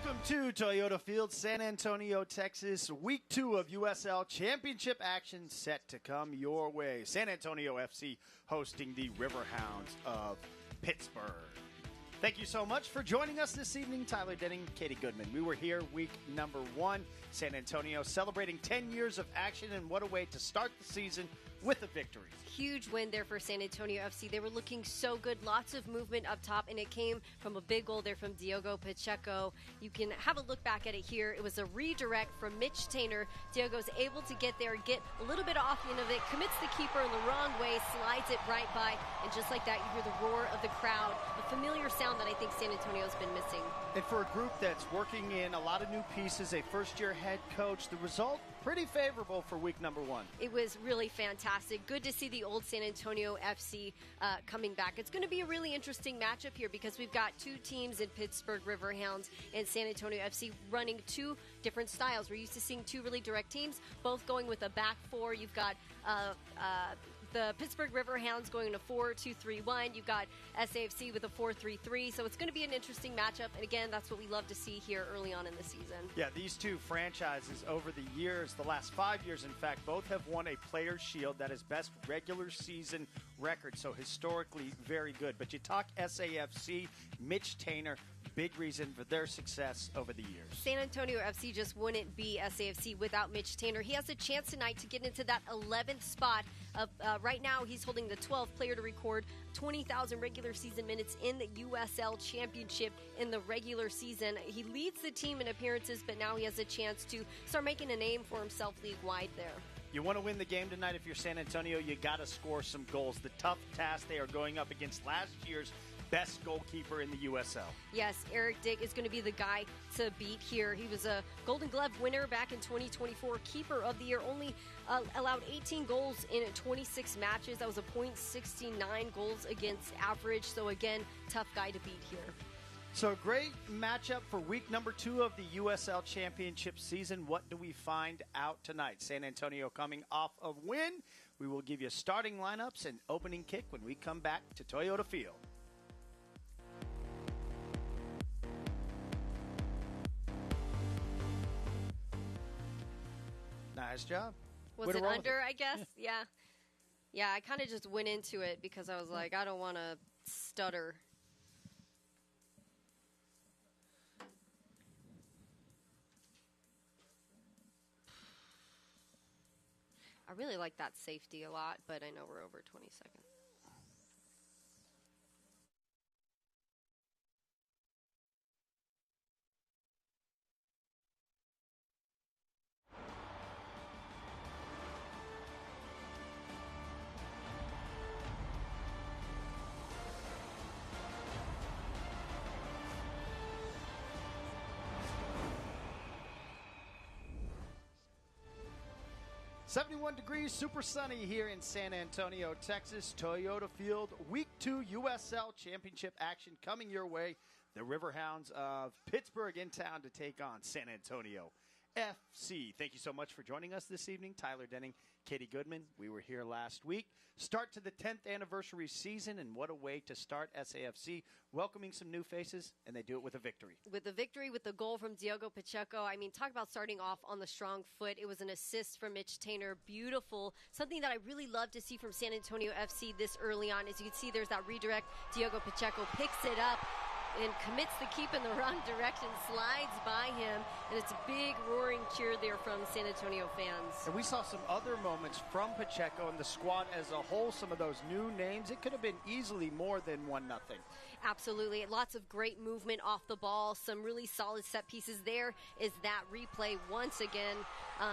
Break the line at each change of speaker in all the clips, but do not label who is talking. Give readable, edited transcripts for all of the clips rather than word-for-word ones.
Welcome to Toyota Field, San Antonio, Texas. Week 2 of USL Championship action set to come your way. San Antonio FC hosting the Riverhounds of Pittsburgh. Thank you so much for joining us this evening. Tyler Denning, Katie Goodman. We were here week number 1. San Antonio celebrating 10 years of action, and what a way to start the season with a victory.
Huge win there for San Antonio FC. They were looking so good. Lots of movement up top, and it came from a big goal there from Diogo Pacheco. You can have a look back at it here. It was a redirect from Mitch Tainer. Diogo's able to get there, get a little bit off the end of it, commits the keeper in the wrong way, slides it right by, and just like that, you hear the roar of the crowd. A familiar sound that I think San Antonio's been missing.
And for a group that's working in a lot of new pieces, a first-year head coach, the result pretty favorable for week number 1.
It was really fantastic. Good to see the old San Antonio FC coming back. It's going to be a really interesting matchup here because we've got two teams in Pittsburgh, Riverhounds and San Antonio FC, running two different styles. We're used to seeing two really direct teams, both going with a back four. You've got the Pittsburgh Riverhounds going to 4-2-3-1. You've got SAFC with a 4-3-3. So it's going to be an interesting matchup. And again, that's what we love to see here early on in the season. Yeah,
these two franchises over the years, the last 5 years, in fact, both have won a Players' Shield that is best regular season record. So historically very good. But you talk SAFC, Mitch Tainer, big reason for their success over the years.
San Antonio FC just wouldn't be SAFC without Mitch Tainer. He has a chance tonight to get into that 11th spot. Right now, he's holding the 12th player to record 20,000 regular season minutes in the USL Championship in the regular season. He leads the team in appearances, but now he has a chance to start making a name for himself league-wide there.
You want to win the game tonight if you're San Antonio, you got to score some goals. The tough task they are going up against last year's best goalkeeper in the USL.
Yes, Eric Dick is going to be the guy to beat here. He was a Golden Glove winner back in 2024, keeper of the year, only allowed 18 goals in 26 matches. That was a .69 goals against average. So again, tough guy to beat here.
So a great matchup for week number 2 of the USL Championship season. What do we find out tonight? San Antonio coming off a win. We will give you starting lineups and opening kick when we come back to Toyota Field. Nice job.
Was it under, I guess? Yeah. Yeah, I kind of just went into it because I was like, I don't want to stutter. I really like that safety a lot, but I know we're over 20 seconds.
.71 degrees, super sunny here in San Antonio, Texas. Toyota Field, Week 2 USL Championship action coming your way. The Riverhounds of Pittsburgh in town to take on San Antonio FC. Thank you so much for joining us this evening. Tyler Denning, Katie Goodman. We were here last week. Start to the 10th anniversary season, and what a way to start. SAFC welcoming some new faces, and they do it with a victory.
With a victory, with the goal from Diogo Pacheco. I mean, talk about starting off on the strong foot. It was an assist from Mitch Tainer. Beautiful. Something that I really love to see from San Antonio FC this early on. As you can see, there's that redirect. Diogo Pacheco picks it up and commits the keep in the wrong direction, slides by him, and it's a big roaring cheer there from San Antonio fans.
And we saw some other moments from Pacheco and the squad as a whole, some of those new names. It could have been easily more than 1-0.
Absolutely. Lots of great movement off the ball, some really solid set pieces. There is that replay once again,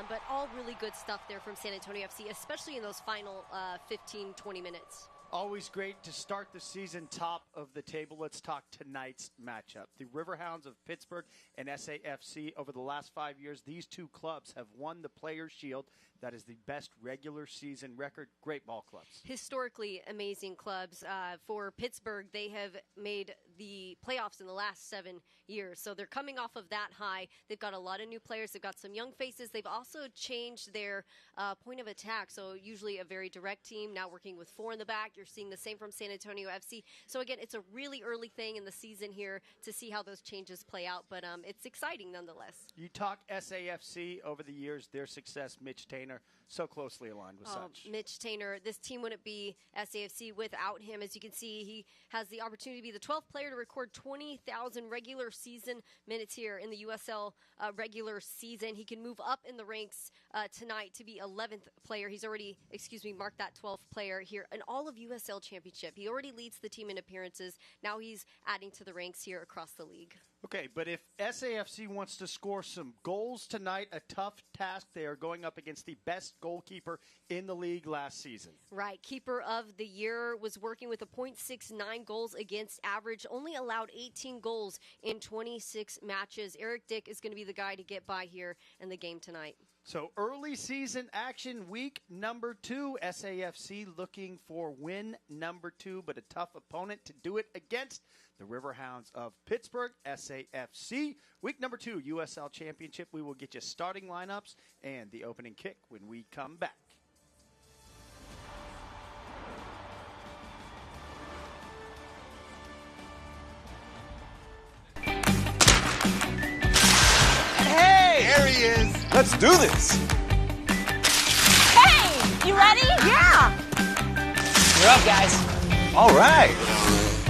but all really good stuff there from San Antonio FC, especially in those final 15-20 minutes.
Always great to start the season top of the table. Let's talk tonight's matchup. The Riverhounds of Pittsburgh and SAFC, over the last 5 years, these two clubs have won the Players' Shield. That is the best regular season record. Great ball clubs.
Historically amazing clubs. For Pittsburgh, they have made the playoffs in the last 7 years. So they're coming off of that high. They've got a lot of new players. They've got some young faces. They've also changed their point of attack. So usually a very direct team, now working with 4 in the back. You're seeing the same from San Antonio FC. So again, it's a really early thing in the season here to see how those changes play out. But it's exciting nonetheless.
You talk SAFC over the years, their success, Mitch Tainer, so closely aligned with such.
Mitch Tainer, this team wouldn't be SAFC without him. As you can see, he has the opportunity to be the 12th player to record 20,000 regular season minutes here in the USL regular season. He can move up in the ranks tonight to be 11th player. He's already, marked that 12th player here in all of USL Championship. He already leads the team in appearances. Now he's adding to the ranks here across the league.
Okay, but if SAFC wants to score some goals tonight, a tough task. They are going up against the best goalkeeper in the league last season.
Right. Keeper of the year, was working with a .69 goals against average, only allowed 18 goals in 26 matches. Eric Dick is going to be the guy to get by here in the game tonight.
So early season action, week number 2. SAFC looking for win number 2, but a tough opponent to do it against. The Riverhounds of Pittsburgh, SAFC. Week number 2, USL Championship. We will get you starting lineups and the opening kick when we come back.
Hey! There he is. Let's do this.
Hey! You ready? Yeah!
You're up, guys.
All right.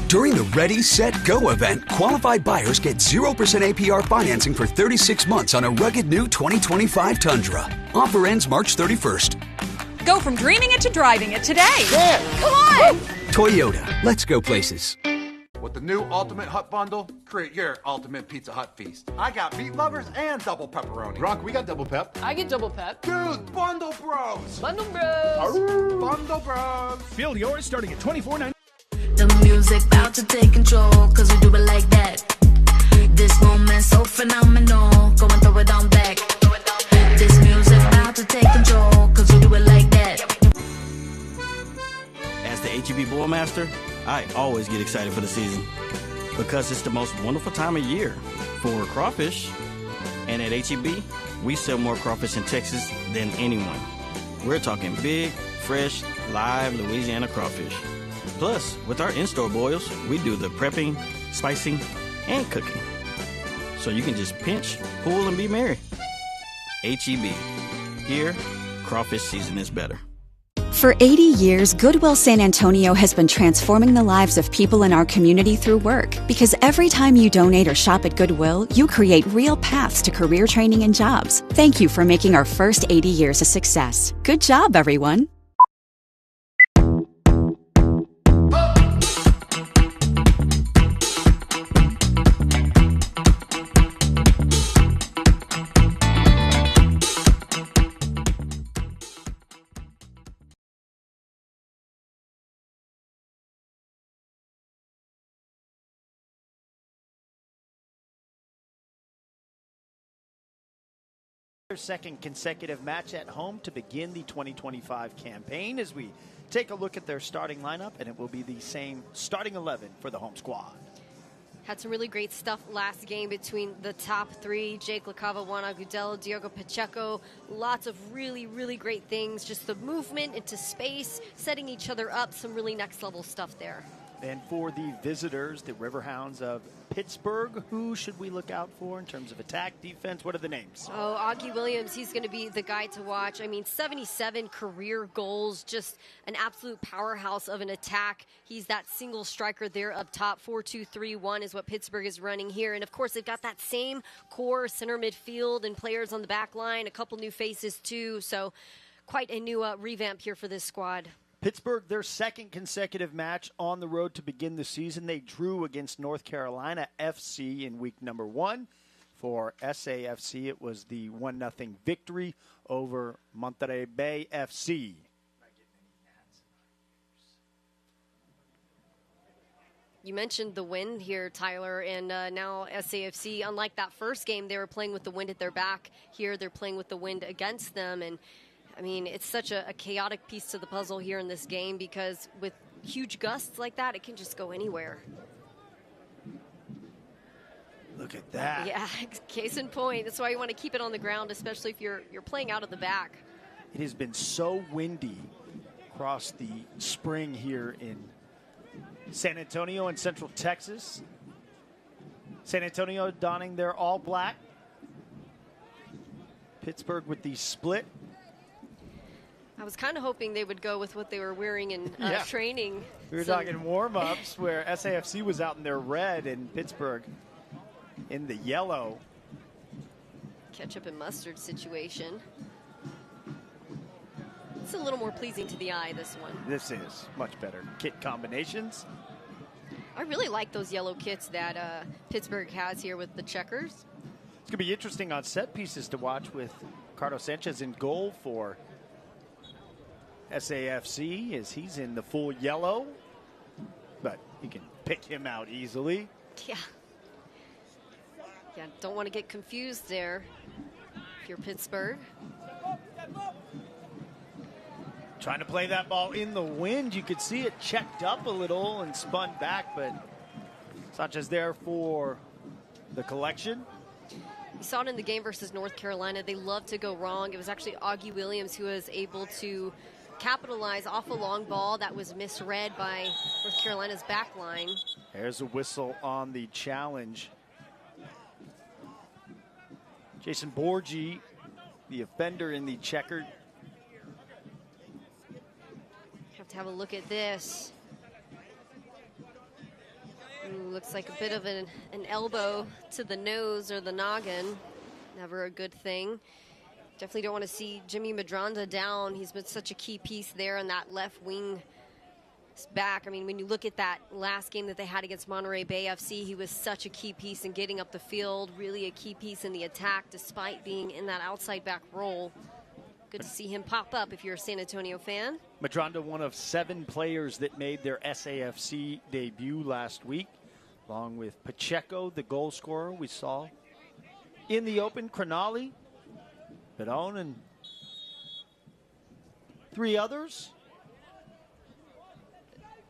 During the Ready, Set, Go event, qualified buyers get 0% APR financing for 36 months on a rugged new 2025 Tundra. Offer ends March 31st.
Go from dreaming it to driving it today.
Yeah.
Come on!
Toyota, let's go places.
With the new Ultimate Hut Bundle, create your ultimate Pizza Hut feast. I got meat lovers and double pepperoni.
Gronk, we got double pep.
I get double pep.
Dude, Bundle Bros!
Bundle Bros!
Bundle Bros!
Build yours starting at $24.99.
The music about to take control, cause we do it like that. This moment so phenomenal, go and throw it on back. This music about to take control, cause we do it like that.
As the HEB Boilmaster, I always get excited for the season because it's the most wonderful time of year for crawfish. And at HEB, we sell more crawfish in Texas than anyone. We're talking big, fresh, live Louisiana crawfish. Plus, with our in-store boils, we do the prepping, spicing, and cooking. So you can just pinch, pull, and be merry. HEB. Here, crawfish season is better.
For 80 years, Goodwill San Antonio has been transforming the lives of people in our community through work. Because every time you donate or shop at Goodwill, you create real paths to career training and jobs. Thank you for making our first 80 years a success. Good job, everyone.
Their second consecutive match at home to begin the 2025 campaign as we take a look at their starting lineup, and it will be the same starting 11 for the home squad.
Had some really great stuff last game between the top 3, Jake LaCava, Juan Agudelo, Diego Pacheco. Lots of really, really great things. Just the movement into space, setting each other up, some really next-level stuff there.
And for the visitors, the Riverhounds of Pittsburgh, who should we look out for in terms of attack, defense? What are the names?
Oh, Augie Williams, he's going to be the guy to watch. I mean, 77 career goals, just an absolute powerhouse of an attack. He's that single striker there up top. 4-2-3-1 is what Pittsburgh is running here. And, of course, they've got that same core center midfield and players on the back line, a couple new faces, too. So quite a new revamp here for this squad.
Pittsburgh, their second consecutive match on the road to begin the season. They drew against North Carolina FC in week number 1. For SAFC, it was the 1-0 victory over Monterey Bay FC.
You mentioned the wind here, Tyler, and now SAFC, unlike that first game, they were playing with the wind at their back. Here, they're playing with the wind against them, and I mean, it's such a chaotic piece to the puzzle here in this game because with huge gusts like that, it can just go anywhere.
Look at that.
Yeah, case in point. That's why you want to keep it on the ground, especially if you're playing out of the back.
It has been so windy across the spring here in San Antonio and Central Texas. San Antonio donning their all black. Pittsburgh with the split.
I was kind of hoping they would go with what they were wearing in training.
We were talking warm-ups where SAFC was out in their red and Pittsburgh in the yellow.
Ketchup and mustard situation. It's a little more pleasing to the eye, this one.
This is much better. Kit combinations.
I really like those yellow kits that Pittsburgh has here with the checkers.
It's going to be interesting on set pieces to watch with Carlos Sanchez in goal for SAFC as he's in the full yellow, but you can pick him out easily.
Yeah. Yeah, don't want to get confused there if you're Pittsburgh.
Trying to play that ball in the wind. You could see it checked up a little and spun back, but Sanchez there for the collection.
You saw it in the game versus North Carolina. They love to go wrong. It was actually Augie Williams who was able to capitalize off a long ball that was misread by North Carolina's back line.
There's a whistle on the challenge. Jason Borgi, the offender in the checkered.
Have to have a look at this. Ooh, looks like a bit of an elbow to the nose or the noggin. Never a good thing. Definitely don't want to see Jimmy Medranda down. He's been such a key piece there on that left wing back. I mean, when you look at that last game that they had against Monterey Bay FC, he was such a key piece in getting up the field, really a key piece in the attack despite being in that outside back role. Good to see him pop up if you're a San Antonio fan.
Medranda, one of 7 players that made their SAFC debut last week, along with Pacheco, the goal scorer we saw in the open, Cronali, Bedone, and 3 others.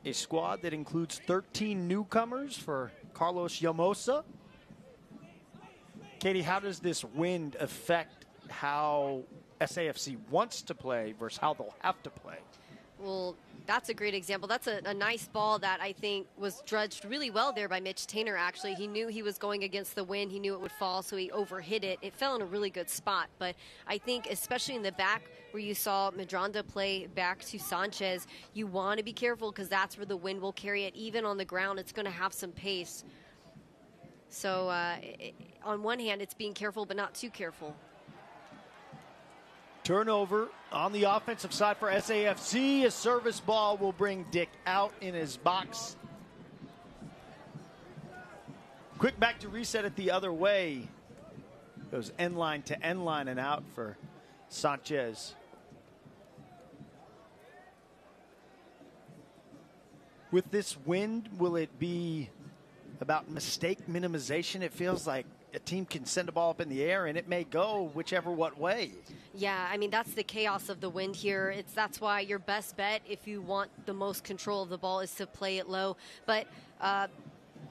A squad that includes 13 newcomers for Carlos Llamosa. Katie, how does this wind affect how SAFC wants to play versus how they'll have to play?
Well, that's a great example. That's a nice ball that I think was judged really well there by Mitch Tainer, actually. He knew he was going against the wind. He knew it would fall, so he overhit it. It fell in a really good spot. But I think especially in the back where you saw Medranda play back to Sanchez, you want to be careful because that's where the wind will carry it. Even on the ground, it's going to have some pace. So on one hand, it's being careful but not too careful.
Turnover on the offensive side for SAFC. A service ball will bring Dick out in his box. Quick back to reset it the other way. Goes end line to end line and out for Sanchez. With this wind, will it be about mistake minimization? It feels like a team can send a ball up in the air and it may go whichever what way.
Yeah, I mean, that's the chaos of the wind here. That's why your best bet, if you want the most control of the ball, is to play it low. But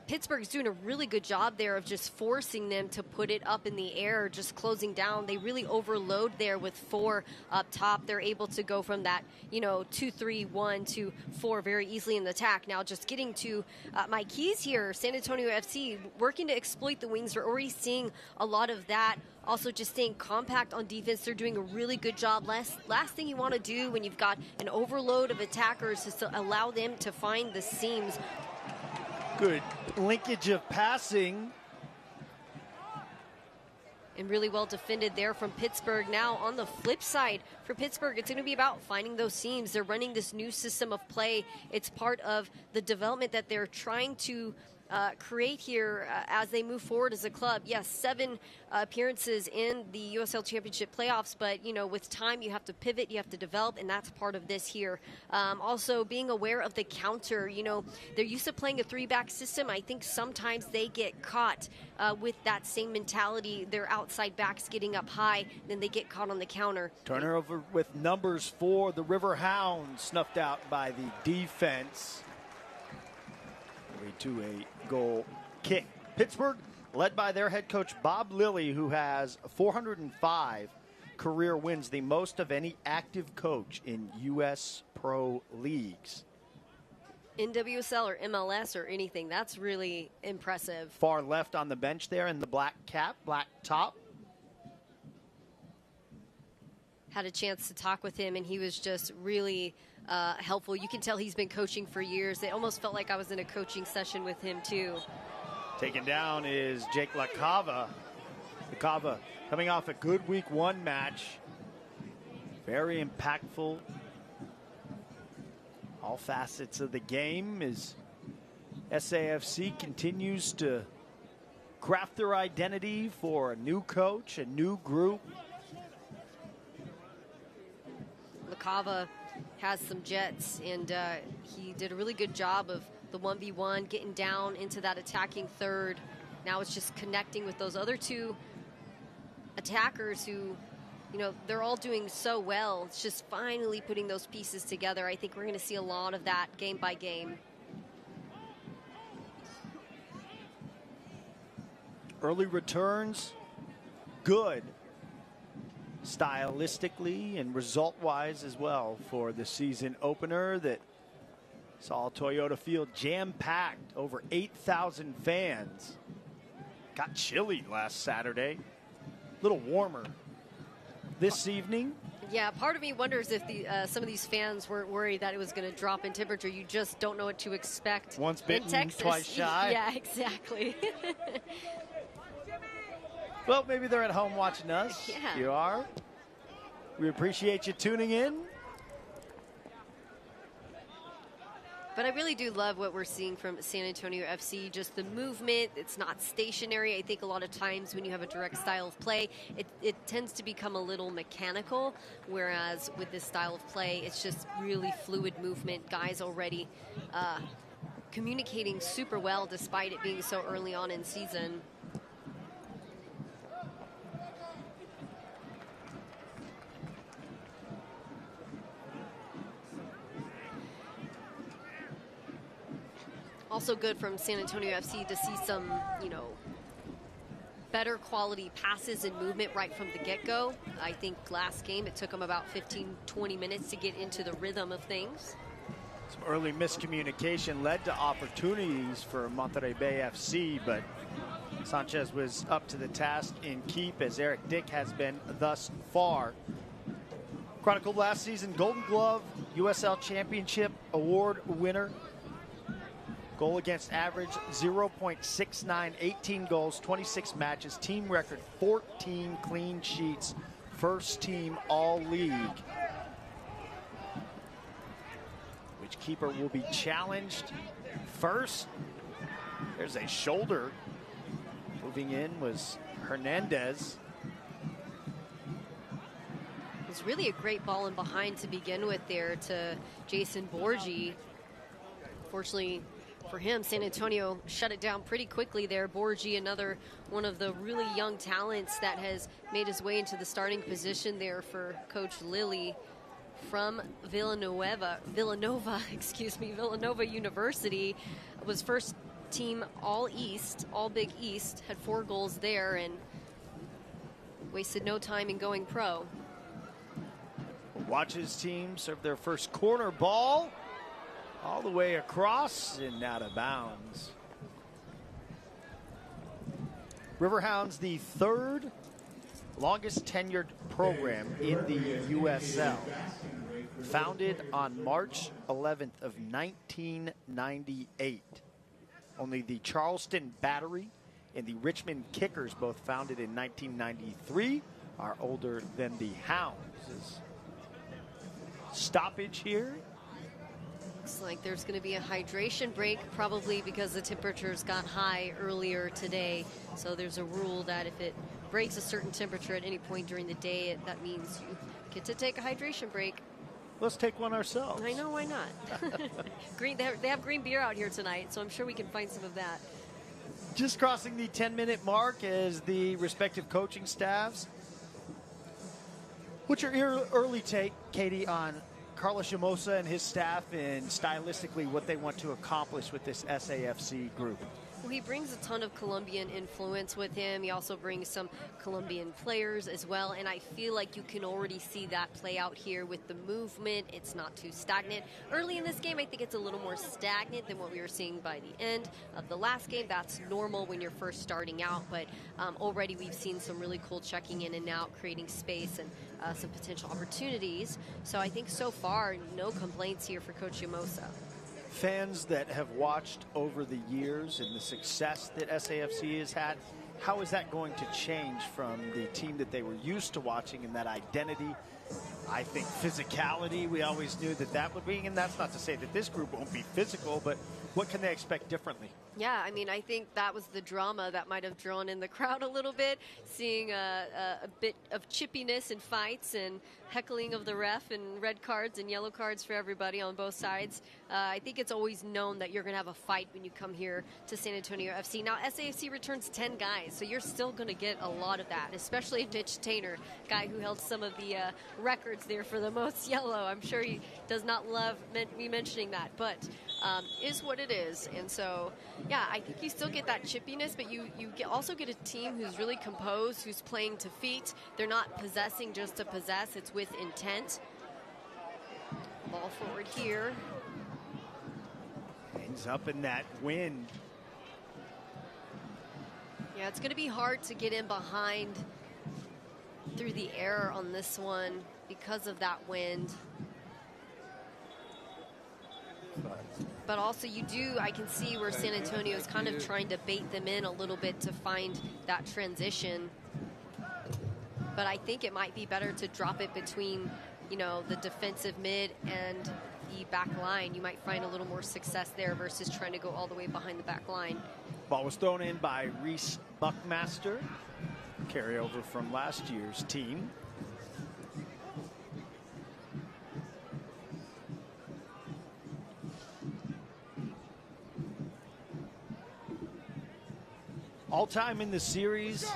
Pittsburgh is doing a really good job there of just forcing them to put it up in the air, just closing down. They really overload there with 4 up top. They're able to go from that, 2-3-1 to 4 very easily in the attack. Now, just getting to my keys here, San Antonio FC working to exploit the wings. We're already seeing a lot of that. Also, just staying compact on defense. They're doing a really good job. Last thing you want to do when you've got an overload of attackers is to allow them to find the seams.
Good linkage of passing.
And really well defended there from Pittsburgh. Now on the flip side for Pittsburgh, it's going to be about finding those seams. They're running this new system of play. It's part of the development that they're trying to create here as they move forward as a club. Yes, 7 appearances in the USL Championship playoffs, but with time you have to pivot, you have to develop, and that's part of this here. Also being aware of the counter. They're used to playing a 3-back system. I think sometimes they get caught with that same mentality. Their outside backs getting up high, then they get caught on the counter.
Turnover with numbers for the Riverhounds, snuffed out by the defense. To a goal kick. Pittsburgh led by their head coach, Bob Lilly, who has 405 career wins, the most of any active coach in U.S. pro leagues.
NWSL or MLS or anything, that's really impressive.
Far left on the bench there in the black cap, black top.
Had a chance to talk with him, and he was just really helpful. You can tell he's been coaching for years. It almost felt like I was in a coaching session with him, too.
Taken down is Jake LaCava. LaCava coming off a good week one match. Very impactful. All facets of the game as SAFC continues to craft their identity for a new coach, a new group.
LaCava has some jets, and he did a really good job of the 1v1, getting down into that attacking third. Now it's just connecting with those other two attackers who, you know, they're all doing so well. It's just finally putting those pieces together. I think we're going to see a lot of that game by game.
Early returns, good stylistically and result-wise as well for the season opener that saw Toyota Field jam-packed, over 8,000 fans. Got chilly last Saturday, a little warmer this evening.
Yeah, part of me wonders if some of these fans weren't worried that it was going to drop in temperature. You just don't know what to expect.
Once bitten,
in Texas.
twice shy.
Yeah, exactly.
Well, maybe they're at home watching us.
Yeah.
You are. We appreciate you tuning in.
But I really do love what we're seeing from San Antonio FC, just the movement. It's not stationary. I think a lot of times when you have a direct style of play, it tends to become a little mechanical, whereas with this style of play, it's just really fluid movement. Guys already communicating super well despite it being so early on in season. Also good from San Antonio FC to see some, you know, better quality passes and movement right from the get-go. I think last game it took them about 15-20 minutes to get into the rhythm of things.
Some early miscommunication led to opportunities for Monterrey Bay FC, but Sanchez was up to the task in keep, as Eric Dick has been thus far. Chronicled last season, Golden Glove USL Championship award winner. Goal against average 0.69, 18 goals, 26 matches, team record 14 clean sheets, first team all league. Which keeper will be challenged first? There's a shoulder. Moving in was Hernandez.
It was really a great ball in behind to begin with there to Jason Borgi. Fortunately for him, San Antonio shut it down pretty quickly there. Borgi, another one of the really young talents that has made his way into the starting position there for Coach Lilly from Villanova University. Was first team all East, all Big East, had 4 goals there and wasted no time in going pro.
Watch his team serve their first corner ball. All the way across and out of bounds. Riverhounds, the third longest tenured program in the USL. Founded on March 11th of 1998. Only the Charleston Battery and the Richmond Kickers, both founded in 1993, are older than the Hounds. Stoppage here.
Looks like there's going to be a hydration break, probably because the temperatures got high earlier today. So there's a rule that if it breaks a certain temperature at any point during the day, that means you get to take a hydration break.
Let's take one ourselves.
I know, why not? They have green beer out here tonight, so I'm sure we can find some of that.
Just crossing the 10-minute mark as the respective coaching staffs. What's your early take, Katie, on Carlos Llamosa and his staff and stylistically what they want to accomplish with this SAFC group?
Well, he brings a ton of Colombian influence with him. He also brings some Colombian players as well, and I feel like you can already see that play out here with the movement. It's not too stagnant. Early in this game, I think it's a little more stagnant than what we were seeing by the end of the last game. That's normal when you're first starting out, but already we've seen some really cool checking in and out, creating space and some potential opportunities. So I think so far, no complaints here for Coach Yamosa.
Fans that have watched over the years and the success that SAFC has had, how is that going to change from the team that they were used to watching and that identity? I think physicality, we always knew that that would be, and that's not to say that this group won't be physical, but what can they expect differently?
Yeah, I mean, I think that was the drama that might have drawn in the crowd a little bit, seeing a bit of chippiness and fights and heckling of the ref and red cards and yellow cards for everybody on both sides. I think it's always known that you're going to have a fight when you come here to San Antonio FC. Now, SAFC returns 10 guys, so you're still going to get a lot of that, especially Mitch Tainer, guy who held some of the records there for the most yellow. I'm sure he does not love me mentioning that, but is what it is. And so, yeah, I think you still get that chippiness, but you also get a team who's really composed, who's playing to feet. They're not possessing just to possess. It's with intent. Ball forward here.
Ends up in that wind.
Yeah, it's going to be hard to get in behind through the air on this one because of that wind. But also I can see where San Antonio is kind of trying to bait them in a little bit to find that transition. But I think it might be better to drop it between, the defensive mid and the back line. You might find a little more success there versus trying to go all the way behind the back line.
Ball was thrown in by Reese Buckmaster, carryover from last year's team. All time in the series,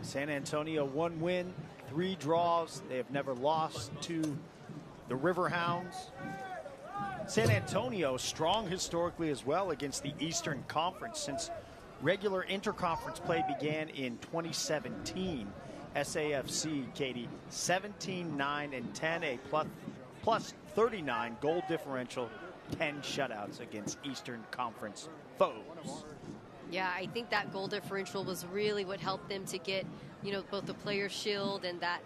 San Antonio 1 win, 3 draws. They have never lost to the Riverhounds. San Antonio strong historically as well against the Eastern Conference since regular interconference play began in 2017. SAFC, Katie, 17, 9, and 10, a plus 39 goal differential, 10 shutouts against Eastern Conference foes.
Yeah, I think that goal differential was really what helped them to get, both the Players' Shield and that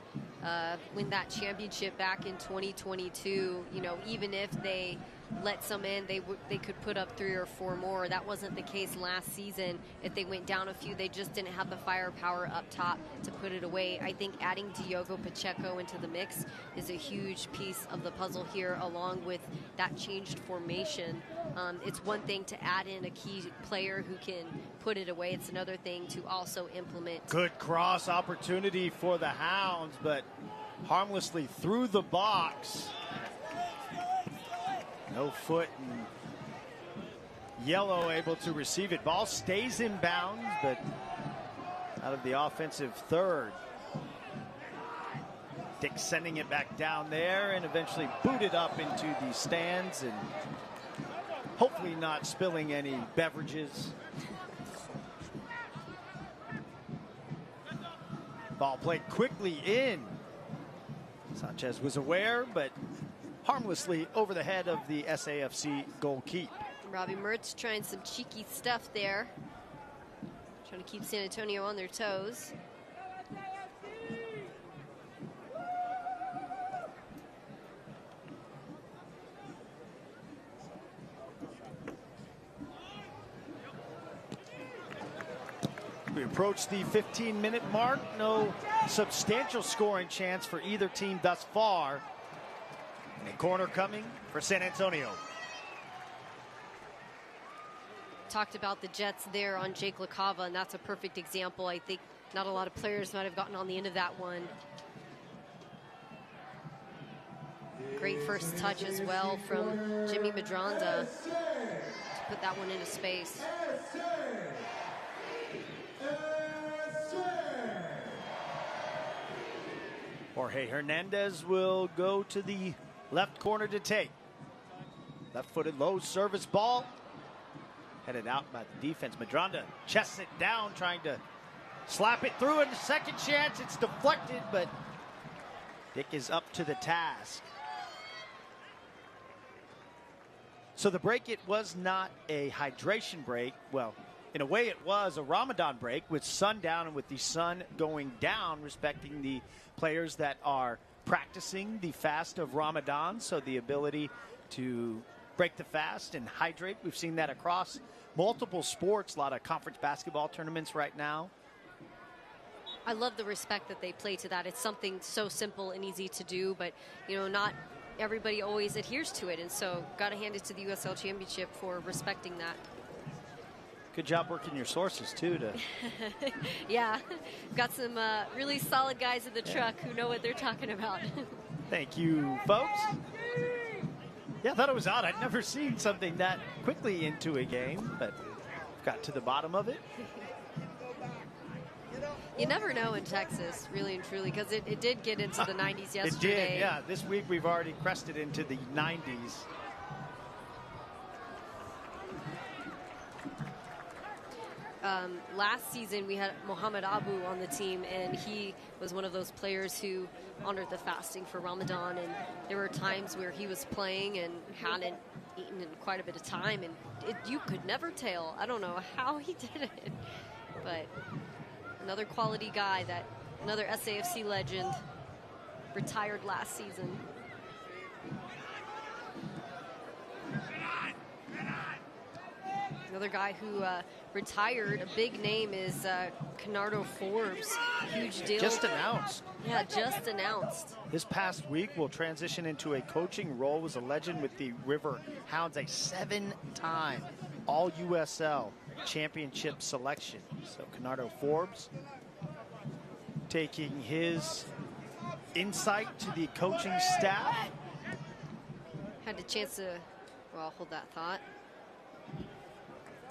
win that championship back in 2022. Even if they let some in, they could put up 3 or 4 more. That wasn't the case last season. If they went down a few, they just didn't have the firepower up top to put it away. I think adding Diogo Pacheco into the mix is a huge piece of the puzzle here, along with that changed formation. It's one thing to add in a key player who can put it away. It's another thing to also implement.
Good cross opportunity for the Hounds, but harmlessly through the box. No foot, and Yellow able to receive it. Ball stays in bounds, but out of the offensive third. Dick sending it back down there and eventually booted up into the stands and hopefully not spilling any beverages. Ball played quickly in. Sanchez was aware, but harmlessly over the head of the SAFC goalkeeper.
Robbie Mertz trying some cheeky stuff there. Trying to keep San Antonio on their toes.
We approach the 15-minute mark. No substantial scoring chance for either team thus far. And a corner coming for San Antonio.
Talked about the Jets there on Jake LaCava, and that's a perfect example. I think not a lot of players might have gotten on the end of that one. Great first touch as well from Jimmy Medranda to put that one into space.
Jorge Hernandez will go to the left corner to take. Left-footed low service ball. headed out by the defense. Madronda chests it down, trying to slap it through, and a second chance. It's deflected, but Dick is up to the task. So the break, it was not a hydration break. Well, in a way it was a Ramadan break with sundown and with the sun going down, respecting the players that are practicing the fast of Ramadan. So the ability to break the fast and hydrate. We've seen that across multiple sports, a lot of conference basketball tournaments right now.
I love the respect that they play to that. It's something so simple and easy to do, but, you know, not everybody always adheres to it. And so got to hand it to the USL Championship for respecting that.
Good job working your sources, too.
Yeah, got some really solid guys in the truck who know what they're talking about.
Thank you, folks. Yeah, I thought it was odd. I'd never seen something that quickly into a game, but got to the bottom of it.
You never know in Texas, really and truly, because it did get into the 90s yesterday.
It did, yeah. This week we've already crested into the 90s.
Last season we had Mohamed Abu on the team, and he was one of those players who honored the fasting for Ramadan, and there were times where he was playing and hadn't eaten in quite a bit of time, and you could never tell. I don't know how he did it, but another quality guy, another SAFC legend, retired last season. Another guy who retired, a big name, is Canardo Forbes. Huge deal.
Just announced.
Yeah, just announced.
This past week will transition into a coaching role. Was a legend with the Riverhounds, a 7-time All-USL Championship selection. So Canardo Forbes taking his insight to the coaching staff.
Had a chance to, well, hold that thought.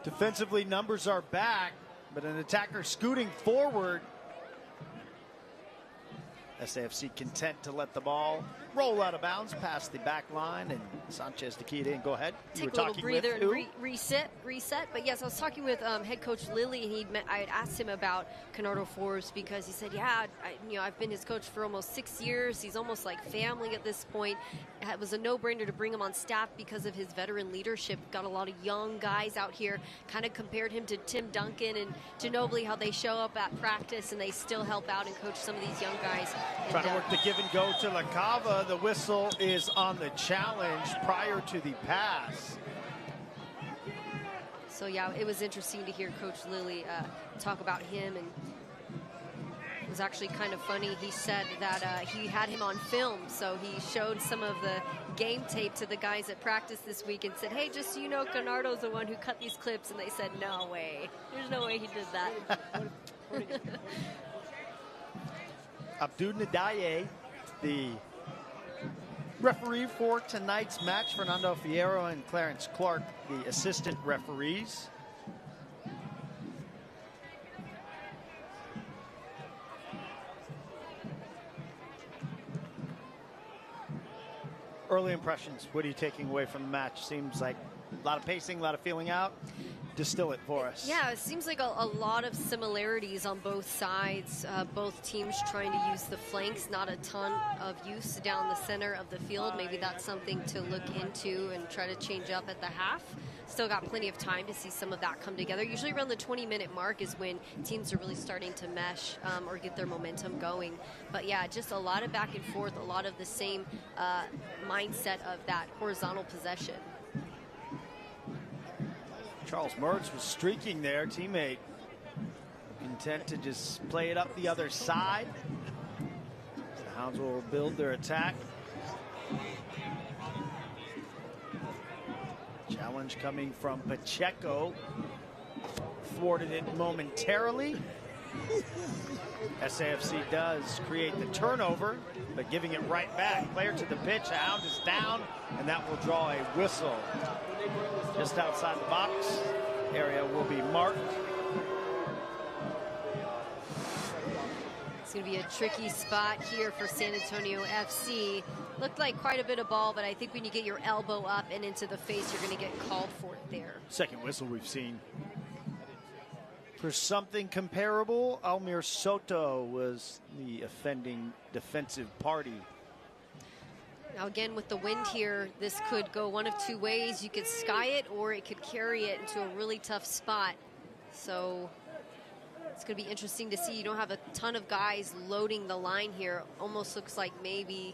Defensively, numbers are back, but an attacker scooting forward. SAFC content to let the ball roll out of bounds past the back line, and Sanchez to key it in. Go ahead.
Take a little breather and reset. But yes, I was talking with head coach Lilly, and I had asked him about Canardo Forbes because he said, yeah, I've been his coach for almost 6 years. He's almost like family at this point. It was a no-brainer to bring him on staff because of his veteran leadership. Got a lot of young guys out here. Kind of compared him to Tim Duncan and Ginobili, how they show up at practice and they still help out and coach some of these young guys.
Trying to work the give and go to La Cava. The whistle is on the challenge prior to the pass.
So yeah, it was interesting to hear Coach Lilly talk about him, and it was actually kind of funny. He said that he had him on film, so he showed some of the game tape to the guys at practice this week and said, hey, just so you know, Canardo's the one who cut these clips, and they said, no way. There's no way he did that.
Abdou Nadaye, the referee for tonight's match. Fernando Fierro and Clarence Clark, the assistant referees. Early impressions, what are you taking away from the match? Seems like a lot of pacing, a lot of feeling out. Distill it for us.
Yeah, it seems like a lot of similarities on both sides. Both teams trying to use the flanks, not a ton of use down the center of the field. Maybe that's something to look into and try to change up at the half. Still got plenty of time to see some of that come together. Usually around the 20-minute mark is when teams are really starting to mesh or get their momentum going. But yeah, just a lot of back and forth, a lot of the same mindset of that horizontal possession.
Charles Mertz was streaking there. Teammate content to just play it up the other side. The Hounds will build their attack. Challenge coming from Pacheco. Thwarted it momentarily. SAFC does create the turnover, but giving it right back. Player to the pitch. The Hound is down, and that will draw a whistle. Just outside the box area will be marked.
It's going to be a tricky spot here for San Antonio FC. Looked like quite a bit of ball, but I think when you get your elbow up and into the face, you're going to get called for it there.
Second whistle we've seen. For something comparable, Almir Soto was the offending defensive party.
Now again, with the wind here, this could go one of two ways. You could sky it, or it could carry it into a really tough spot. So it's going to be interesting to see. You don't have a ton of guys loading the line here. Almost looks like maybe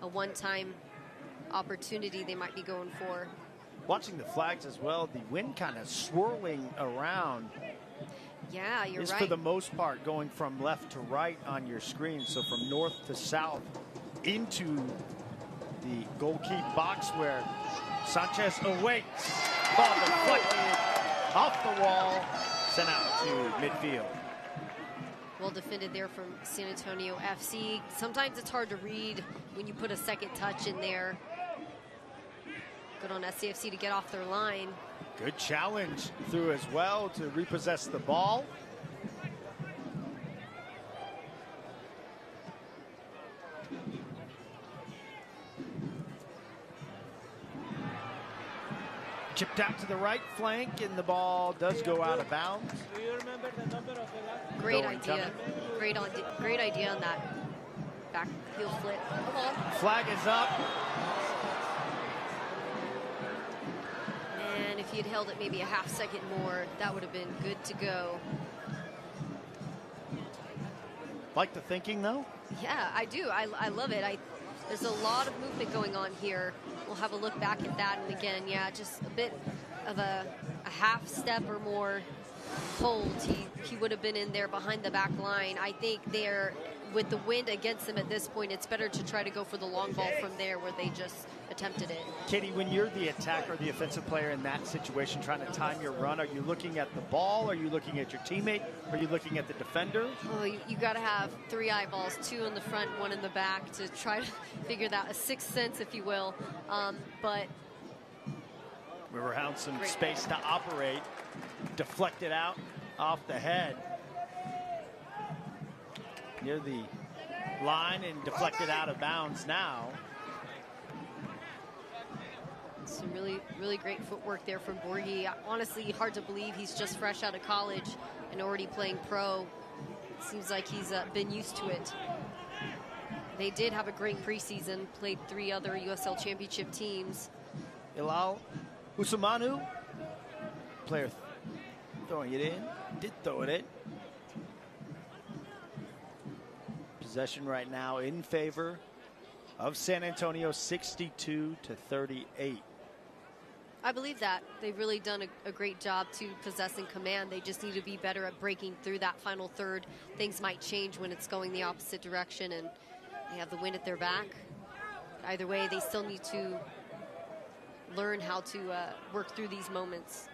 a one-time opportunity they might be going for.
Watching the flags as well, the wind kind of swirling around.
Yeah, you're right.
Is for the most part going from left to right on your screen. So from north to south into the goalkeeper box where Sanchez awaits. Ball deflected off the wall, sent out to midfield.
Well defended there from San Antonio FC. Sometimes it's hard to read when you put a second touch in there. Good on SCFC to get off their line.
Good challenge through as well to repossess the ball. Chipped out to the right flank, and the ball does go out of bounds.
Great idea. Great idea on that back heel flip.
Flag is up.
And if you'd held it maybe a half second more, that would have been good to go.
Like the thinking, though?
Yeah, I do. I love it. There's a lot of movement going on here. We'll have a look back at that. And again, yeah, just a bit of a half step or more hold. He would have been in there behind the back line. I think they're, with the wind against them at this point, it's better to try to go for the long ball from there where they just attempted it.
Katie, when you're the attacker, the offensive player in that situation, trying to time your run, are you looking at the ball? Are you looking at your teammate? Are you looking at the defender?
Oh, you got to have three eyeballs, two in the front, one in the back, to try to figure that, a sixth sense, if you will. But
Riverhounds some space to operate. Deflected out off the head. Near the line and deflected out of bounds now.
Some really great footwork there from Borghi. Honestly, hard to believe he's just fresh out of college and already playing pro. It seems like he's been used to it. They did have a great preseason, played 3 other USL Championship teams.
Ilal Usumanu, player throwing it in, did throw it in. Possession right now in favor of San Antonio, 62-38.
I believe that. They've really done a great job to possess and command. They just need to be better at breaking through that final third. Things might change when it's going the opposite direction and they have the wind at their back. Either way, they still need to learn how to work through these moments.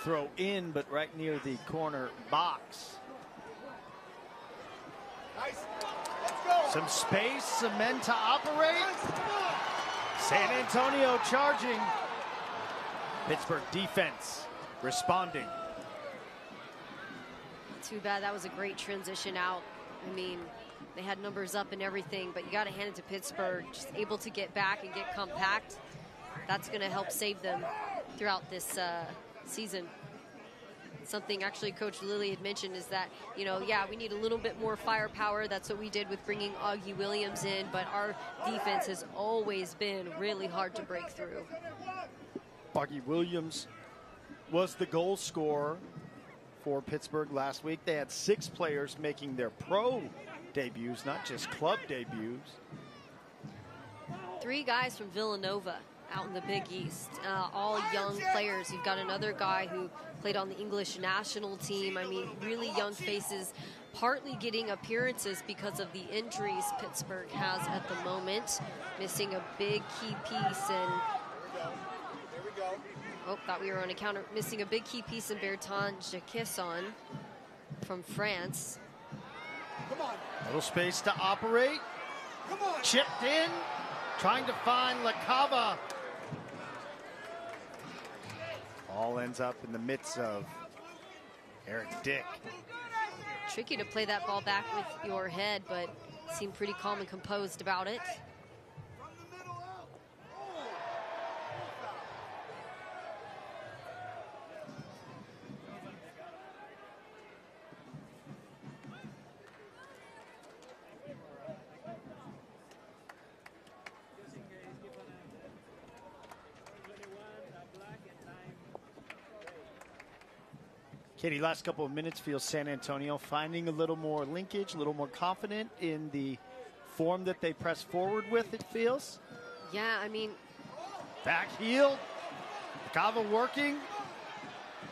Throw in, but right near the corner box.
Nice. Let's go.
Some space, some men to operate. San Antonio charging. Pittsburgh defense responding.
Too bad. That was a great transition out. I mean, they had numbers up and everything, but you got to hand it to Pittsburgh. Just able to get back and get compact. That's going to help save them throughout this season. Something actually Coach Lilly had mentioned is that, you know, yeah, we need a little bit more firepower. That's what we did with bringing Augie Williams in, but our defense has always been really hard to break through.
Augie Williams was the goal scorer for Pittsburgh last week. They had 6 players making their pro debuts, not just club debuts.
3 guys from Villanova out in the Big East, all young players. You've got another guy who played on the English national team. I mean, really young faces, partly getting appearances because of the injuries Pittsburgh has at the moment. Missing a big key piece, and oh, thought we were on a counter. Missing a big key piece in Bertrand Jacquesson from France.
Come on.
Little space to operate.
Come on.
Chipped in, trying to find LaCava. All ends up in the midst of Eric Dick.
tricky to play that ball back with your head, but seemed pretty calm and composed about it.
Katie, last couple of minutes feels San Antonio finding a little more linkage, a little more confident in the form that they press forward with, it feels.
Yeah, I mean.
Back heel. Kava working.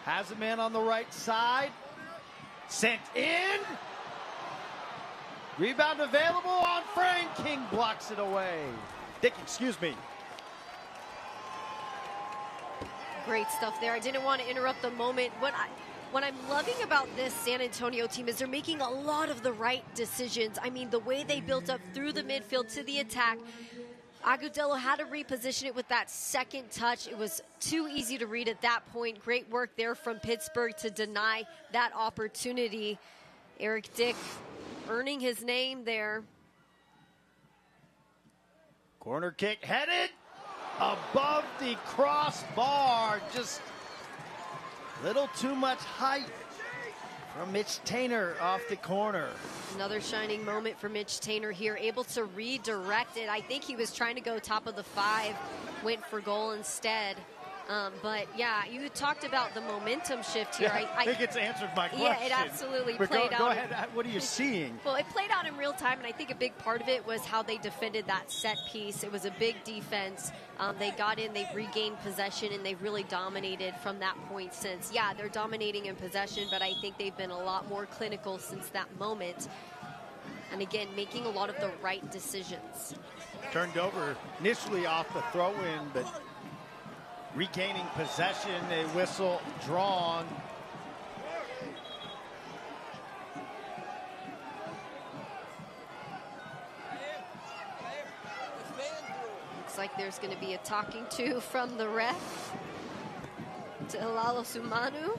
Has a man on the right side. Sent in. Rebound available on Frank. King blocks it away. Dick, excuse me.
Great stuff there. I didn't want to interrupt the moment. What I'm loving about this San Antonio team is they're making a lot of the right decisions. I mean, the way they built up through the midfield to the attack. Agudelo had to reposition it with that second touch. It was too easy to read at that point. Great work there from Pittsburgh to deny that opportunity. Eric Dick earning his name there.
Corner kick headed above the crossbar. Just a little too much height from Mitch Tainer off the corner.
Another shining moment for Mitch Tainer here, able to redirect it. I think he was trying to go top of the 5, went for goal instead. But yeah, you talked about the momentum shift here.
Yeah, I think it's answered my question.
Yeah, it absolutely played out.
Go ahead. What are you seeing?
Well, it played out in real time, and I think a big part of it was how they defended that set piece. It was a big defense. They got in, they regained possession, and they really dominated from that point since. Yeah, they're dominating in possession, but I think they've been a lot more clinical since that moment. And again, making a lot of the right decisions.
Turned over initially off the throw-in, but regaining possession, a whistle drawn.
Looks like there's going to be a talking to from the ref to Lalo Sumanu.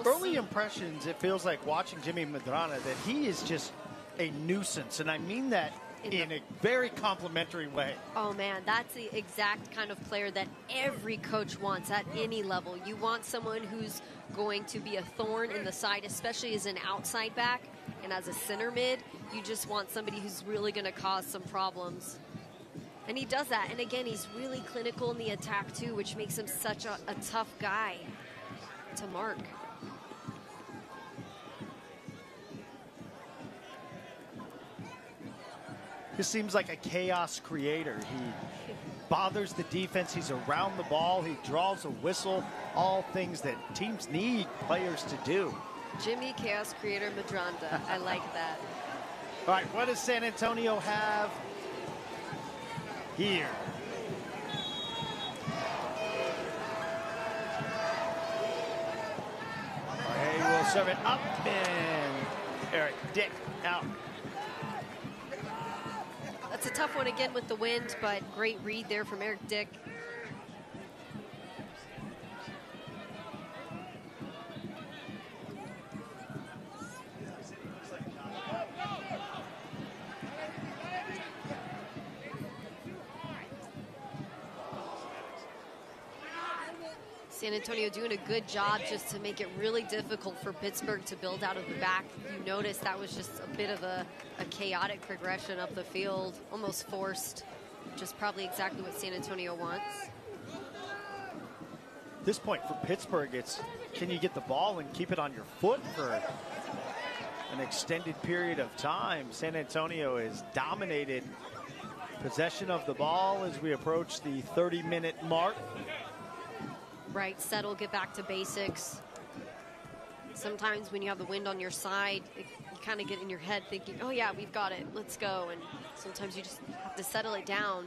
Early impressions, it feels like watching Jimmy Madrana that he is just a nuisance, and I mean that in a very complimentary way.
Oh man, that's the exact kind of player that every coach wants at any level. You want someone who's going to be a thorn in the side, especially as an outside back and as a center mid. You just want somebody who's really going to cause some problems. And he does that. And again, he's really clinical in the attack too, which makes him such a tough guy to mark.
He seems like a chaos creator. He bothers the defense. He's around the ball. He draws a whistle. All things that teams need players to do.
Jimmy Chaos Creator Madranda. I like that.
All right, what does San Antonio have here? He will serve it up, and Eric Dick out.
That's a tough one again with the wind, but great read there from Eric Dick. San Antonio doing a good job just to make it really difficult for Pittsburgh to build out of the back. You notice that was just a bit of a chaotic progression up the field, almost forced, which is probably exactly what San Antonio wants.
At this point for Pittsburgh, it's can you get the ball and keep it on your foot for an extended period of time? San Antonio has dominated possession of the ball as we approach the 30-minute mark.
Right, settle, get back to basics. Sometimes when you have the wind on your side, you kind of get in your head thinking, oh yeah, we've got it, let's go. And sometimes you just have to settle it down.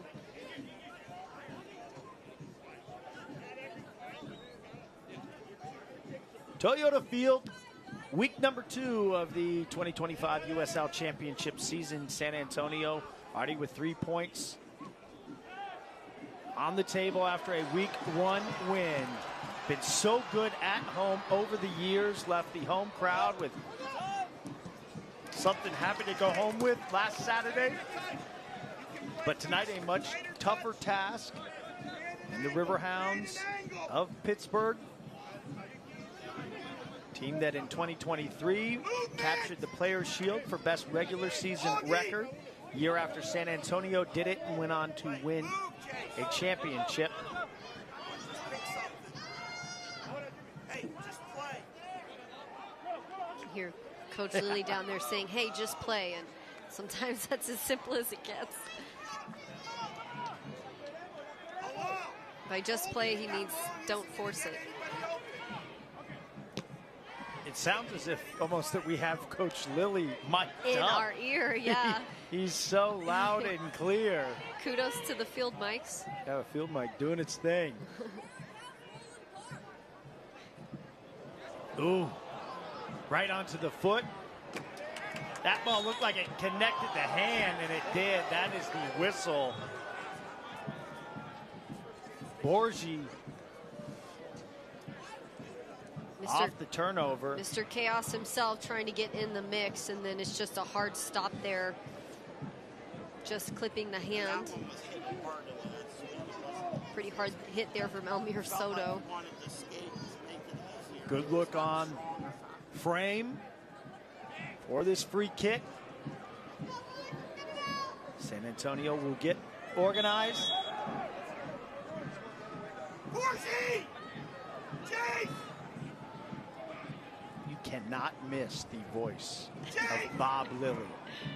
Toyota Field, week number 2 of the 2025 USL Championship season. San Antonio already with 3 points on the table after a week 1 win. Been so good at home over the years, left the home crowd with something happy to go home with last Saturday. But tonight, a much tougher task. And the Riverhounds of Pittsburgh, team that in 2023 captured the Players' Shield for best regular season record. Year after San Antonio did it and went on to win a championship.
Hear Coach Lilly down there saying, hey, just play. And sometimes that's as simple as it gets. By just play, he means don't force it.
It sounds as if almost that we have Coach Lilly mic'd
in
up.
our ear, yeah.
He's so loud and clear.
Kudos to the field mics.
Yeah, the field mic doing its thing. Ooh, right onto the foot. That ball looked like it connected the hand, and it did. That is the whistle. Borgi off the turnover.
Mr. Chaos himself trying to get in the mix, and then it's just a hard stop there. Just clipping the hand. Pretty hard hit there from Elmir Soto.
Good look on frame for this free kick. San Antonio will get organized. You cannot miss the voice of Bob Lilly.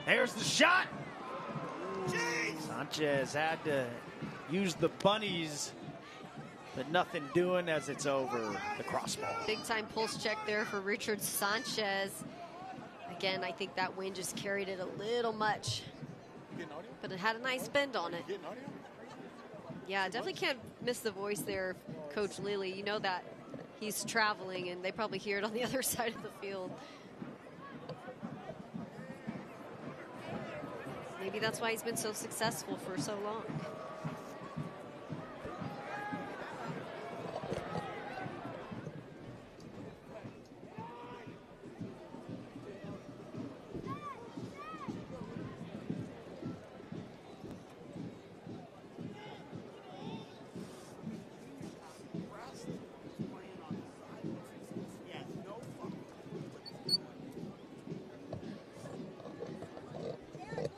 There's the shot. Sanchez had to use the bunnies, but nothing doing as it's over the crossbar.
Big time pulse check there for Richard Sanchez. Again, I think that wind just carried it a little much, but it had a nice bend on it. Yeah, definitely can't miss the voice there, Coach Lilly. You know that he's traveling, and they probably hear it on the other side of the field. Maybe that's why he's been so successful for so long.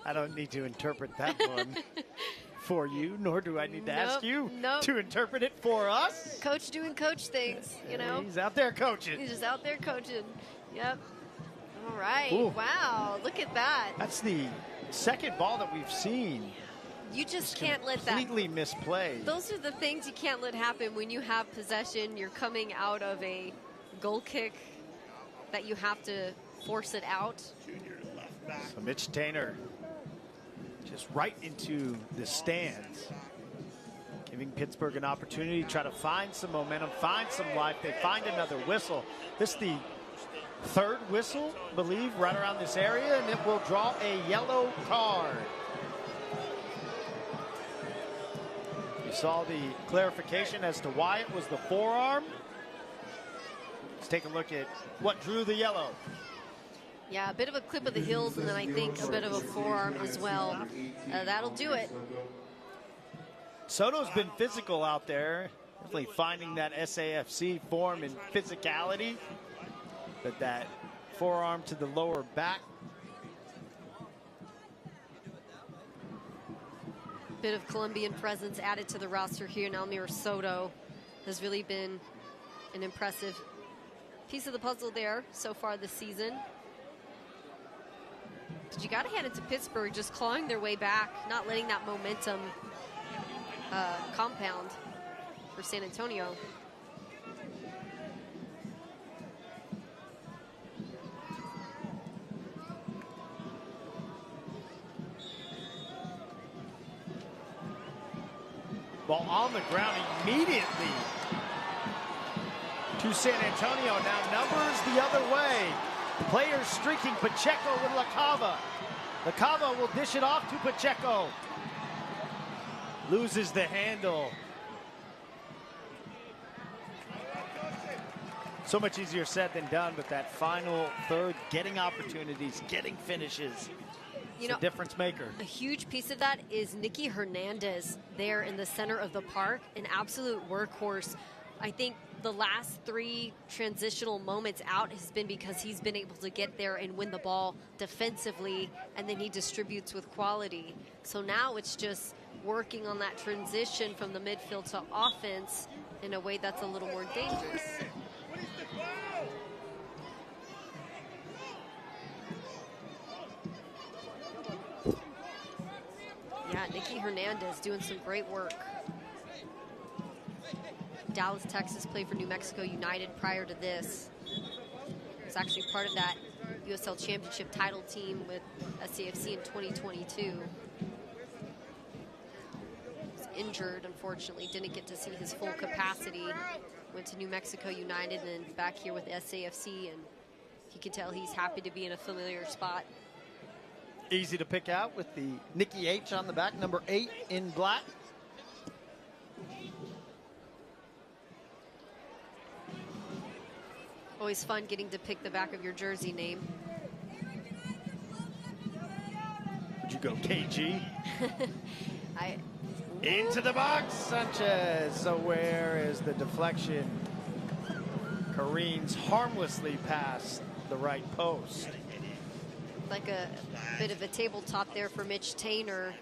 I don't need to interpret that one for you, nor do I need to ask you to interpret it for us.
Coach doing coach things, you know.
He's out there coaching.
He's just out there coaching. Yep. All right.
Ooh.
Wow. Look at that.
That's the second ball that we've seen.
You just can't let that.
Completely misplayed.
Those are the things you can't let happen when you have possession. You're coming out of a goal kick that you have to force it out.
So Mitch Tainer just right into the stands, giving Pittsburgh an opportunity to try to find some momentum, find some life. They find another whistle. This is the third whistle, I believe, right around this area, and it will draw a yellow card. You saw the clarification as to why it was the forearm. Let's take a look at what drew the yellow.
Yeah, a bit of a clip of the heels, and then I think a bit of a forearm as well. That'll do it.
Soto's been physical out there, definitely finding that SAFC form and physicality, but that forearm to the lower back.
Bit of Colombian presence added to the roster here, and Elmir Soto has really been an impressive piece of the puzzle there so far this season. But you got to hand it to Pittsburgh, just clawing their way back, not letting that momentum compound for San Antonio.
Ball on the ground immediately to San Antonio. Now numbers the other way. Players streaking. Pacheco with LaCava. LaCava will dish it off to Pacheco. Loses the handle. So much easier said than done, but that final third, getting opportunities, getting finishes, it's a difference maker.
A huge piece of that is Nicky Hernandez there in the center of the park, an absolute workhorse. I think the last 3 transitional moments out has been because he's been able to get there and win the ball defensively, and then he distributes with quality. So now it's just working on that transition from the midfield to offense in a way that's a little more dangerous. Yeah, Nicky Hernandez doing some great work. Dallas, Texas, played for New Mexico United prior to this. Was actually part of that USL Championship title team with SAFC in 2022. Was injured, unfortunately, didn't get to see his full capacity. Went to New Mexico United and then back here with SAFC, and you can tell he's happy to be in a familiar spot.
Easy to pick out with the Nicky H on the back, number 8 in black.
Always fun getting to pick the back of your jersey name.
Would you go KG? Into the box, Sanchez. So where is the deflection? Careens harmlessly past the right post.
Like a bit of a tabletop there for Mitch Tainer.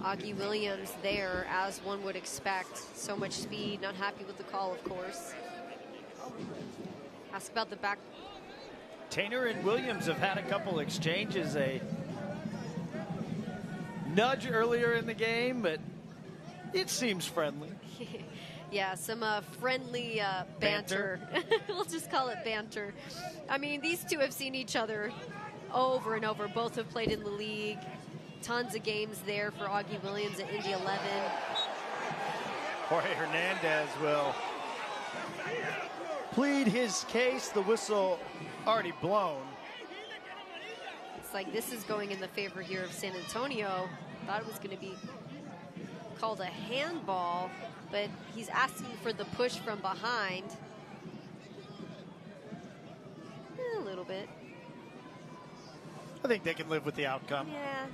Augie Williams there, as one would expect. So much speed, not happy with the call, of course. Ask about the back.
Tainer and Williams have had a couple exchanges, a nudge earlier in the game, but it seems friendly.
Yeah, some friendly banter. We'll just call it banter. I mean, these two have seen each other over and over. Both have played in the league. Tons of games there for Augie Williams at Indy 11.
Jorge Hernandez will plead his case. The whistle already blown.
It's like this is going in the favor here of San Antonio. Thought it was going to be called a handball, but he's asking for the push from behind. A little bit.
I think they can live with the outcome.
Yeah.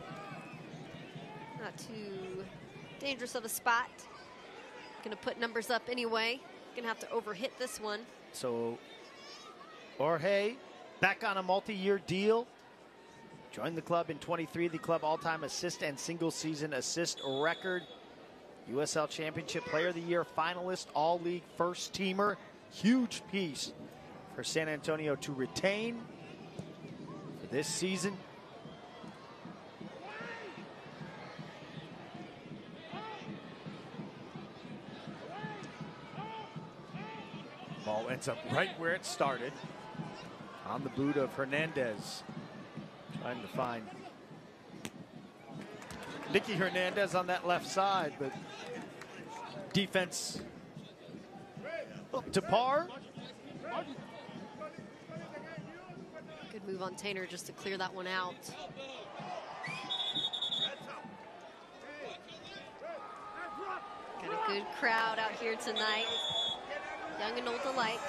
Not too dangerous of a spot. Gonna put numbers up anyway. Gonna have to overhit this one.
So Jorge back on a multi-year deal. Joined the club in 23, the club all-time assist and single season assist record. USL Championship Player of the Year finalist, all-league first teamer. Huge piece for San Antonio to retain for this season. Ball ends up right where it started, on the boot of Hernandez. Trying to find Nicky Hernandez on that left side, but defense up to par.
Good move on Tainer just to clear that one out. Got a good crowd out here tonight. Young and old alike.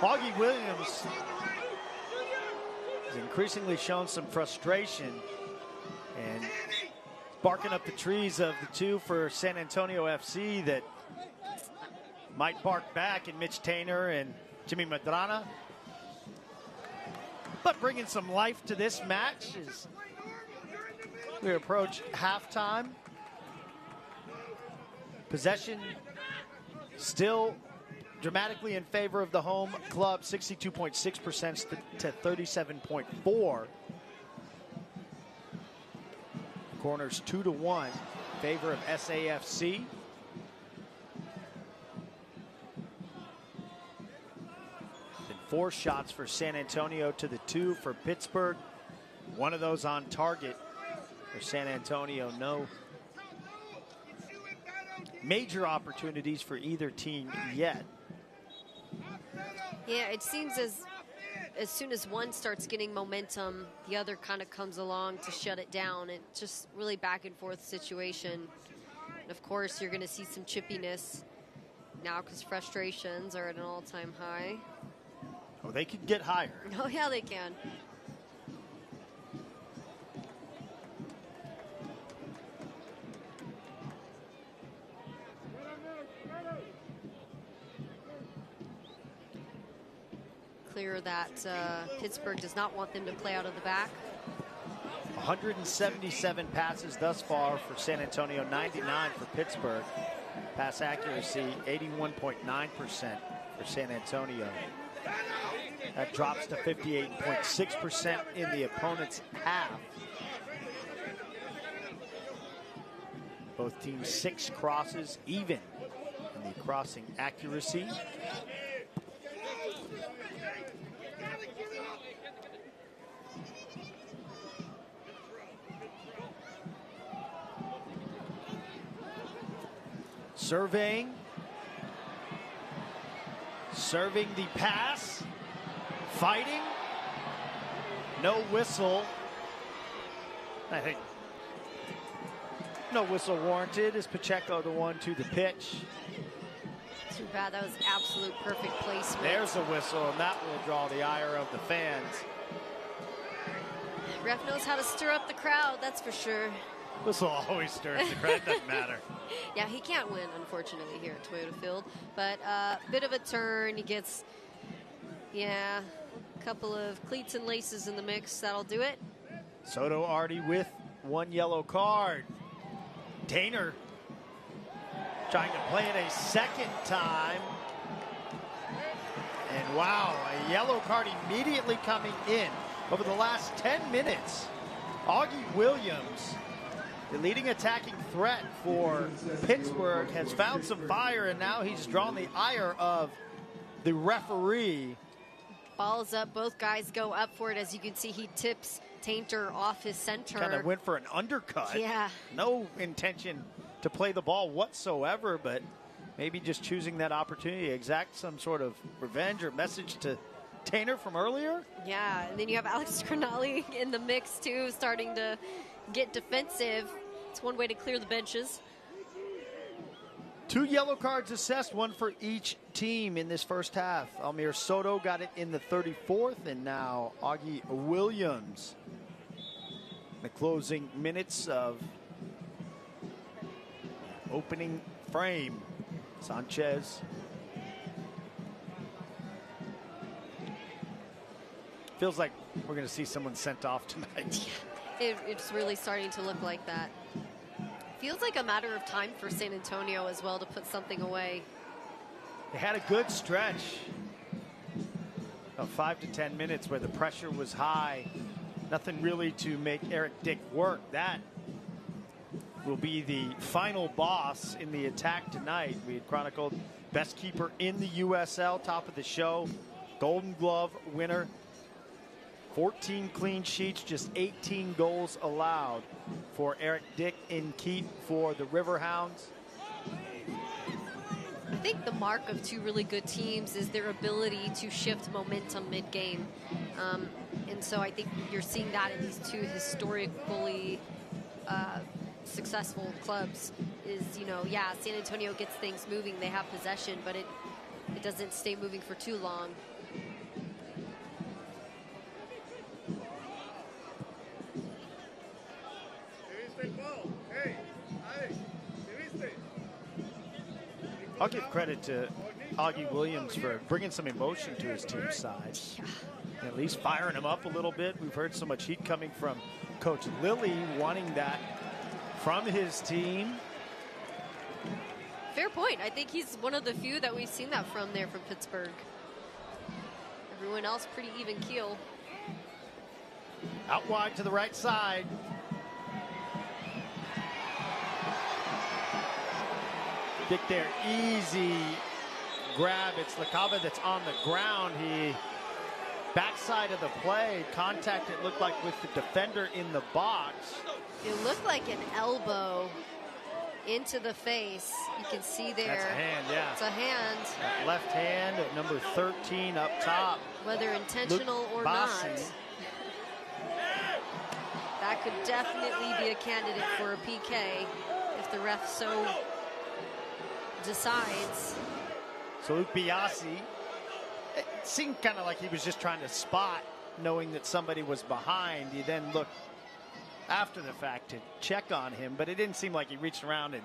Augie Williams has increasingly shown some frustration and barking up the trees of the two for San Antonio FC that might bark back in Mitch Tainer and Jimmy Madrana. But bringing some life to this match as we approach halftime. Possession still dramatically in favor of the home club, 62.6% to 37.4. Corners 2-1 in favor of SAFC. Then 4 shots for San Antonio to the 2 for Pittsburgh. One of those on target for San Antonio. No major opportunities for either team yet.
Yeah, it seems as soon as one starts getting momentum, the other kind of comes along to shut it down. It's just really back and forth situation. Of course, you're going to see some chippiness now because frustrations are at an all-time high.
Oh, they could get higher.
Oh, yeah, they can. Clear that Pittsburgh does not want them to play out of the back.
177 passes thus far for San Antonio, 99 for Pittsburgh. Pass accuracy, 81.9% for San Antonio. That drops to 58.6% in the opponent's half. Both teams 6 crosses, even in the crossing accuracy. Serving the pass, fighting, no whistle. I think no whistle warranted as Pacheco the one to the pitch.
Too bad, that was absolute perfect placement.
There's a whistle, and that will draw the ire of the fans.
Ref knows how to stir up the crowd, that's for sure.
Whistle always stirs the crowd, doesn't matter.
Yeah, he can't win, unfortunately, here at Toyota Field. But a bit of a turn. He gets, a couple of cleats and laces in the mix. That'll do it.
Soto already with 1 yellow card. Tainer trying to play it a second time. And wow, a yellow card immediately coming in. Over the last 10 minutes, Augie Williams, the leading attacking threat for Pittsburgh, has found some fire, and now he's drawn the ire of the referee.
Ball's up. Both guys go up for it. As you can see, he tips Tainter off his center.
Kind of went for an undercut.
Yeah.
No intention to play the ball whatsoever, but maybe just choosing that opportunity to exact some sort of revenge or message to Tainer from earlier.
Yeah, and then you have Alex Cronali in the mix, too, starting to get defensive. It's one way to clear the benches.
2 yellow cards assessed, 1 for each team in this first half. Almir Soto got it in the 34th, and now Augie Williams. The closing minutes of opening frame. Sanchez. Feels like we're going to see someone sent off tonight.
It's really starting to look like that. Feels like a matter of time for San Antonio as well to put something away.
They had a good stretch of 5 to 10 minutes where the pressure was high. Nothing really to make Eric Dick work. That will be the final boss in the attack tonight. We had chronicled best keeper in the USL, top of the show, Golden Glove winner. 14 clean sheets, just 18 goals allowed for Eric Dick in keep for the Riverhounds.
I think the mark of 2 really good teams is their ability to shift momentum mid-game. And so I think you're seeing that in these 2 historically successful clubs is, San Antonio gets things moving. They have possession, but it doesn't stay moving for too long.
I'll give credit to Augie Williams for bringing some emotion to his team's side. And at least firing him up a little bit. We've heard so much heat coming from Coach Lilly, wanting that from his team.
Fair point. I think he's one of the few that we've seen that from there from Pittsburgh. Everyone else pretty even keel.
Out wide to the right side. Dick there, easy grab. It's Lacava that's on the ground. He backside of the play, contact it looked like with the defender in the box.
It looked like an elbow into the face. You can see there.
That's a hand, yeah.
It's a hand.
That left hand of number 13 up top.
Whether intentional or
Bassi.
not. That could definitely be a candidate for a PK if if the ref so decides.
So Luke Biasi, it seemed kind of like he was just trying to spot, knowing that somebody was behind. He then looked after the fact to check on him, but it didn't seem like he reached around and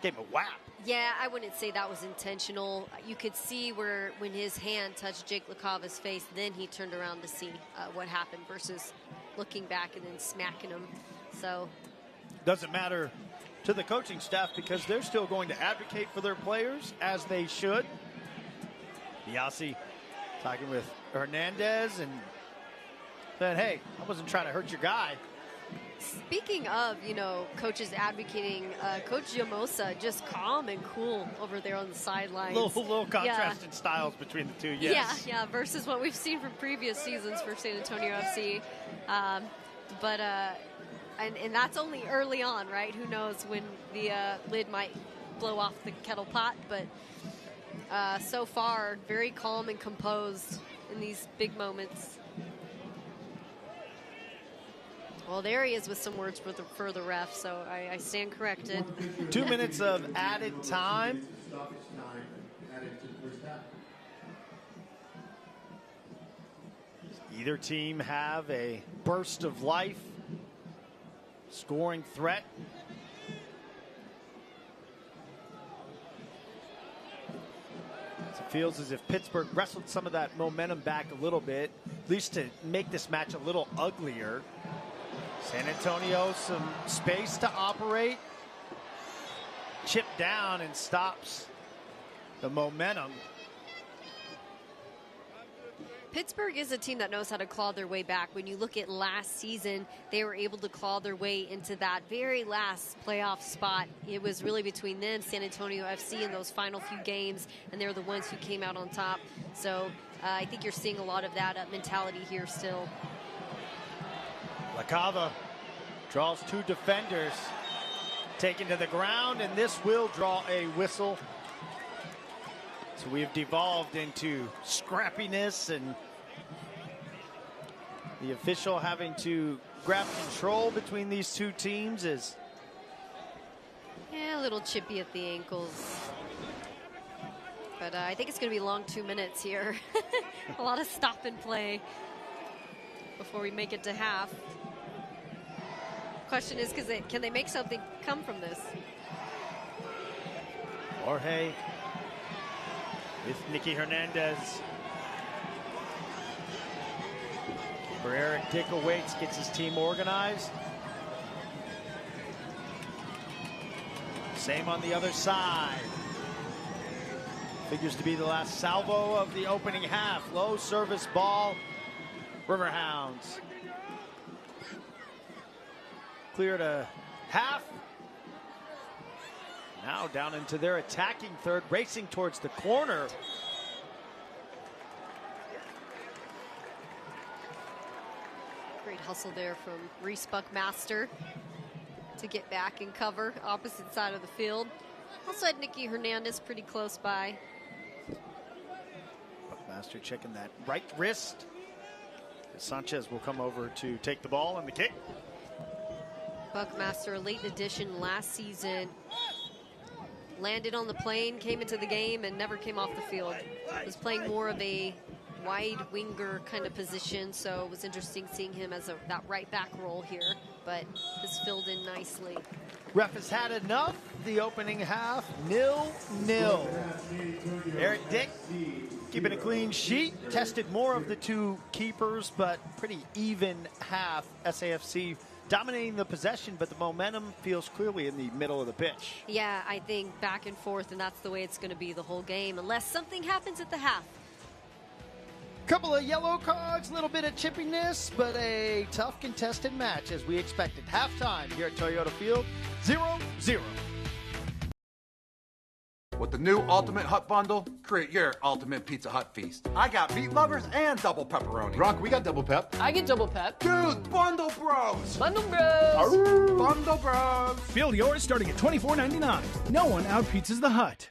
gave him a whap.
Yeah, I wouldn't say that was intentional. You could see where when his hand touched Jake LaCava's face, then he turned around to see what happened versus looking back and then smacking him. So
doesn't matter to the coaching staff because they're still going to advocate for their players as they should. Biasi talking with Hernandez and said, hey, I wasn't trying to hurt your guy.
Speaking of, coaches advocating, Coach Jamosa just calm and cool over there on the sidelines.
Little contrast in styles between the two, yes.
Yeah, versus what we've seen from previous seasons for San Antonio FC. And that's only early on, right? Who knows when the lid might blow off the kettle pot. But so far, very calm and composed in these big moments. Well, there he is with some words for the ref, so I stand corrected.
2 minutes of added time. Either team have a burst of life, scoring threat. It feels as if Pittsburgh wrestled some of that momentum back a little bit, at least to make this match a little uglier. San Antonio, some space to operate. Chip down and stops the momentum.
Pittsburgh is a team that knows how to claw their way back. When you look at last season, they were able to claw their way into that very last playoff spot. It was really between them, San Antonio FC, in those final few games, and they're the ones who came out on top. So I think you're seeing a lot of that mentality here still.
LaCava draws two defenders, taken to the ground, and this will draw a whistle. So we have devolved into scrappiness and the official having to grab control between these two teams is...
Yeah, a little chippy at the ankles. But I think it's going to be a long 2 minutes here. A lot of stop and play before we make it to half. Question is, can they make something come from this?
Jorge with Nicky Hernandez. For Eric Dick awaits, gets his team organized. Same on the other side. Figures to be the last salvo of the opening half. Low service ball, Riverhounds. Clear to half. Now down into their attacking third, racing towards the corner.
Great hustle there from Reese Buckmaster to get back and cover opposite side of the field. Also had Nicky Hernandez pretty close by.
Buckmaster checking that right wrist. Sanchez will come over to take the ball and the kick.
Buckmaster, a late addition last season. Landed on the plane, came into the game, and never came off the field. Was playing more of a wide winger kind of position, so it was interesting seeing him as that right back role here, but has filled in nicely.
Ref has had enough. The opening half, 0-0. Eric Dick keeping a clean sheet. Tested more of the two keepers, but pretty even half. SAFC dominating the possession, but the momentum feels clearly in the middle of the pitch.
Yeah, I think back and forth, and that's the way it's going to be the whole game, unless something happens at the half.
Couple of yellow cards, a little bit of chippiness, but a tough contested match as we expected. Halftime here at Toyota Field, 0-0.
With the new Ultimate Hut Bundle, create your ultimate Pizza Hut feast. I got meat lovers and double pepperoni.
Rock, we got double pep.
I get double pep.
Dude, Bundle Bros!
Bundle Bros!
Bundle Bros!
Field yours starting at $24.99. No one out-pizzas the Hut.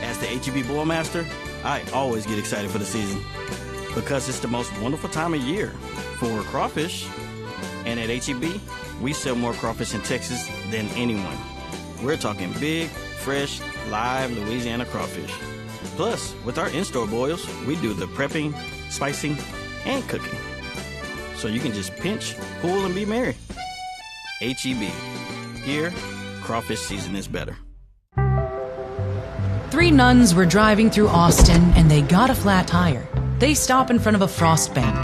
As the HEB Boilmaster, I always get excited for the season because it's the most wonderful time of year for crawfish. And at HEB, we sell more crawfish in Texas than anyone. We're talking big, fresh, live Louisiana crawfish. Plus, with our in-store boils, we do the prepping, spicing, and cooking. So you can just pinch, pull, and be merry. H-E-B. Here, crawfish season is better.
3 nuns were driving through Austin and they got a flat tire. They stop in front of a frost bank.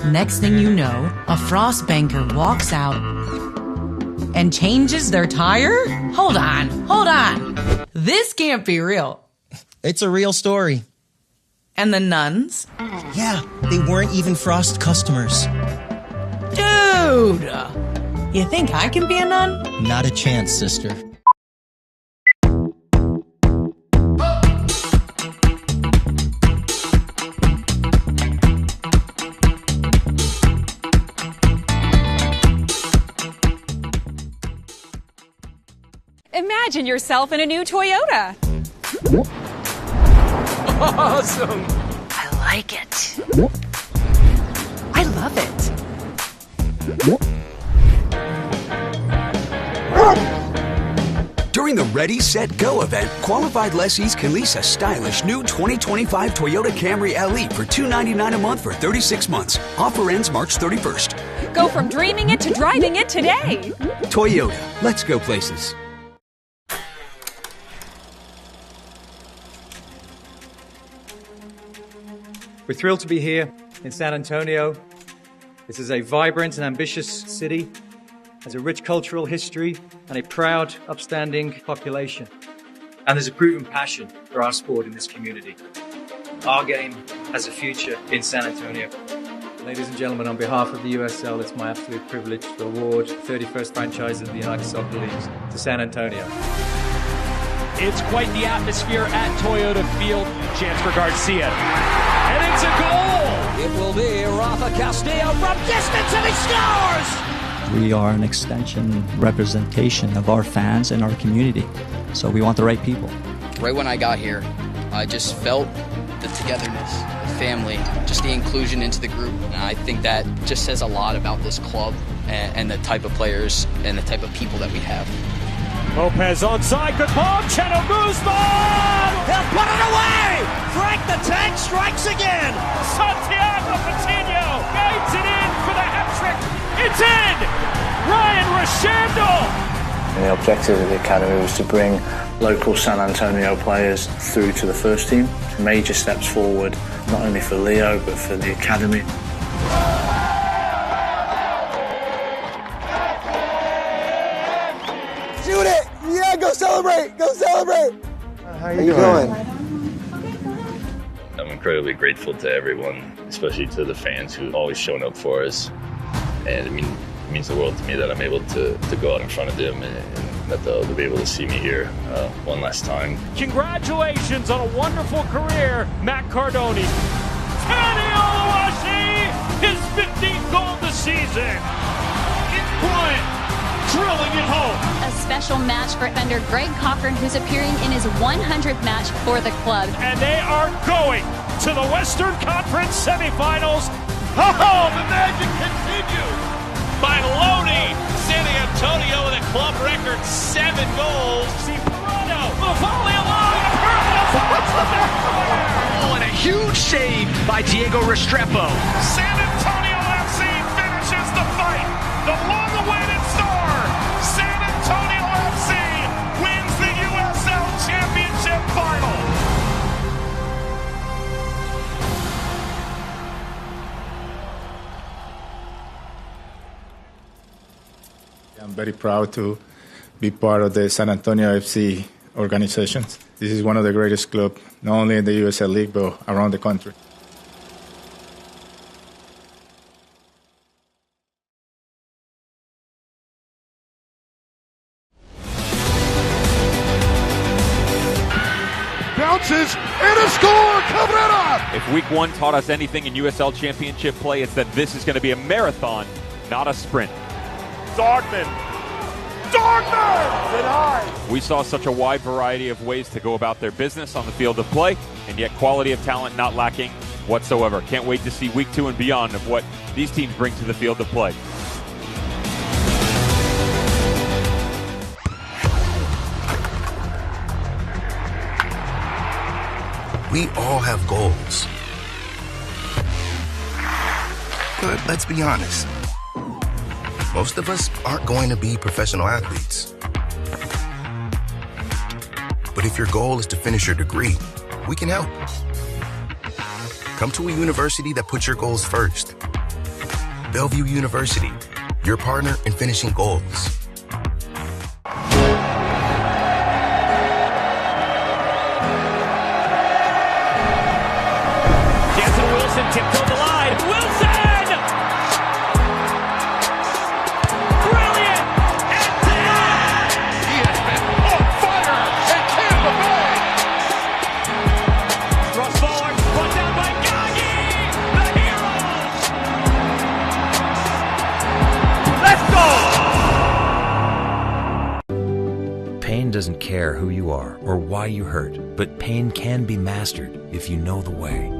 Next thing you know, a frost banker walks out and changes their tire? Hold on. This can't be real.
It's a real story.
And the nuns?
Yeah, they weren't even Frost customers.
Dude! You think I can be a nun?
Not a chance, sister.
Imagine yourself in a new Toyota.
Awesome.
I like it. I love it.
During the Ready, Set, Go event, qualified lessees can lease a stylish new 2025 Toyota Camry LE for $299 a month for 36 months. Offer ends March 31st.
Go from dreaming it to driving it today.
Toyota, let's go places.
We're thrilled to be here in San Antonio. This is a vibrant and ambitious city, has a rich cultural history and a proud, upstanding population. And there's a proven passion for our sport in this community. Our game has a future in San Antonio. Ladies and gentlemen, on behalf of the USL, it's my absolute privilege to award the 31st franchise of the United Soccer Leagues to San Antonio.
It's quite the atmosphere at Toyota Field. Chance for Garcia. And it's a goal!
It will be Rafa Castillo from distance, and he scores!
We are an extension, representation of our fans and our community. So we want the right people.
Right when I got here, I just felt the togetherness, the family, just the inclusion into the group. And I think that just says a lot about this club and the type of players and the type of people that we have.
Lopez onside, good ball, Cheno Guzman!
He'll put it away! Frank the Tank strikes again!
Santiago Patino guides it in for the hat-trick! It's in! Ryan Roshandle!
The objective of the Academy was to bring local San Antonio players through to the first team. Major steps forward, not only for Leo, but for the Academy.
Shoot it! Yeah, go celebrate! Go celebrate!
How you doing?
I'm incredibly grateful to everyone, especially to the fans who've always shown up for us. And it means the world to me that I'm able to go out in front of them and that they'll be able to see me here one last time.
Congratulations on a wonderful career, Matt Cardoni. Teddy Oluwashi, his 15th goal this season. In point, drilling it home.
A special match for defender Greg Cochran, who's appearing in his 100th match for the club.
And they are going to the Western Conference semifinals. Oh, the magic continues.
By Loney, San Antonio with a club record 7 goals.
See Perano, the volley along,
oh, and a huge save by Diego Restrepo.
San Antonio FC finishes the fight. The long-awaited star, San Antonio FC, wins the USL Championship final.
I'm very proud to be part of the San Antonio FC organization. This is one of the greatest clubs, not only in the USL League, but around the country.
Bounces and a score, Cabrera!
If week 1 taught us anything in USL Championship play, it's that this is going to be a marathon, not a sprint.
Dogman! Denied!
We saw such a wide variety of ways to go about their business on the field of play, and yet quality of talent not lacking whatsoever. Can't wait to see week 2 and beyond of what these teams bring to the field of play.
We all have goals. But let's be honest. Most of us aren't going to be professional athletes. But if your goal is to finish your degree, we can help. Come to a university that puts your goals first. Bellevue University, your partner in finishing goals.
Tiptoed the line. Wilson! Brilliant!
He has been on fire at Tampa Bay!
Cross forward, brought down by Gagi! The hero! Let's go!
Pain doesn't care who you are or why you hurt, but pain can be mastered if you know the way.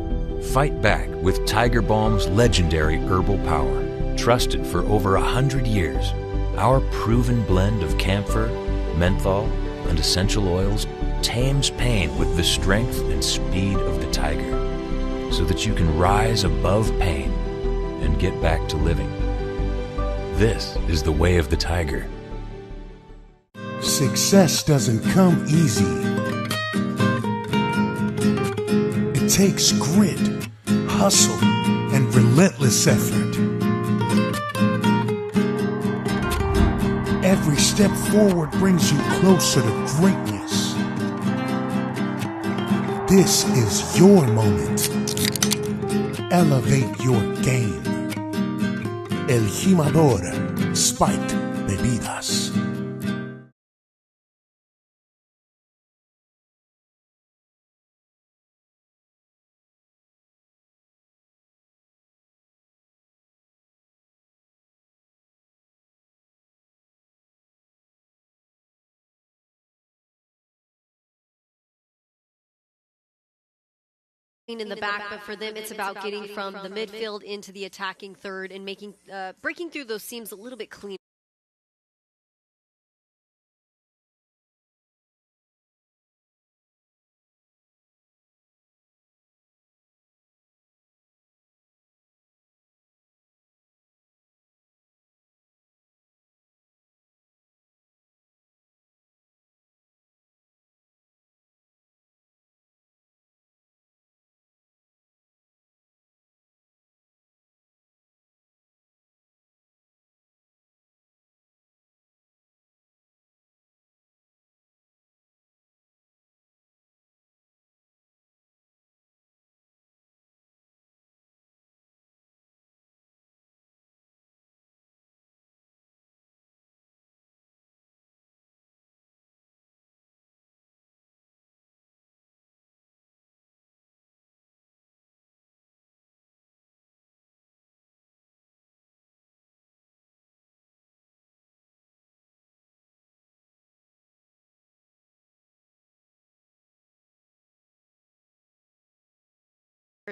Fight back with Tiger Balm's legendary herbal power. Trusted for over 100 years, our proven blend of camphor, menthol, and essential oils tames pain with the strength and speed of the tiger, so that you can rise above pain and get back to living. This is the way of the tiger.
Success doesn't come easy. It takes grit, hustle, and relentless effort. Every step forward brings you closer to greatness. This is your moment. Elevate your game. El Jimador, Spiked Bebidas.
In the back, but for them it's about getting from the midfield into the attacking third and making breaking through those seams a little bit cleaner.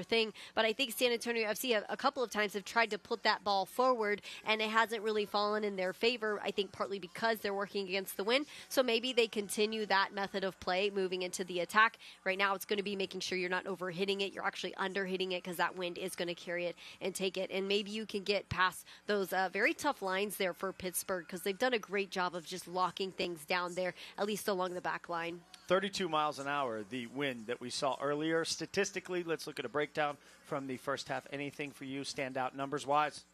Thing, but I think San Antonio FC a couple of times have tried to put that ball forward and it hasn't really fallen in their favor. I think partly because they're working against the wind, so maybe they continue that method of play moving into the attack. Right now it's going to be making sure you're not over hitting it, you're actually under hitting it because that wind is going to carry it and take it, and maybe you can get past those very tough lines there for Pittsburgh because they've done a great job of just locking things down there, at least along the back line.
32 miles an hour, the wind that we saw earlier. Statistically, let's look at a breakdown from the first half. Anything for you stand out numbers-wise?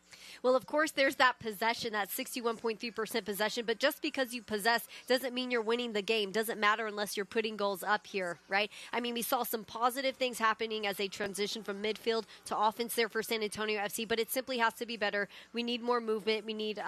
Well, of course, there's that possession, that 61.3% possession, but just because you possess doesn't mean you're winning the game. Doesn't matter unless you're putting goals up here, right? I mean, we saw some positive things happening as they transition from midfield to offense there for San Antonio FC, but it simply has to be better. We need more movement. We need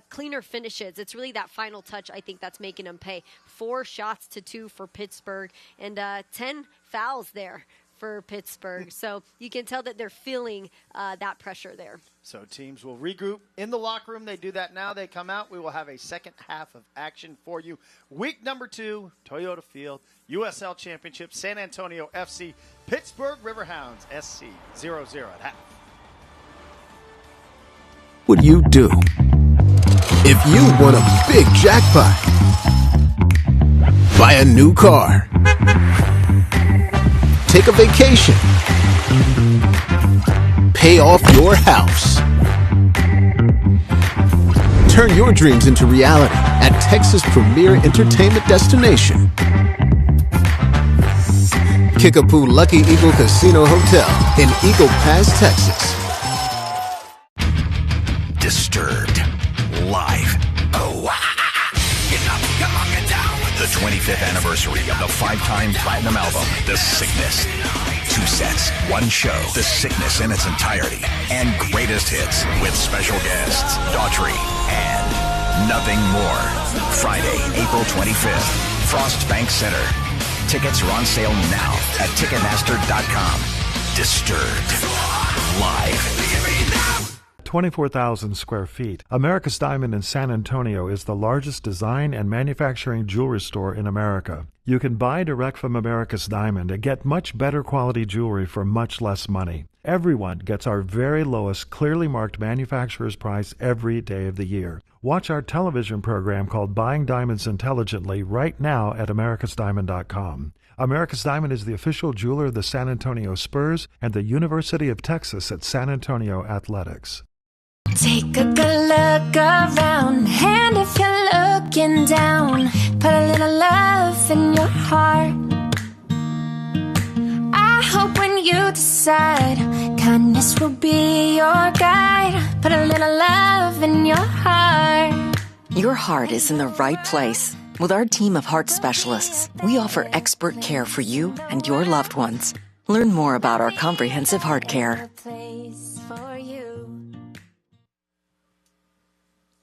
cleaner finishes. It's really that final touch, I think, that's making them pay. 4 shots to 2 for Pittsburgh and 10 fouls there for Pittsburgh. So you can tell that they're feeling that pressure there.
So teams will regroup in the locker room. They do that now. They come out. We will have a second half of action for you. Week number 2, Toyota Field, USL Championship, San Antonio FC, Pittsburgh Riverhounds, SC 0-0 at half.
What do you do if you won a big jackpot? Buy a new car, take a vacation. Pay off your house. Turn your dreams into reality at Texas' premier entertainment destination, Kickapoo Lucky Eagle Casino Hotel in Eagle Pass, Texas.
Disturbed. Live. Oh, the 25th anniversary of the 5-time platinum album, The Sickness. 2 sets, 1 show, The Sickness in its entirety, and greatest hits with special guests, Daughtry, and nothing more. Friday, April 25th, Frost Bank Center. Tickets are on sale now at Ticketmaster.com. Disturbed. Live.
24,000 square feet. America's Diamond in San Antonio is the largest design and manufacturing jewelry store in America. You can buy direct from America's Diamond and get much better quality jewelry for much less money. Everyone gets our very lowest, clearly marked manufacturer's price every day of the year. Watch our television program called Buying Diamonds Intelligently right now at americasdiamond.com. America's Diamond is the official jeweler of the San Antonio Spurs and the University of Texas at San Antonio Athletics.
Take a good look around, and if you're looking down, put a little love in your heart. I hope when you decide kindness will be your guide, put a little love in your heart.
Your heart is in the right place. With our team of heart specialists, we offer expert care for you and your loved ones. Learn more about our comprehensive heart care.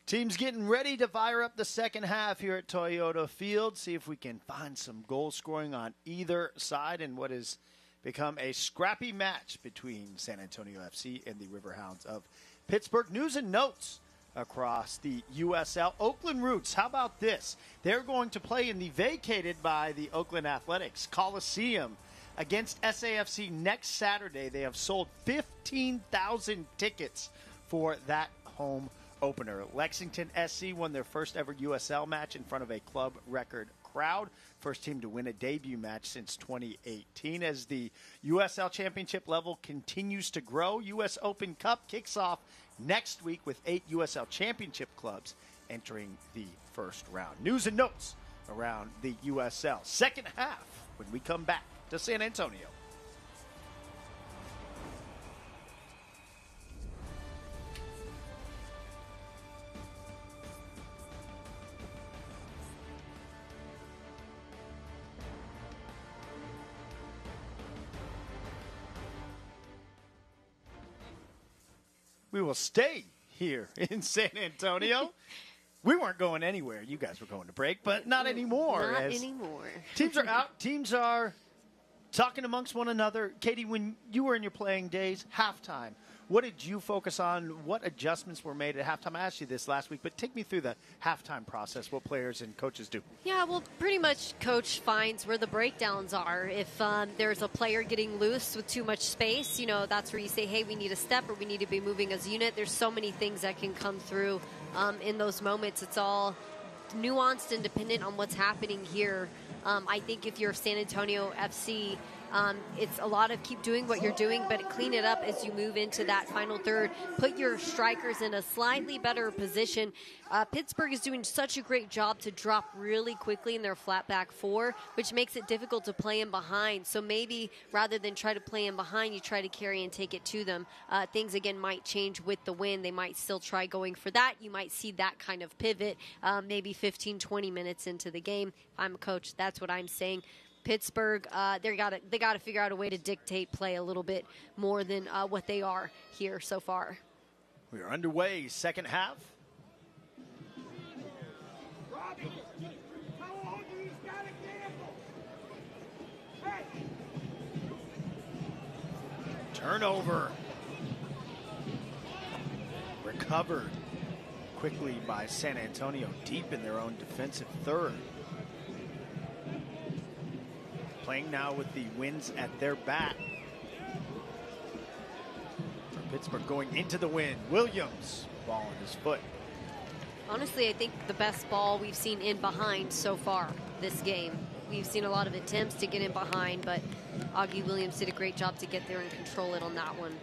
Team's getting ready to fire up the second half here at Toyota Field. See if we can find some goal scoring on either side in what has become a scrappy match between San Antonio FC and the Riverhounds of Pittsburgh. News and notes across the USL. Oakland Roots, how about this? They're going to play in the vacated by the Oakland Athletics Coliseum against SAFC next Saturday. They have sold 15,000 tickets for that home opener. Lexington SC won their first ever USL match in front of a club record crowd. First team to win a debut match since 2018. As the USL Championship level continues to grow, US Open Cup kicks off next week with 8 USL Championship clubs entering the first round. News and notes around the USL. Second half when we come back to San Antonio. We will stay here in San Antonio. We weren't going anywhere. You guys were going to break, but not anymore.
Not anymore.
Teams are out. Teams are talking amongst one another. Katie, when you were in your playing days, halftime, what did you focus on? What adjustments were made at halftime? I asked you this last week, but take me through the halftime process, what players and coaches do.
Yeah, well, pretty much coach finds where the breakdowns are. If there's a player getting loose with too much space, you know, that's where you say, hey, we need a step or we need to be moving as a unit. There's so many things that can come through in those moments. It's all nuanced and dependent on what's happening here. I think if you're San Antonio FC, it's a lot of keep doing what you're doing, but clean it up as you move into that final third. Put your strikers in a slightly better position. Pittsburgh is doing such a great job to drop really quickly in their flat back four, which makes it difficult to play in behind. So maybe rather than try to play in behind, you try to carry and take it to them. Things, again, might change with the win. They might still try going for that. You might see that kind of pivot maybe 15, 20 minutes into the game. If I'm a coach, that's what I'm saying. Pittsburgh, they got to figure out a way to dictate play a little bit more than what they are here so far.
We are underway, second half. Turnover. Recovered quickly by San Antonio, deep in their own defensive third. Playing now with the winds at their back. For Pittsburgh going into the wind. Williams, ball on his foot.
Honestly, I think the best ball we've seen in behind so far this game. we've seen a lot of attempts to get in behind, but Augie Williams did a great job to get there and control it on that one.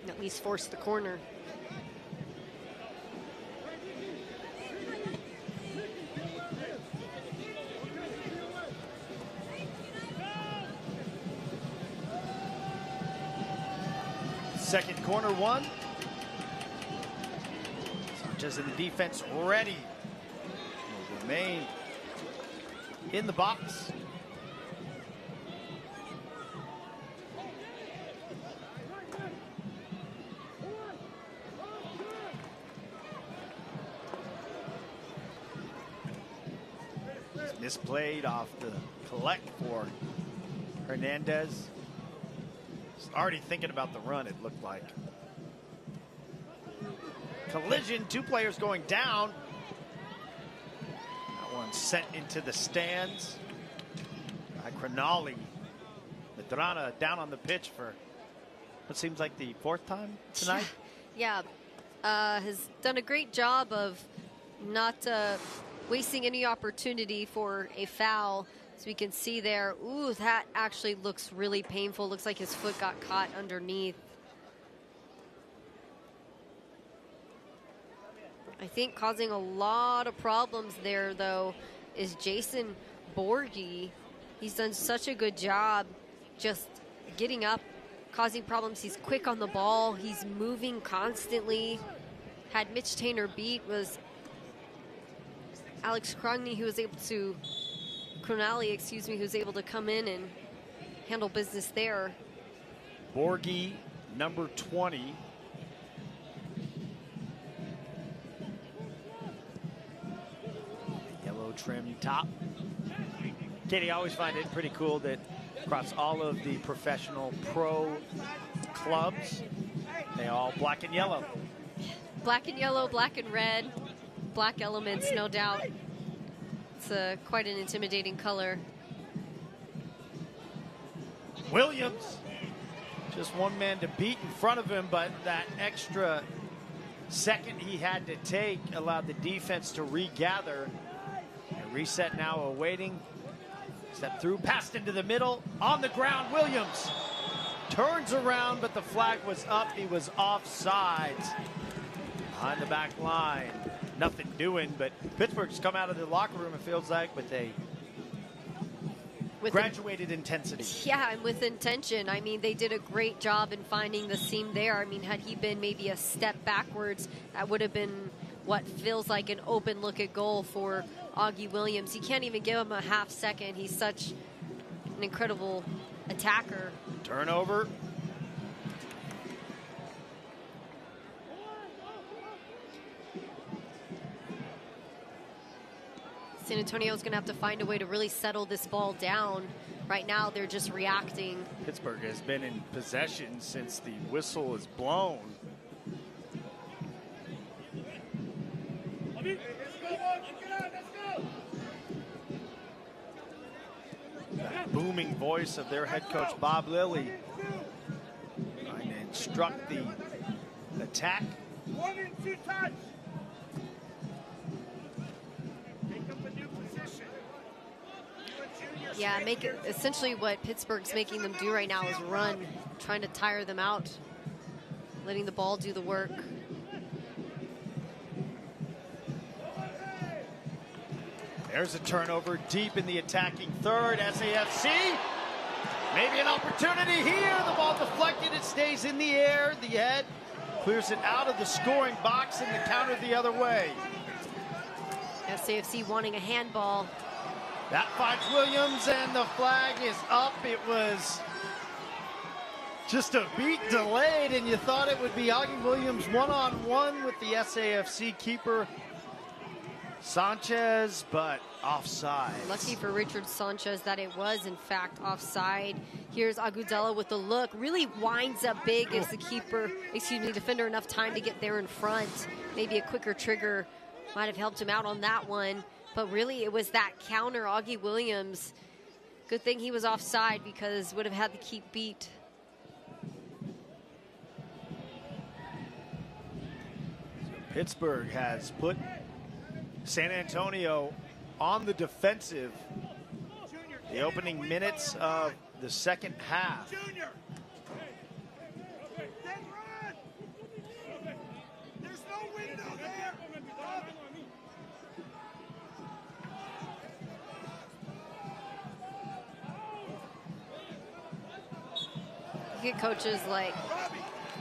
And at least force the corner.
Second corner one. Sanchez in the defense ready. Will remain in the box. Misplayed off the collect for Hernandez. Already thinking about the run, it looked like. Collision, two players going down. That one sent into the stands by Cronali. Medrana down on the pitch for what seems like the fourth time tonight.
Yeah, has done a great job of not wasting any opportunity for a foul. As we can see there, ooh, that actually looks really painful. Looks like his foot got caught underneath. I think causing a lot of problems there, though, is Jason Borghi. He's done such a good job just getting up, causing problems. He's quick on the ball. He's moving constantly. Had Mitch Tainer beat was Alex Cronali, who was able to Cronali, excuse me, who's able to come in and handle business there.
Borghi, number 20. Yellow trim top. Katie, I always find it pretty cool that across all of the professional pro clubs, they all black and yellow.
Black and yellow, black and red, black elements, no doubt. It's quite an intimidating color.
Williams, just one man to beat in front of him, but that extra second he had to take allowed the defense to regather. And reset now awaiting. Step through, passed into the middle, on the ground, Williams turns around, but the flag was up. He was offside. Behind the back line. Nothing doing, but Pittsburgh's come out of the locker room, it feels like, with graduated intensity.
Yeah, and with intention. I mean, they did a great job in finding the seam there. I mean, had he been maybe a step backwards, that would have been what feels like an open look at goal for Augie Williams. You can't even give him a half second. He's such an incredible attacker.
Turnover.
San Antonio's going to have to find a way to really settle this ball down. Right now, they're just reacting.
Pittsburgh has been in possession since the whistle is blown. That booming voice of their head coach, Bob Lilly, trying to instruct the attack.
1 and 2 touch.
Yeah, make it essentially what Pittsburgh's making them do right now is run, trying to tire them out, letting the ball do the work.
There's a turnover deep in the attacking third. SAFC, maybe an opportunity here. The ball deflected, it stays in the air. The head clears it out of the scoring box and the counter the other way.
SAFC wanting a handball.
That finds Williams, and the flag is up. It was just a beat delayed, and you thought it would be Augie Williams one-on-one with the SAFC keeper, Sanchez, but offside.
Lucky for Richard Sanchez that it was, in fact, offside. Here's Agudelo with the look. Really winds up big, gives the keeper, defender enough time to get there in front. Maybe a quicker trigger might have helped him out on that one. But really, it was that counter, Augie Williams. Good thing he was offside because would have had to keep beat.
Pittsburgh has put San Antonio on the defensive. The opening minutes of the second half.
There's no window there.
You get coaches like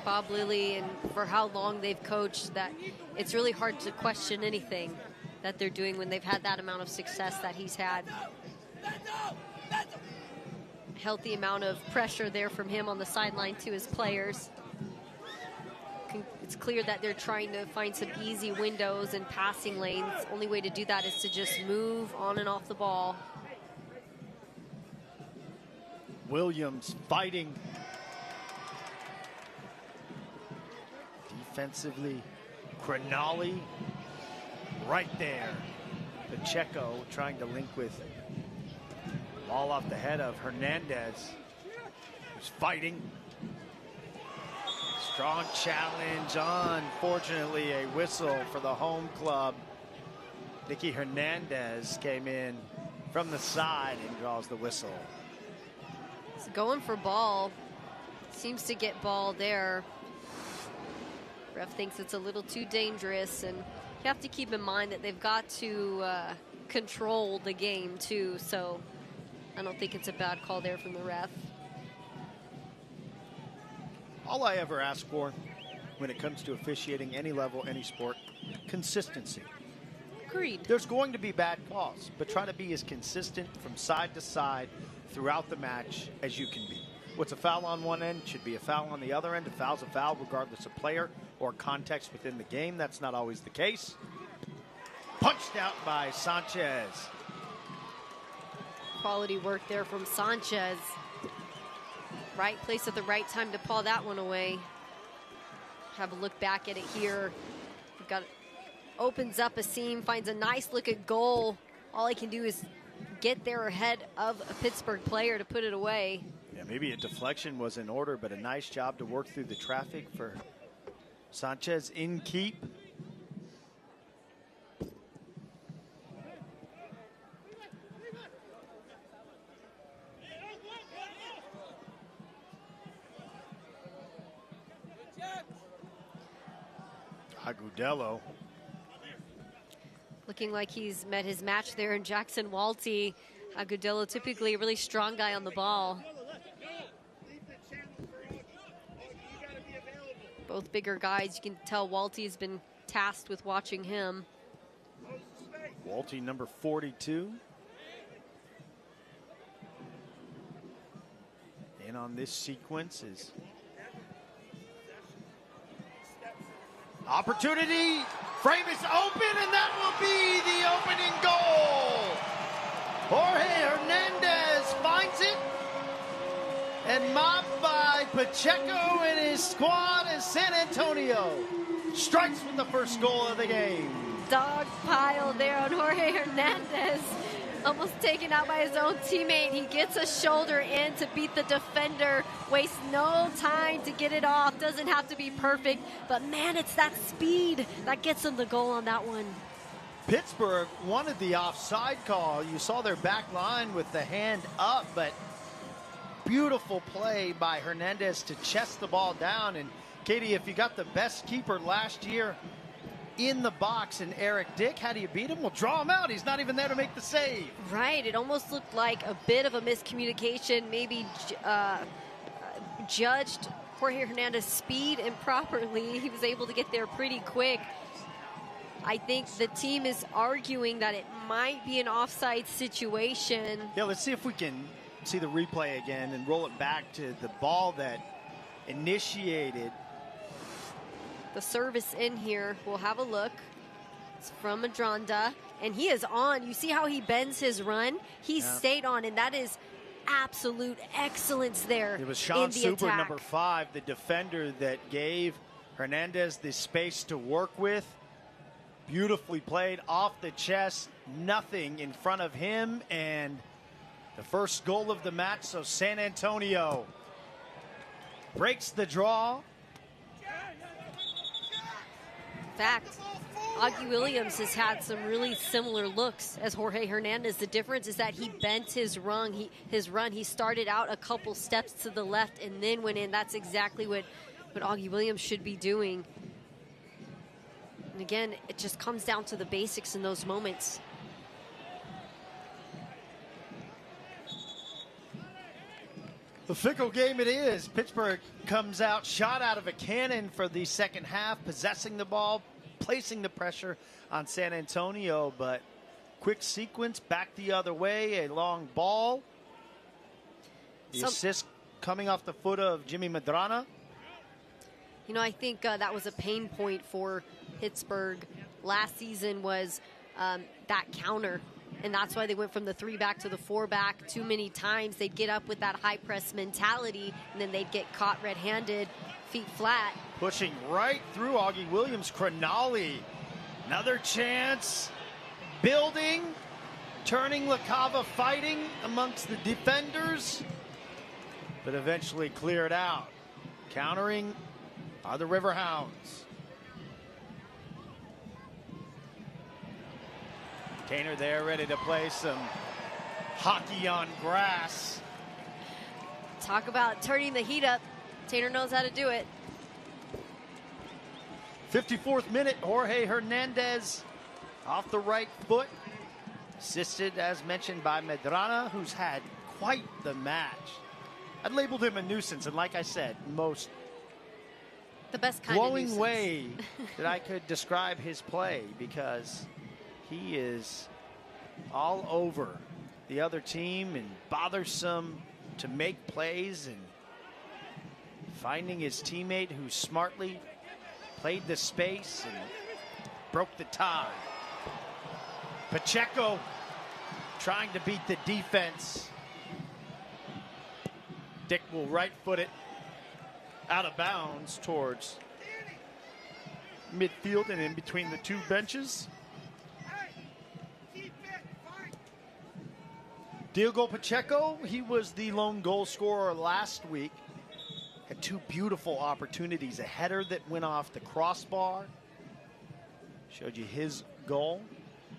Bob Lilly, and for how long they've coached, that it's really hard to question anything that they're doing when they've had that amount of success that he's had. Healthy amount of pressure there from him on the sideline to his players. It's clear that they're trying to find some easy windows and passing lanes. Only way to do that is to just move on and off the ball.
Williams fighting. Defensively, Crinali right there. Pacheco trying to link with ball off the head of Hernandez, who's fighting. Strong challenge, unfortunately a whistle for the home club. Nicky Hernandez came in from the side and draws the whistle.
He's going for ball. Seems to get ball there. Ref thinks it's a little too dangerous, and you have to keep in mind that they've got to control the game too, so I don't think it's a bad call there from the ref.
All I ever ask for when it comes to officiating any level, any sport, consistency.
Agreed.
There's going to be bad calls, but try to be as consistent from side to side throughout the match as you can be. What's a foul on one end should be a foul on the other end. A foul's a foul regardless of player or context within the game. That's not always the case. Punched out by Sanchez.
Quality work there from Sanchez. Right place at the right time to paw that one away. Have a look back at it here. Got opens up a seam, finds a nice look at goal. All he can do is get there ahead of a Pittsburgh player to put it away.
Yeah, maybe a deflection was in order, but a nice job to work through the traffic for Sanchez in keep. Agudelo.
Looking like he's met his match there in Jackson Walty. Agudelo, typically a really strong guy on the ball. Both bigger guys. You can tell Walty's been tasked with watching him.
Walty, number 42. In on this sequence is opportunity. Frame is open, and that will be the opening goal. Jorge Hernandez finds it, and mobbed by Pacheco and his squad, as San Antonio strikes with the first goal of the game.
Dog pile there on Jorge Hernandez. Almost taken out by his own teammate. He gets a shoulder in to beat the defender. Wastes no time to get it off. Doesn't have to be perfect, but man, it's that speed that gets him the goal on that one.
Pittsburgh wanted the offside call. You saw their back line with the hand up, but beautiful play by Hernandez to chest the ball down. And Katie, if you got the best keeper last year in the box and Eric Dick, how do you beat him? Well, draw him out. He's not even there to make the save.
Right. It almost looked like a bit of a miscommunication, maybe judged Jorge Hernandez's speed improperly. He was able to get there pretty quick. I think the team is arguing that it might be an offside situation.
Yeah, let's see if we can see the replay again and roll it back to the ball that initiated
the service in here. We'll have a look. It's from Madronda, and he is on. You see how he bends his run? He stayed on, and that is absolute excellence there.
It was Sean Super,
attack.
number 5, the defender that gave Hernandez the space to work with. Beautifully played off the chest, nothing in front of him, and the first goal of the match. So San Antonio breaks the draw.
fact, Augie Williams has had some really similar looks as Jorge Hernandez. The difference is that he bent his run. He started out a couple steps to the left and then went in. That's exactly what Augie Williams should be doing. And again, it just comes down to the basics in those moments.
The fickle game it is. Pittsburgh comes out, shot out of a cannon for the second half, possessing the ball, placing the pressure on San Antonio, but quick sequence back the other way, a long ball. The assist coming off the foot of Jimmy Medrano.
You know, I think that was a pain point for Pittsburgh last season, was that counter. And that's why they went from the 3-back to the 4-back too many times. They'd get up with that high press mentality, and then they'd get caught red-handed, feet flat.
Pushing right through Augie Williams. Cronali, another chance. Building, turning LaCava, fighting amongst the defenders, but eventually cleared out. Countering are the Riverhounds. Tainer there, ready to play some hockey on grass.
Talk about turning the heat up. Tainer knows how to do it.
54th minute, Jorge Hernandez off the right foot. Assisted, as mentioned, by Medrano, who's had quite the match. I'd labeled him a nuisance, and like I said, most
the best kind
glowing
of
way that I could describe his play, because he is all over the other team and bothersome to make plays, and finding his teammate who smartly played the space and broke the tie. Pacheco trying to beat the defense. Dick will right foot it out of bounds towards midfield and in between the two benches. Diogo Pacheco, he was the lone goal scorer last week. Had two beautiful opportunities. A header that went off the crossbar. Showed you his goal.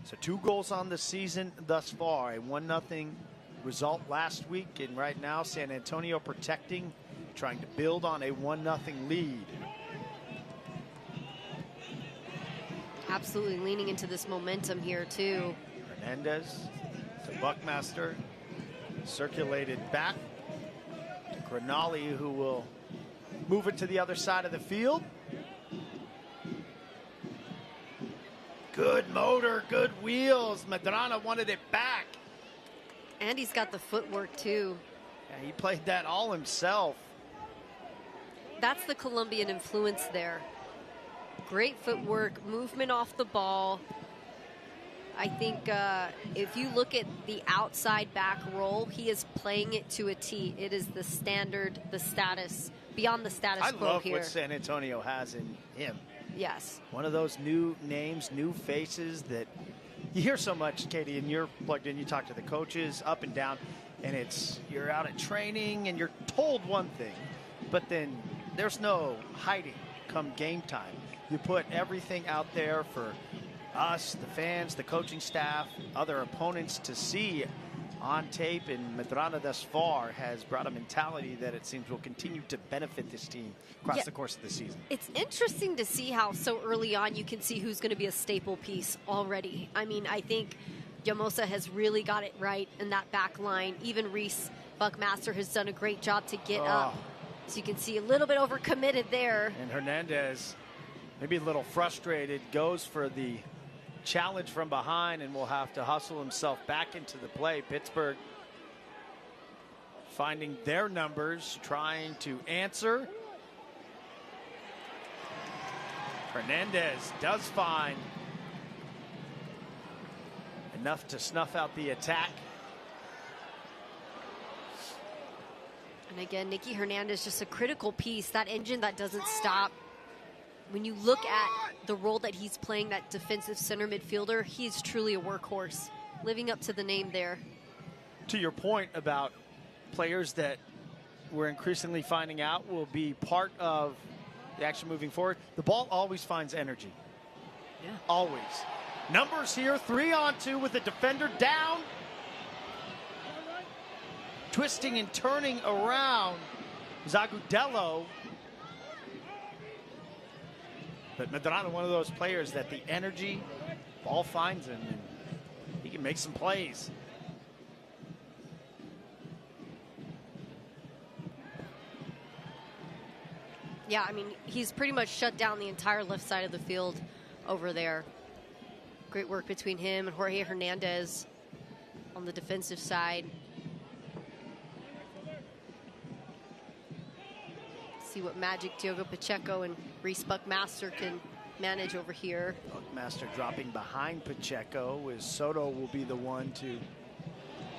So 2 goals on the season thus far. A 1-0 result last week. And right now, San Antonio protecting, trying to build on a 1-0 lead.
Absolutely leaning into this momentum here, too.
Hernandez to Buckmaster. Circulated back to Cronali, who will move it to the other side of the field. Good motor, good wheels. Medrano wanted it back.
And he's got the footwork, too.
Yeah, he played that all himself.
That's the Colombian influence there. Great footwork, movement off the ball. I think if you look at the outside back role, he is playing it to a T. It is the standard, the status, beyond the status quo here.
I love what San Antonio has in him.
Yes.
One of those new names, new faces that you hear so much, Katie, and you're plugged in, you talk to the coaches up and down, and it's you're out at training and you're told one thing, but then there's no hiding come game time. You put everything out there for us, the fans, the coaching staff, other opponents to see on tape, and Medrano thus far has brought a mentality that it seems will continue to benefit this team across the course of the season.
It's interesting to see how so early on you can see who's going to be a staple piece already. I mean, I think Llamosa has really got it right in that back line. Even Reese Buckmaster has done a great job to get up. So you can see a little bit overcommitted there.
And Hernandez, maybe a little frustrated, goes for the challenge from behind and will have to hustle himself back into the play. Pittsburgh finding their numbers, trying to answer. Hernandez does find enough to snuff out the attack.
And again, Nicky Hernandez, just a critical piece, that engine that doesn't stop. When you look at the role that he's playing, that defensive center midfielder, he's truly a workhorse, living up to the name there.
To your point about players that we're increasingly finding out will be part of the action moving forward, the ball always finds energy. Yeah. Always. Numbers here, 3-on-2 with the defender down. Twisting and turning around Zagudello. But Medrano, one of those players that the energy, ball finds him, and he can make some plays.
Yeah, I mean, he's pretty much shut down the entire left side of the field over there. Great work between him and Jorge Hernandez on the defensive side. See what magic Diogo Pacheco and Reese Buckmaster can manage over here.
Buckmaster dropping behind Pacheco as Soto will be the one to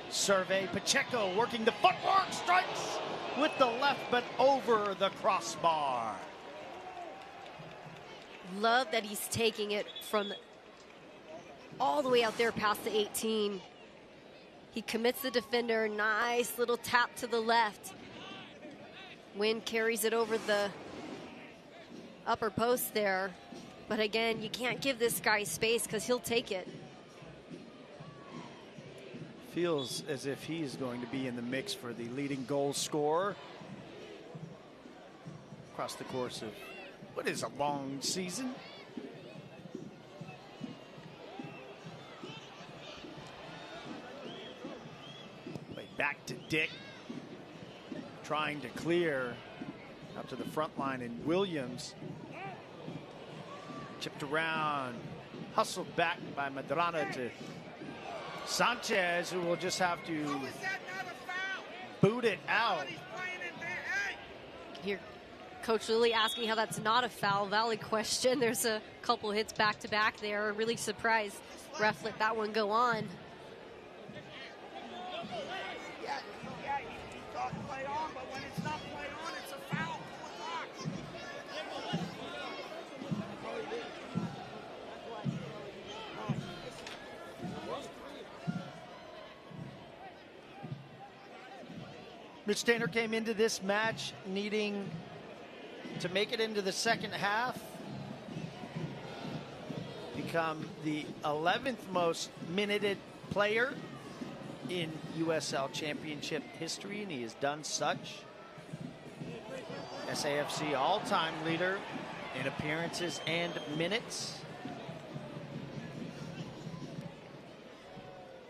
survey. Pacheco working the footwork, strikes with the left, but over the crossbar.
Love that he's taking it from all the way out there past the 18. He commits the defender, nice little tap to the left. Wynn carries it over the upper post there. But again, you can't give this guy space because he'll take it.
Feels as if he's going to be in the mix for the leading goal scorer across the course of what is a long season. Play back to Dick. Trying to clear up to the front line, and Williams chipped around, hustled back by Medrano to Sanchez, who will just have to boot it out.
Here, Coach Lilly asking how that's not a foul. Valid question. There's a couple hits back to back there. Really surprised ref let that one go on.
Mitch Tanner came into this match needing to make it into the second half, become the 11th most minuted player in USL Championship history, and he has done such. SAFC all-time leader in appearances and minutes.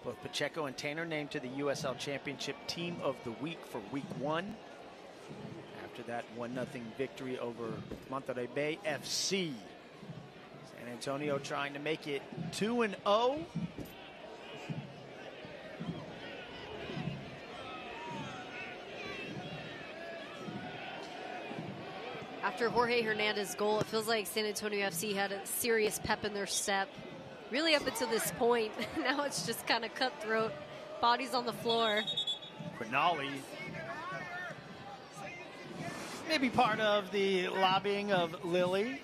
Both Pacheco and Tanner named to the USL Championship Team of the Week for Week 1. After that 1-0 victory over Monterrey Bay FC. San Antonio trying to make it 2-0.
After Jorge Hernandez's goal, it feels like San Antonio FC had a serious pep in their step. Really up until this point. Now it's just kind of cutthroat. Bodies on the floor.
Quinali. Maybe part of the lobbying of Lilly.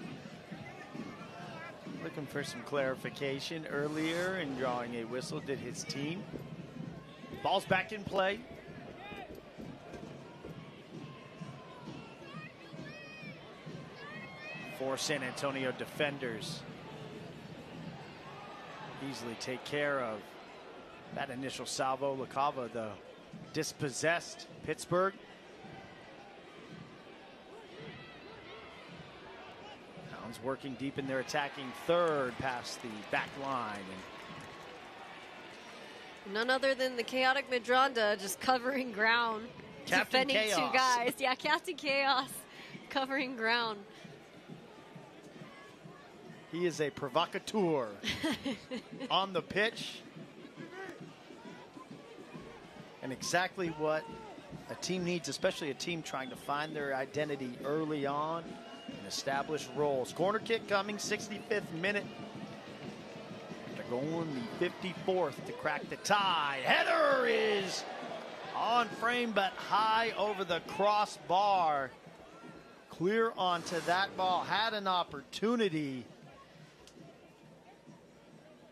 Looking for some clarification earlier and drawing a whistle. Did his team. Ball's back in play. Four San Antonio defenders easily take care of that initial salvo. Lacava, the dispossessed Pittsburgh. Hounds working deep in their attacking third past the back line.
And none other than the chaotic Medranda just covering ground.
Captain
defending
Chaos.
Two guys. Yeah, Captain Chaos covering ground.
He is a provocateur on the pitch. And exactly what a team needs, especially a team trying to find their identity early on and establish roles. Corner kick coming, 65th minute. They're going the 54th to crack the tie. Header is on frame but high over the crossbar. Clear onto that ball, had an opportunity.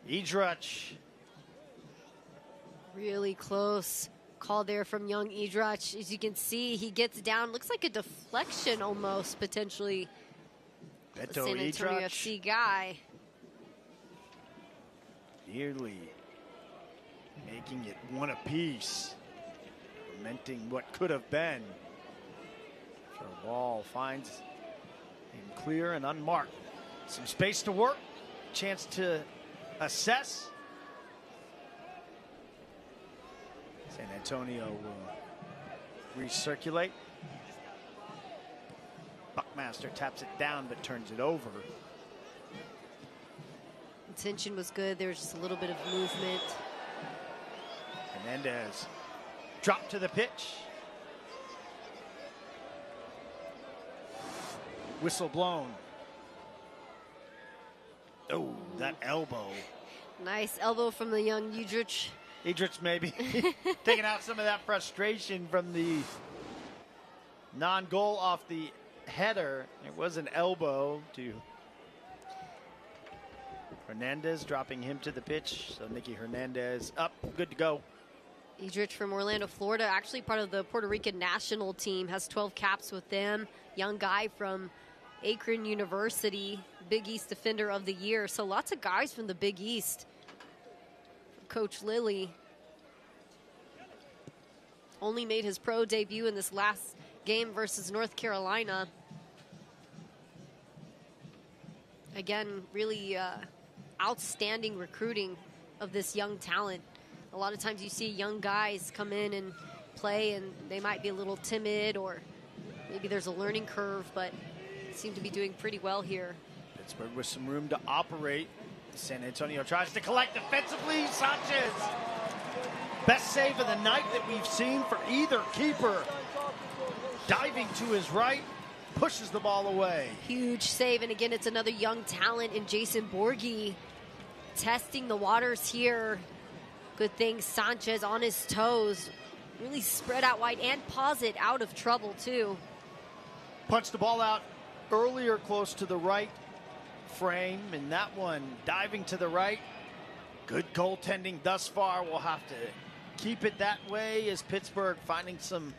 Idrach.
Really close call there from young Idrach. As you can see, he gets down. Looks like a deflection almost, potentially.
Beto
San Antonio
Idrach.
FC guy.
Nearly making it one apiece. Lamenting what could have been. So the ball finds him clear and unmarked. Some space to work. Chance to assess. San Antonio will recirculate. Buckmaster taps it down but turns it over.
Intention was good. There was just a little bit of movement.
Hernandez dropped to the pitch. Whistle blown. Oh, that elbow.
Nice elbow from the young Udrich.
Udrich maybe taking out some of that frustration from the non-goal off the header. It was an elbow to Hernandez, dropping him to the pitch. So Nicky Hernandez up, good to go.
Udrich from Orlando, Florida, actually part of the Puerto Rican national team, has 12 caps with them. Young guy from Akron University, Big East Defender of the Year. So lots of guys from the Big East. Coach Lilly only made his pro debut in this last game versus North Carolina. Again, really outstanding recruiting of this young talent. A lot of times you see young guys come in and play and they might be a little timid or maybe there's a learning curve, but seem to be doing pretty well here.
Pittsburgh with some room to operate. San Antonio tries to collect defensively. Sanchez, best save of the night that we've seen for either keeper. Diving to his right, pushes the ball away.
Huge save, and again, it's another young talent in Jason Borghi testing the waters here. Good thing Sanchez on his toes, really spread out wide and pause it out of trouble too.
Punched the ball out earlier close to the right frame, and that one diving to the right. Good goaltending thus far. We'll have to keep it that way as Pittsburgh finding some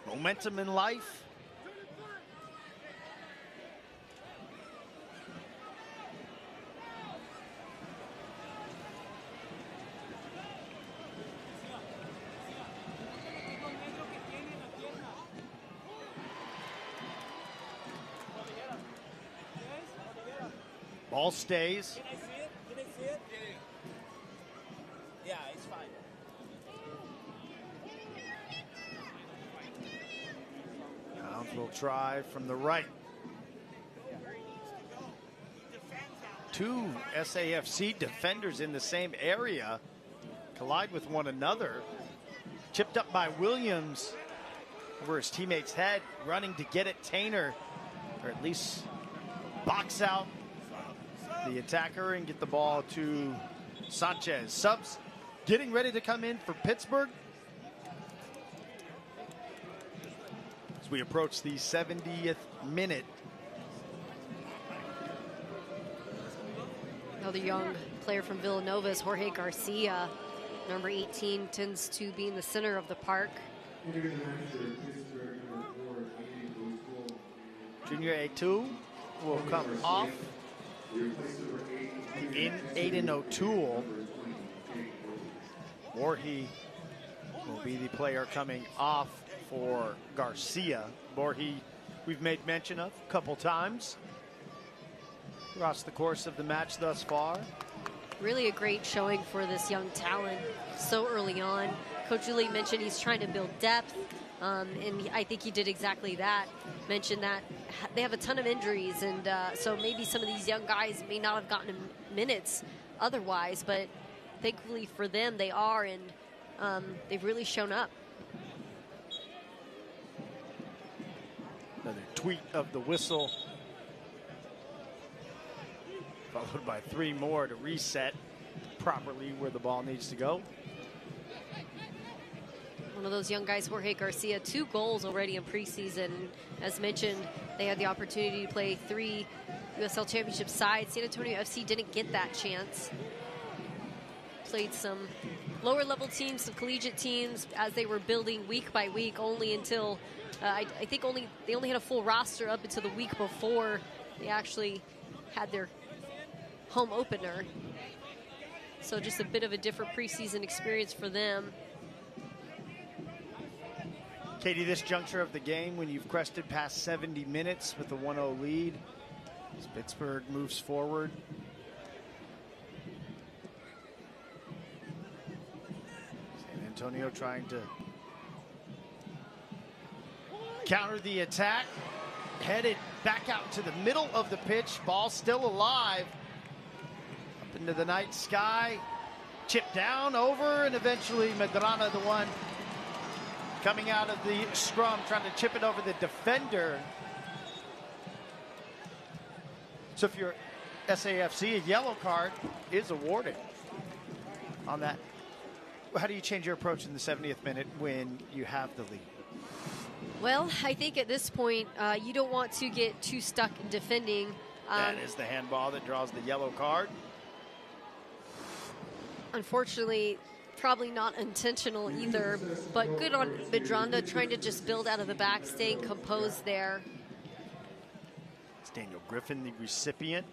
momentum in life. Ball stays.
Can I see it? Can I see it? Yeah, it's fine.
Hounds will try from the right. Two SAFC defenders in the same area collide with one another. Chipped up by Williams over his teammate's head, running to get it. Tainer, or at least box out the attacker and get the ball to Sanchez. Subs getting ready to come in for Pittsburgh as we approach the 70th minute.
Another young player from Villanova is Jorge Garcia. Number 18 tends to be in the center of the park.
Junior A2 will come off in Aiden O'Toole. Borghi will be the player coming off for Garcia. Borghi, we've made mention of a couple times across the course of the match thus far.
Really a great showing for this young talent so early on. Coach Uli mentioned he's trying to build depth, and I think he did exactly that. Mentioned that they have a ton of injuries, and so maybe some of these young guys may not have gotten minutes otherwise, but thankfully for them, they are, and they've really shown up.
Another tweet of the whistle, followed by 3 more to reset properly where the ball needs to go.
One of those young guys, Jorge Garcia, 2 goals already in preseason. As mentioned, they had the opportunity to play 3 USL Championship sides. San Antonio FC didn't get that chance. Played some lower level teams, some collegiate teams as they were building week by week, only until I think they only had a full roster up until the week before they actually had their home opener. So just a bit of a different preseason experience for them.
Katie, this juncture of the game, when you've crested past 70 minutes with a 1-0 lead, as Pittsburgh moves forward. San Antonio trying to counter the attack. Headed back out to the middle of the pitch. Ball still alive. Up into the night sky. Chipped down, over, and eventually Medrano, the one coming out of the scrum, trying to chip it over the defender. So if you're SAFC, a yellow card is awarded on that. How do you change your approach in the 70th minute when you have the lead?
Well, I think at this point, you don't want to get too stuck in defending.
That is the handball that draws the yellow card.
Unfortunately, probably not intentional either, but good on Medrano trying to just build out of the back, staying composed there.
It's Daniel Griffin, the recipient.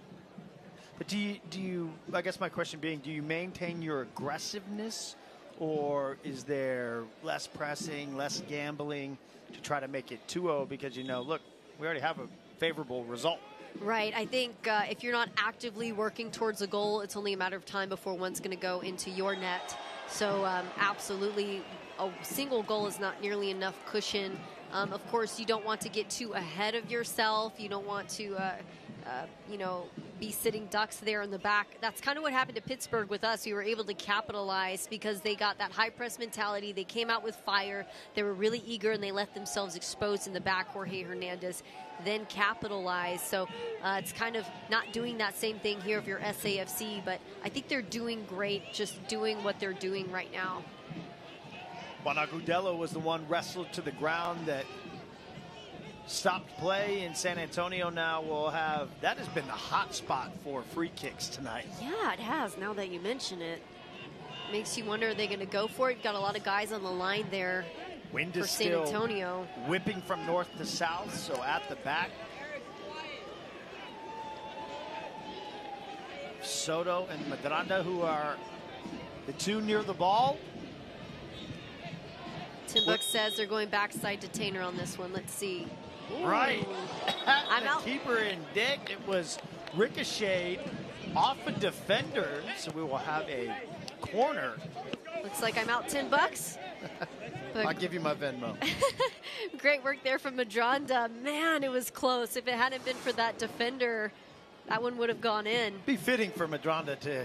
But do you, I guess my question being, do you maintain your aggressiveness, or is there less pressing, less gambling to try to make it 2-0 because, you know, look, we already have a favorable result?
Right. I think if you're not actively working towards a goal, it's only a matter of time before one's going to go into your net. So absolutely, a single goal is not nearly enough cushion. Of course, you don't want to get too ahead of yourself. You don't want to, you know, be sitting ducks there in the back. That's kind of what happened to Pittsburgh with us. We were able to capitalize because they got that high press mentality. They came out with fire. They were really eager, and they left themselves exposed in the back. Jorge Hernandez then capitalized. So it's kind of not doing that same thing here if you're SAFC, but I think they're doing great, just doing what they're doing right now.
Juan Agudelo was the one wrestled to the ground that stopped play, and San Antonio now will have, that has been the hot spot for free kicks tonight.
Yeah, it has, now that you mention it. Makes you wonder, are they going to go for it? You've got a lot of guys on the line there.
Wind
for
is
San
still
Antonio.
whipping from north to south, so at the back. Soto and Medrano, who are the two near the ball.
Tim Buck says they're going backside to Tainer on this one. Let's see. Ooh.
Right.
I'm out.
Keeper in Dick. It was ricocheted off a defender, so we will have a corner.
Looks like I'm out $10.
I'll give you my Venmo.
Great work there from Medrano. Man, it was close. If it hadn't been for that defender, that one would have gone in.
Be fitting for Medrano to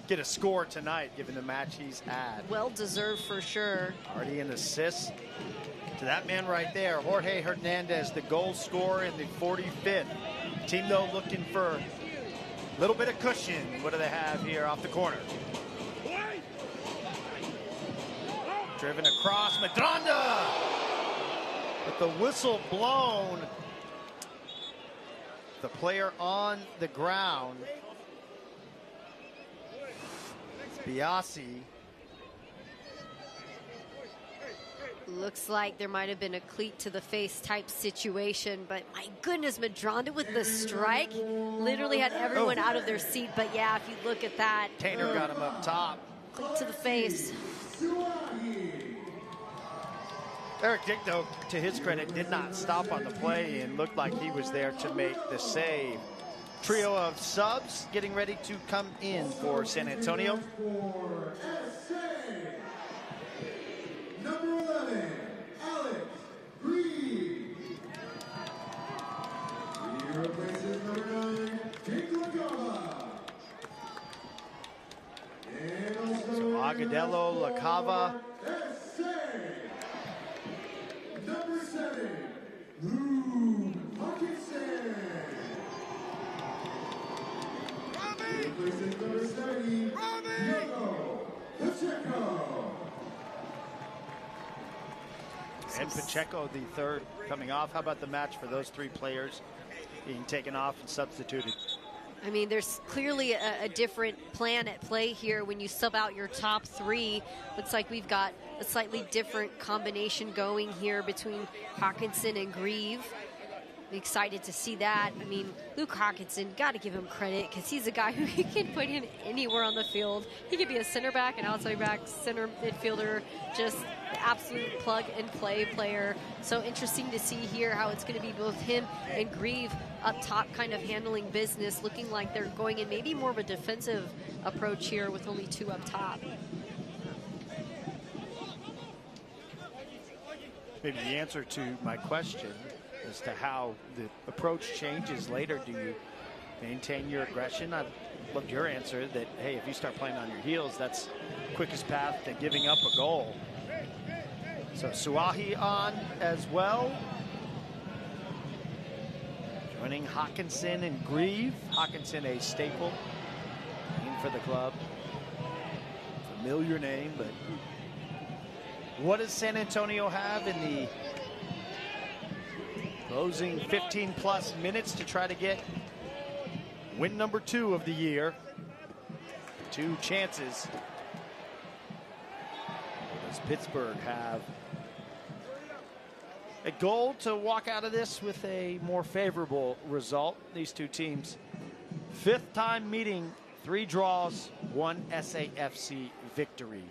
get a score tonight, given the match he's had.
Well deserved for sure.
Already an assist to that man right there, Jorge Hernandez, the goal scorer in the 45th. Team, though, looking for a little bit of cushion. What do they have here off the corner? Driven across, Medrano with the whistle blown. The player on the ground. Biasi.
Looks like there might have been a cleat to the face type situation, but my goodness, Medrano with the strike literally had everyone out of their seat. But yeah, if you look at that,
Tainer got him up top.
Cleat to the face.
Eric Dick, though, to his credit, did not stop on the play and looked like he was there to make the save. Trio of subs getting ready to come in for San Antonio.
Number 11, Alex Green. He replaces number 9, Tinglagava.
So Agudelo, Lacava.
Number 7, Lou Hawkinson. He replaces number 70, Diego Pacheco.
And Pacheco, the third, coming off. How about the match for those three players being taken off and substituted?
I mean, there's clearly a different plan at play here when you sub out your top three. Looks like we've got a slightly different combination going here between Hawkinson and Grieve. Excited to see that. I mean, Luke Hawkinson, got to give him credit because he's a guy who you can put him anywhere on the field. He could be a center back, an outside back, center midfielder, just the absolute plug-and-play player. So interesting to see here how it's going to be both him and Grieve up top kind of handling business, looking like they're going in maybe more of a defensive approach here with only 2 up top.
Maybe the answer to my question as to how the approach changes later. Do you maintain your aggression? I loved your answer that, hey, if you start playing on your heels, that's the quickest path to giving up a goal. So Suahi on as well. Joining Hawkinson and Grieve. Hawkinson, a staple name for the club. Familiar name, but what does San Antonio have in the closing 15+ minutes to try to get win number 2 of the year? 2 chances. Does Pittsburgh have a goal to walk out of this with a more favorable result? These 2 teams, 5th time meeting, 3 draws, 1 SAFC victory.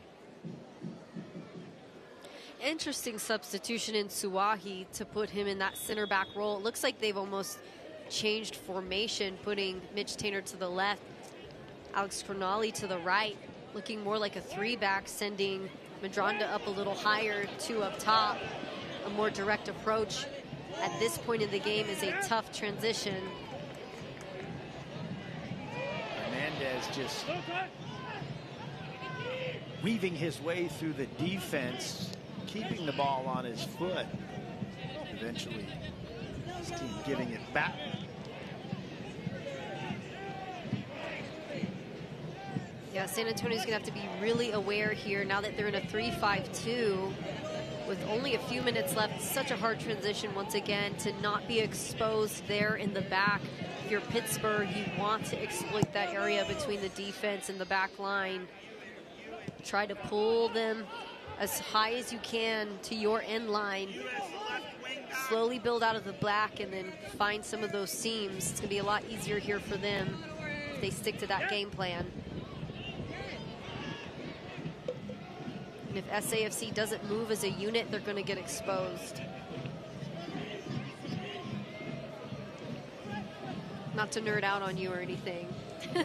Interesting substitution in Suahi to put him in that center back role. It looks like they've almost changed formation, putting Mitch Tainer to the left, Alex Cronali to the right, looking more like a 3-back, sending Madronda up a little higher, 2 up top. A more direct approach at this point in the game is a tough transition.
Hernandez just weaving his way through the defense, keeping the ball on his foot. Eventually, his team giving it back.
Yeah, San Antonio's gonna have to be really aware here now that they're in a 3-5-2 with only a few minutes left. Such a hard transition once again to not be exposed there in the back. If you're Pittsburgh, you want to exploit that area between the defense and the back line. Try to pull them as high as you can to your end line. Slowly build out of the back and then find some of those seams. It's gonna be a lot easier here for them if they stick to that game plan. And if SAFC doesn't move as a unit, they're gonna get exposed. Not to nerd out on you or anything.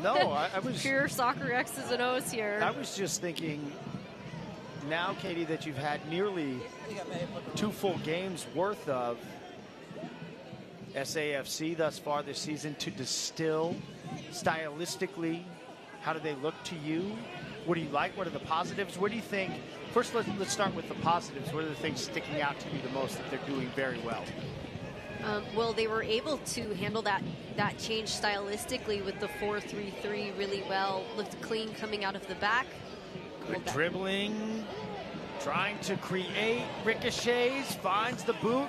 No, I was
pure soccer X's and O's here.
I was just thinking now, Katie, that you've had nearly 2 full games worth of SAFC thus far this season to distill stylistically. How do they look to you? What do you like? What are the positives? What do you think? First, let's start with the positives. What are the things sticking out to you the most that they're doing very well?
Well, they were able to handle that change stylistically with the 4-3-3 really well. Looked clean coming out of the back.
Good dribbling, trying to create ricochets, finds the boot.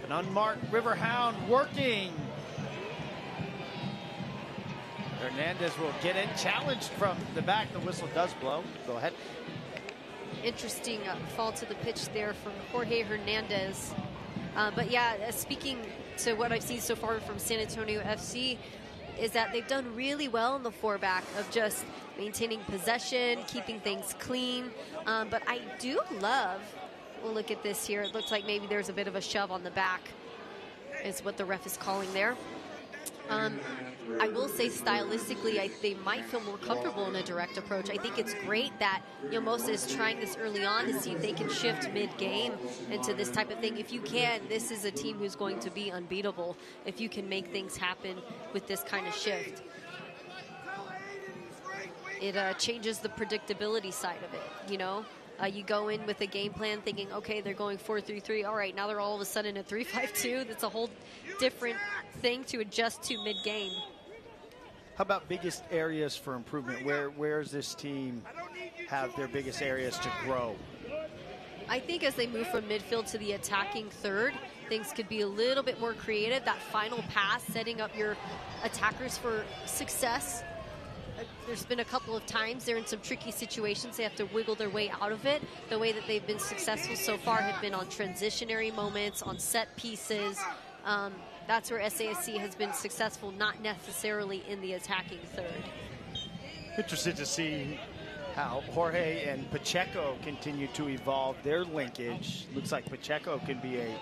An unmarked Riverhound working. Hernandez will get it, challenged from the back. The whistle does blow. Go ahead.
Interesting fall to the pitch there from Jorge Hernandez. But yeah, speaking to what I've seen so far from San Antonio FC is that they've done really well in the 4-back of just maintaining possession, keeping things clean. But I do love, we'll look at this here. It looks like maybe there's a bit of a shove on the back is what the ref is calling there. I will say stylistically, they might feel more comfortable in a direct approach. I think it's great that Yomosa is trying this early on to see if they can shift mid-game into this type of thing. If you can, this is a team who's going to be unbeatable if you can make things happen with this kind of shift. It changes the predictability side of it, you know? You go in with a game plan thinking, okay, they're going 4-3-3. All right, now they're all of a sudden at 3-5-2. That's a whole different thing to adjust to mid-game.
How about biggest areas for improvement? Where does this team have their biggest areas to grow?
I think as they move from midfield to the attacking third, things could be a little bit more creative. That final pass, setting up your attackers for success. There's been a couple of times they're in some tricky situations. They have to wiggle their way out of it. The way that they've been successful so far have been on transitionary moments, on set pieces. that's where SASC has been successful, not necessarily in the attacking third.
Interested to see how Jorge and Pacheco continue to evolve their linkage. Looks like Pacheco can be a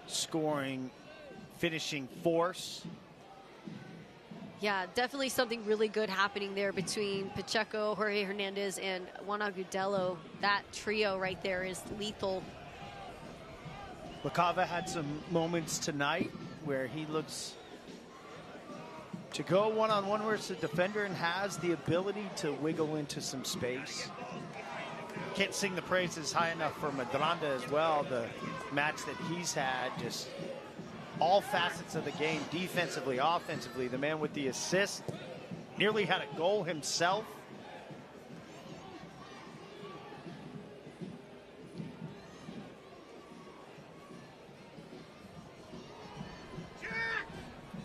scoring, finishing force.
Yeah, definitely something really good happening there between Pacheco, Jorge Hernandez, and Juan Agudelo. That trio right there is lethal.
LaCava had some moments tonight where he looks to go one-on-one versus the defender and has the ability to wiggle into some space. Can't sing the praises high enough for Medranda as well. The match that he's had, just all facets of the game, defensively, offensively. The man with the assist, nearly had a goal himself.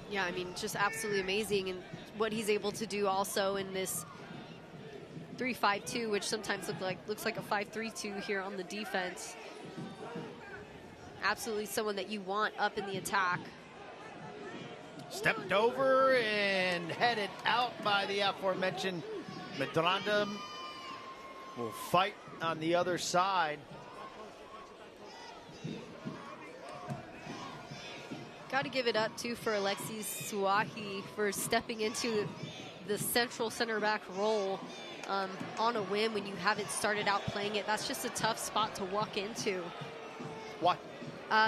Yeah, I mean, just absolutely amazing, and what he's able to do also in this 3-5-2, which sometimes looks like a 5-3-2 here on the defense. Absolutely someone that you want up in the attack.
Stepped over and headed out by the aforementioned Medranda. Will fight on the other side.
Got to give it up, too, for Alexis Suahi for stepping into the central center back role on a whim when you haven't started out playing it. That's just a tough spot to walk into.
Why?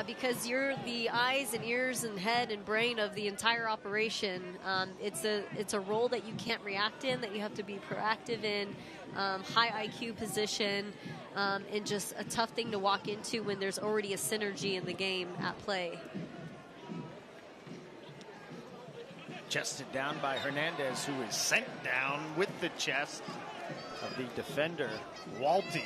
Because you're the eyes and ears and head and brain of the entire operation. It's a role that you can't react in, that you have to be proactive in, high IQ position, and just a tough thing to walk into when there's already a synergy in the game at play.
Chested down by Hernandez, who is sent down with the chest of the defender, Walty.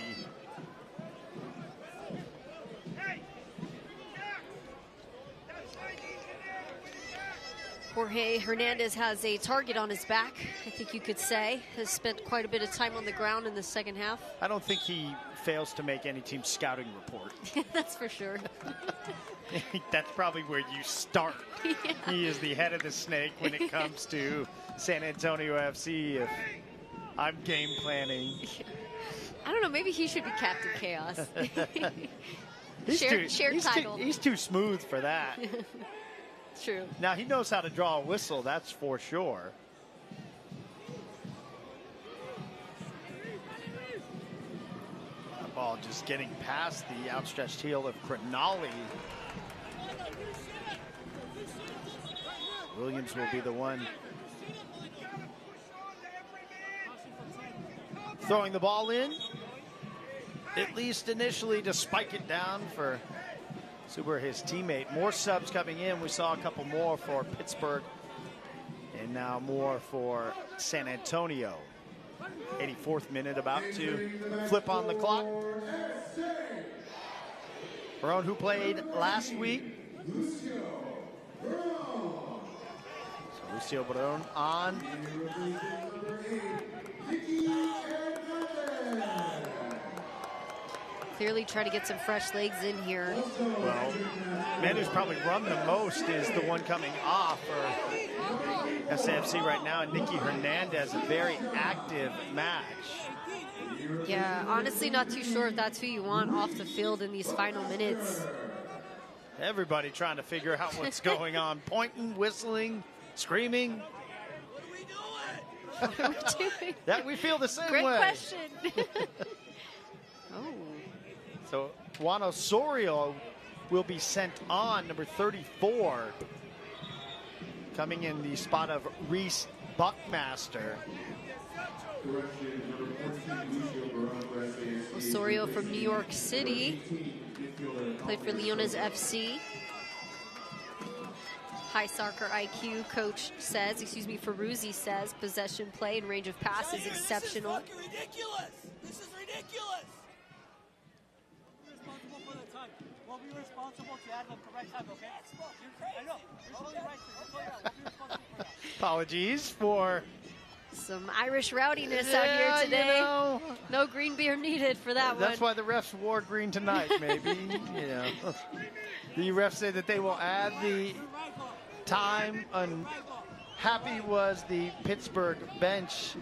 Jorge Hernandez has a target on his back, I think you could say. Has spent quite a bit of time on the ground in the second half.
I don't think he fails to make any team scouting report.
That's for sure.
That's probably where you start. Yeah. He is the head of the snake when it comes to San Antonio FC. If I'm game planning.
I don't know, maybe he should be Captain Chaos. shared title.
He's too smooth for that.
True.
Now, he knows how to draw a whistle, that's for sure. The ball just getting past the outstretched heel of Crenali. Williams will be the one throwing the ball in, at least initially, to spike it down for Super, his teammate. More subs coming in. We saw a couple more for Pittsburgh and now more for San Antonio. 84th minute, about to flip on the clock. Barone, who played last week. So Lucio Barone on.
Clearly try to get some fresh legs in here.
Well, man who's probably run the most is the one coming off for SAFC right now, Nicky Hernandez, a very active match.
Yeah, honestly not too sure if that's who you want off the field in these final minutes.
Everybody trying to figure out what's going on. Pointing, whistling, screaming.
What are we doing?
That we feel the same
Great
way.
question. Oh.
So Juan Osorio will be sent on, number 34, coming in the spot of Reese Buckmaster.
Osorio from New York City, played for Leones FC. High soccer IQ, coach says, Ferruzzi says, possession play and range of pass is exceptional.
This is ridiculous. This is ridiculous. We'll be responsible to add the correct time, okay? I know. You're totally right, sir. You're totally right. We'll be responsible for that.
Apologies for
some Irish rowdiness out here today.
You know,
no green beer needed for that one.
That's why the refs wore green tonight, maybe. You know, the refs say that they will add the time. Unhappy was the Pittsburgh bench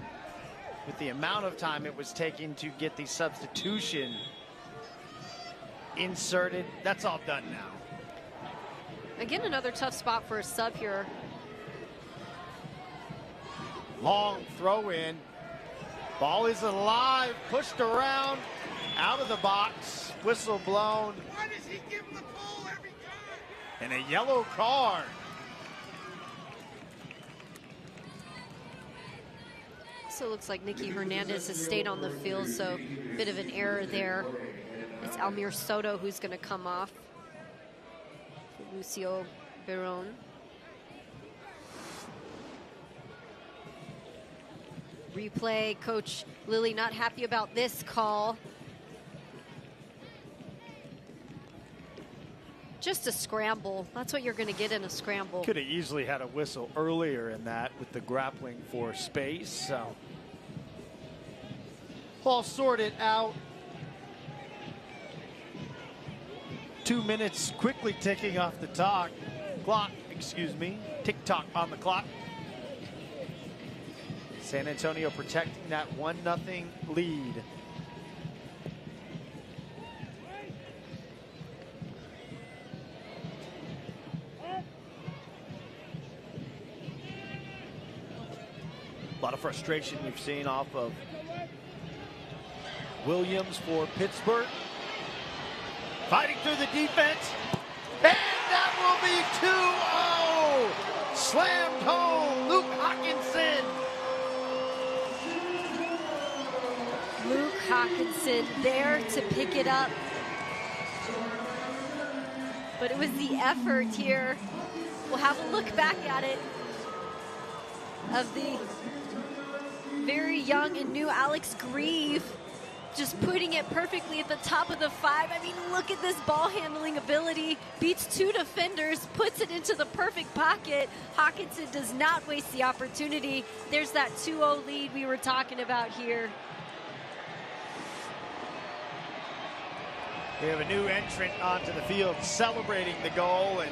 with the amount of time it was taking to get the substitution inserted. That's all done now.
Again, another tough spot for a sub here.
Long throw in. Ball is alive, pushed around, out of the box, whistle blown.
Why does he give him the ball every time?
And a yellow card.
Also looks like Nicky Hernandez has stayed on the field, so a bit of an error there. It's Almir Soto who's going to come off for Lucio Veron. Replay, Coach Lilly not happy about this call. Just a scramble. That's what you're going to get in a scramble.
Could have easily had a whistle earlier in that with the grappling for space. So ball sorted out. 2 minutes quickly ticking off the clock, excuse me. Tick-tock on the clock. San Antonio protecting that 1-0 lead. A lot of frustration you've seen off of Williams for Pittsburgh. Fighting through the defense. And that will be 2-0. Slammed home, Luke Hawkinson.
Luke Hawkinson there to pick it up. But it was the effort here. We'll have a look back at it of the very young and new Alex Grieve, just putting it perfectly at the top of the 5. I mean, look at this ball handling ability. Beats 2 defenders, puts it into the perfect pocket. Hawkinson does not waste the opportunity. There's that 2-0 lead we were talking about here.
We have a new entrant onto the field celebrating the goal, and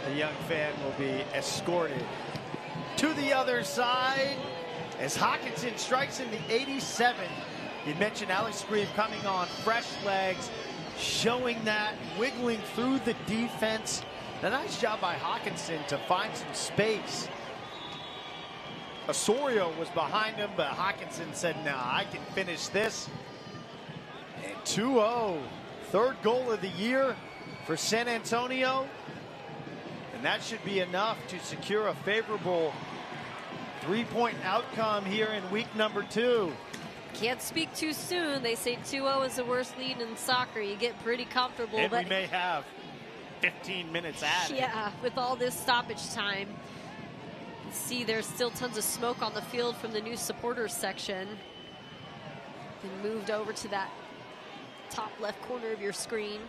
a young fan will be escorted to the other side as Hawkinson strikes in the 87th. You mentioned Alex Grieve coming on fresh legs, showing that, wiggling through the defense. A nice job by Hawkinson to find some space. Osorio was behind him, but Hawkinson said, nah, I can finish this. And 2-0, third goal of the year for San Antonio. And that should be enough to secure a favorable 3-point outcome here in week number 2.
Can't speak too soon. They say 2-0 is the worst lead in soccer. You get pretty comfortable.
And
but
we may have 15 minutes added.
Yeah, with all this stoppage time. You see there's still tons of smoke on the field from the new supporters section. Then moved over to that top left corner of your screen.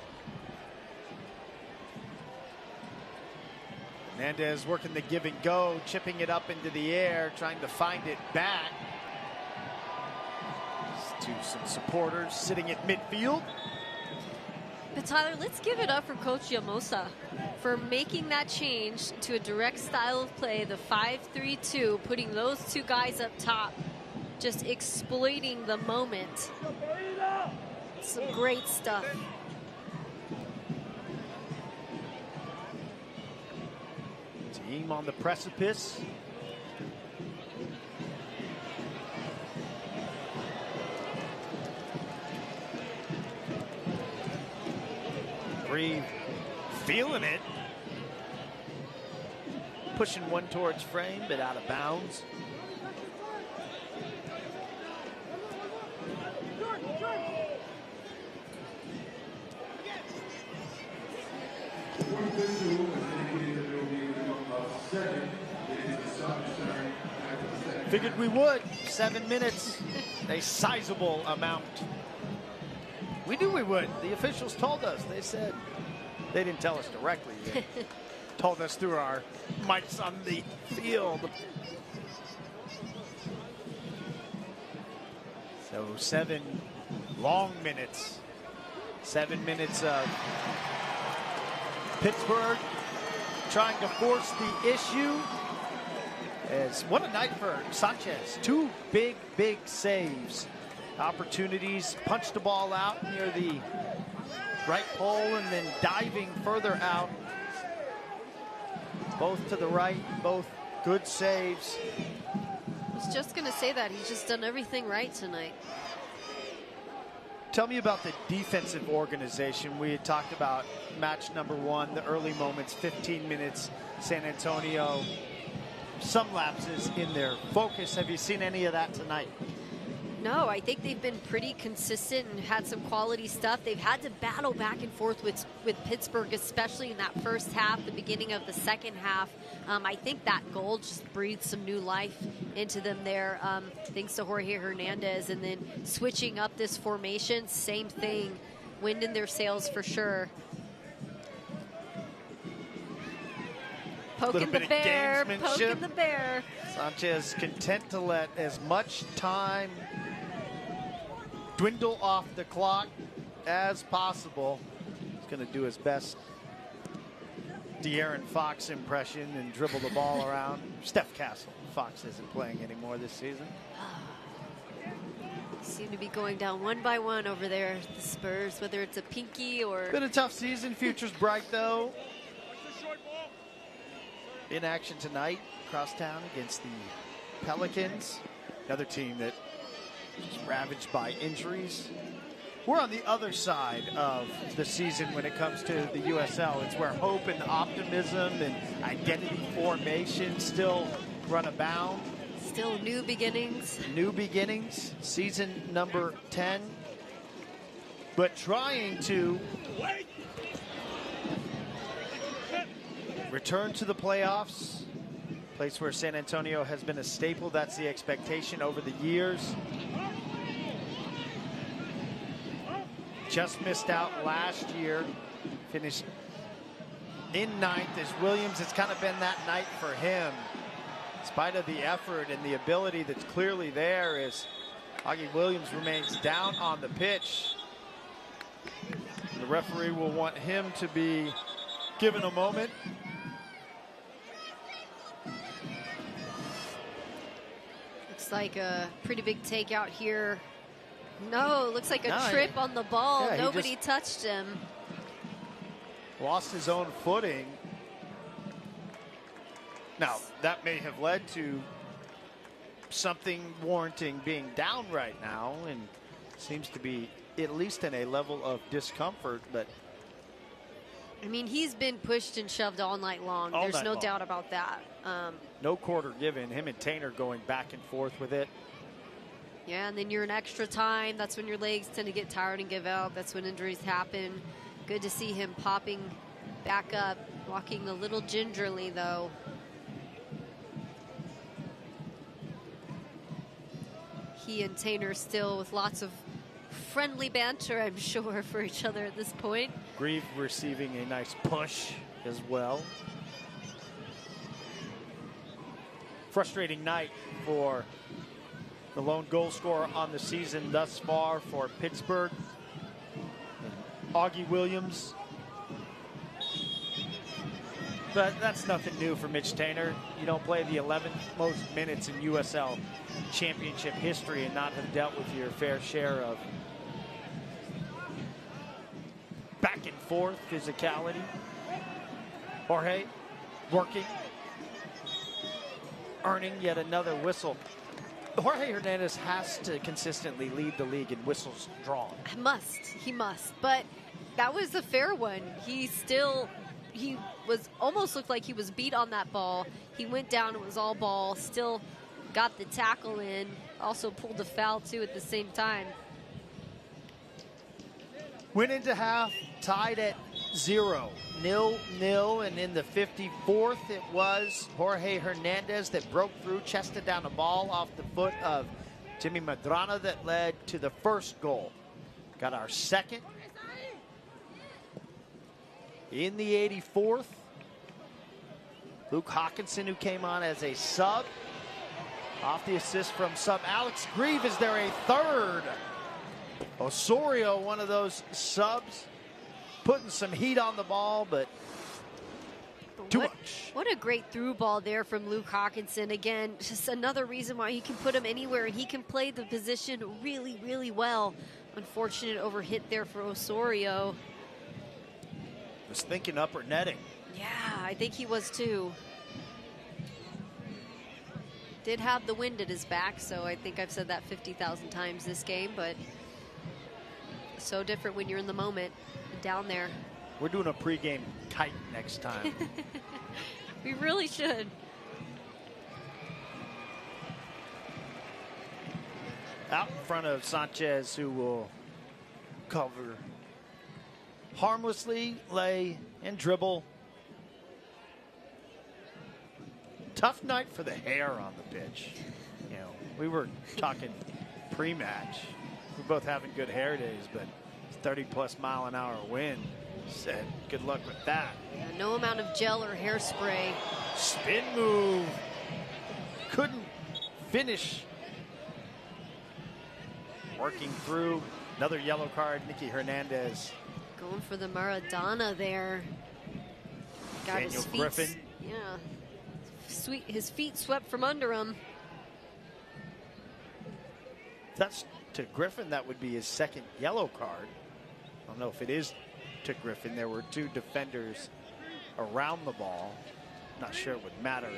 Hernandez working the give and go, chipping it up into the air, trying to find it back. To some supporters sitting at midfield.
But Tyler, let's give it up for Coach Llamosa for making that change to a direct style of play, the 5-3-2, putting those two guys up top, just exploiting the moment. Some great stuff.
Team on the precipice. Grieve feeling it. Pushing one towards frame, but out of bounds. Figured we would. 7 minutes, a sizable amount. We knew we would. The officials told us. They said, they didn't tell us directly. They told us through our mics on the field. So 7 long minutes. 7 minutes of Pittsburgh trying to force the issue. What a night for Sanchez. 2 big saves. Opportunities, punched the ball out near the right pole and then diving further out. Both to the right, both good saves.
I was just going to say that. He's just done everything right tonight.
Tell me about the defensive organization. We had talked about match number 1, the early moments, 15 minutes, San Antonio. Some lapses in their focus. Have you seen any of that tonight?
No, I think they've been pretty consistent and had some quality stuff. They've had to battle back and forth with Pittsburgh, especially in that first half, the beginning of the second half. I think that goal just breathed some new life into them there, thanks to Jorge Hernandez. And then switching up this formation, same thing. Wind in their sails for sure. Poking the bear, poking the bear.
Sanchez content to let as much time dwindle off the clock as possible. He's going to do his best De'Aaron Fox impression and dribble the ball around. Steph Castle. Fox isn't playing anymore this season.
Seem to be going down one by one over there, the Spurs, whether it's a pinky or...
Been a tough season. Future's bright, though. In action tonight, crosstown against the Pelicans. Another team that is ravaged by injuries. We're on the other side of the season when it comes to the USL. It's where hope and optimism and identity formation still run abound.
Still new beginnings.
New beginnings. Season number 10. But trying to return to the playoffs. Place where San Antonio has been a staple. That's the expectation over the years. Just missed out last year. Finished in 9th as Williams. It's kind of been that night for him. In spite of the effort and the ability that's clearly there, as Augie Williams remains down on the pitch. The referee will want him to be given a moment.
Looks like a pretty big takeout here. No, looks like a trip on the ball.
Yeah,
nobody touched him.
Lost his own footing. Now, that may have led to something warranting being down right now, and seems to be at least in a level of discomfort, but
I mean, he's been pushed and shoved all night long. There's no doubt about that.
No quarter given. Him and Tainer going back and forth with it.
Yeah, and then you're in extra time. That's when your legs tend to get tired and give out. That's when injuries happen. Good to see him popping back up, walking a little gingerly, though. He and Tainer still with lots of friendly banter, I'm sure, for each other at this point.
Grieve receiving a nice push as well. Frustrating night for the lone goal scorer on the season thus far for Pittsburgh, Augie Williams. But that's nothing new for Mitch Tainer. You don't play the 11th most minutes in USL Championship history and not have dealt with your fair share of back and forth physicality. Jorge working, earning yet another whistle. Jorge Hernandez has to consistently lead the league in whistles drawn.
He must, but that was a fair one. He was almost looked like he was beat on that ball. He went down, it was all ball, still got the tackle in, also pulled the foul too at the same time.
Went into half, tied at 0-0, and in the 54th, it was Jorge Hernandez that broke through, chested down a ball off the foot of Jimmy Madrana that led to the first goal. Got our second. In the 84th, Luke Hawkinson, who came on as a sub, off the assist from sub Alex Grieve. Is there a third? Osorio, one of those subs, putting some heat on the ball, but
What a great through ball there from Luke Hawkinson. Again, just another reason why he can put him anywhere, and he can play the position really, really well. Unfortunate overhit there for Osorio.
Was thinking upper netting.
Yeah, I think he was too. Did have the wind at his back, so I think I've said that 50,000 times this game, but so different when you're in the moment down there.
We're doing a pregame kite next time.
We really should.
Out in front of Sanchez, who will cover harmlessly, lay, and dribble. Tough night for the hair on the pitch. You know, we were talking pre-match. We're both having good hair days, but 30+ mile-an-hour wind. Said good luck with that.
Yeah, no amount of gel or hairspray.
Spin move. Couldn't finish. Working through. Another yellow card, Nicky Hernandez.
Going for the Maradona there. Got
Daniel
his feet.
Griffin.
Yeah. His feet swept from under him.
That's to Griffin. That would be his second yellow card. I don't know if it is to Griffin. There were two defenders around the ball. Not sure it would matter.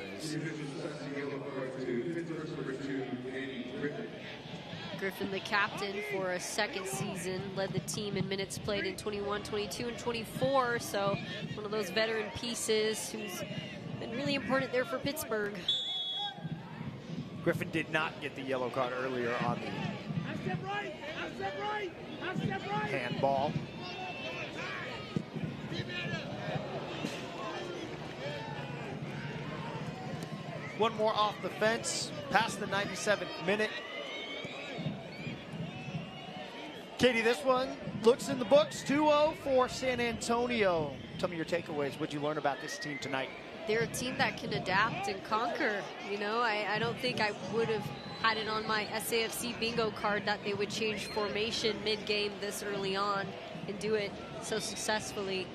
Griffin, the captain for a second season, led the team in minutes played in 21, 22, and 24. So one of those veteran pieces who's been really important there for Pittsburgh.
Griffin did not get the yellow card earlier on the handball. One more off the fence, past the 97th minute. Katie, this one looks in the books, 2-0 for San Antonio. Tell me your takeaways. What did you learn about this team tonight?
They're a team that can adapt and conquer. You know, I don't think I would have had it on my SAFC bingo card that they would change formation mid-game this early on and do it so successfully.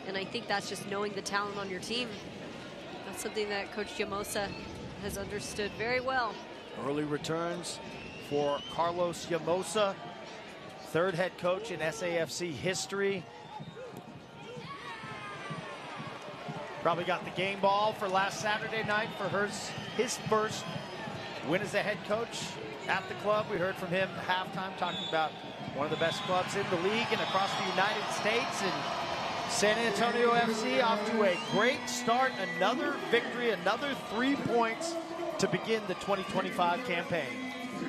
And I think that's just knowing the talent on your team. That's something that Coach Llamosa has understood very well.
Early returns for Carlos Llamosa, third head coach in SAFC history. Probably got the game ball for last Saturday night for his first win as a head coach at the club. We heard from him at halftime talking about one of the best clubs in the league and across the United States. And San Antonio FC off to a great start. Another victory, another 3 points to begin the 2025 campaign.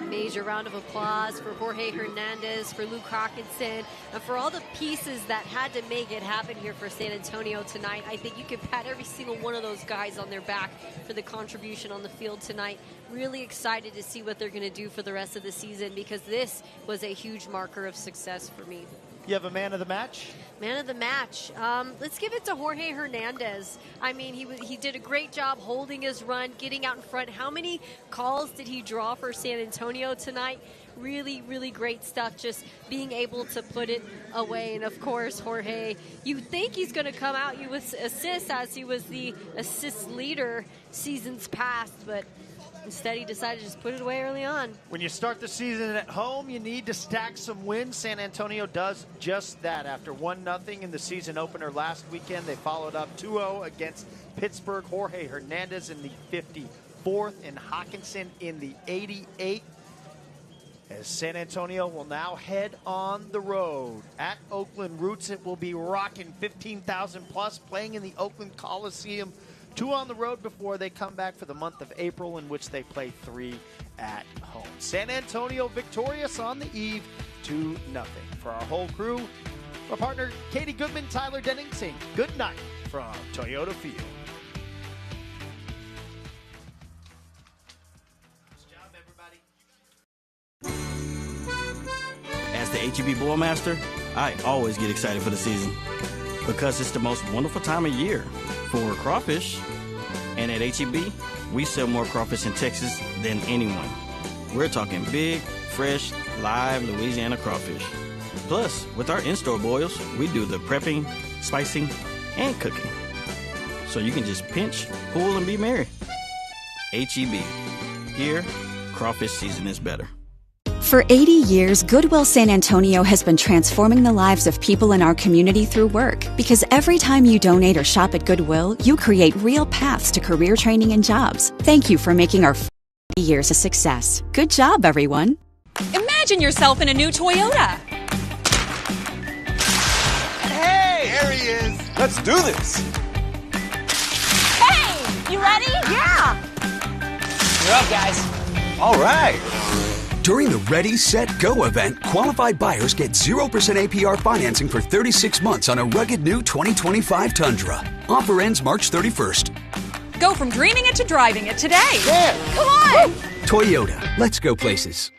Major round of applause for Jorge Hernandez, for Luke Hawkinson, and for all the pieces that had to make it happen here for San Antonio tonight. I think you can pat every single one of those guys on their back for the contribution on the field tonight. Really excited to see what they're going to do for the rest of the season, because this was a huge marker of success for me.
You have a man of the match?
Man of the match. Let's give it to Jorge Hernandez. I mean, he did a great job holding his run, getting out in front. How many calls did he draw for San Antonio tonight? Really, really great stuff, just being able to put it away. And, of course, Jorge, you think he's going to come out with assists, as he was the assist leader seasons past, but instead, he decided to just put it away early on.
When you start the season at home, you need to stack some wins. San Antonio does just that. After 1-0 in the season opener last weekend, they followed up 2-0 against Pittsburgh. Jorge Hernandez in the 54th and Hawkinson in the 88th. As San Antonio will now head on the road at Oakland Roots. It will be rocking 15,000 plus, playing in the Oakland Coliseum. 2 on the road before they come back for the month of April, in which they play 3 at home. San Antonio victorious on the eve, 2-0. For our whole crew, our partner Katie Goodman, Tyler Denning saying good night from Toyota Field.
As the HEB Boilmaster, I always get excited for the season because it's the most wonderful time of year for crawfish. And at HEB, we sell more crawfish in Texas than anyone. We're talking big, fresh, live Louisiana crawfish. Plus, with our in-store boils, we do the prepping, spicing, and cooking. so you can just pinch, pull, and be merry. HEB. Here, crawfish season is better.
For 80 years, Goodwill San Antonio has been transforming the lives of people in our community through work. Because every time you donate or shop at Goodwill, you create real paths to career training and jobs. Thank you for making our 40 years a success. Good job, everyone.
Imagine yourself in a new Toyota.
Hey, there he is. Let's do this.
Hey, you ready? Yeah.
You're up, guys. All right.
During the Ready, Set, Go event, qualified buyers get 0% APR financing for 36 months on a rugged new 2025 Tundra. Offer ends March 31st.
Go from dreaming it to driving it today.
Yeah.
Come on.
Toyota, let's go places.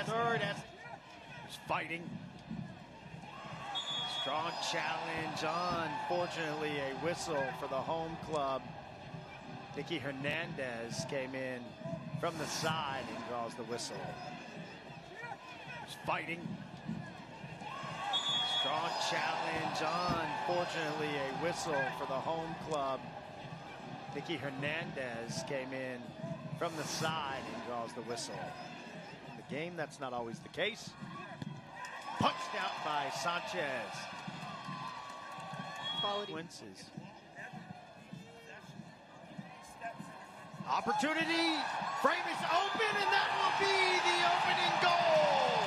third as he's fighting. Strong challenge. Unfortunately, a whistle for the home club. Nicky Hernandez came in from the side and calls the whistle. He's fighting. Strong challenge. Unfortunately, a whistle for the home club. Nicky Hernandez came in from the side and calls the whistle. In the game, that's not always the case. Punched out by Sanchez. Consequences. Opportunity. Frame is open, and that will be the opening goal.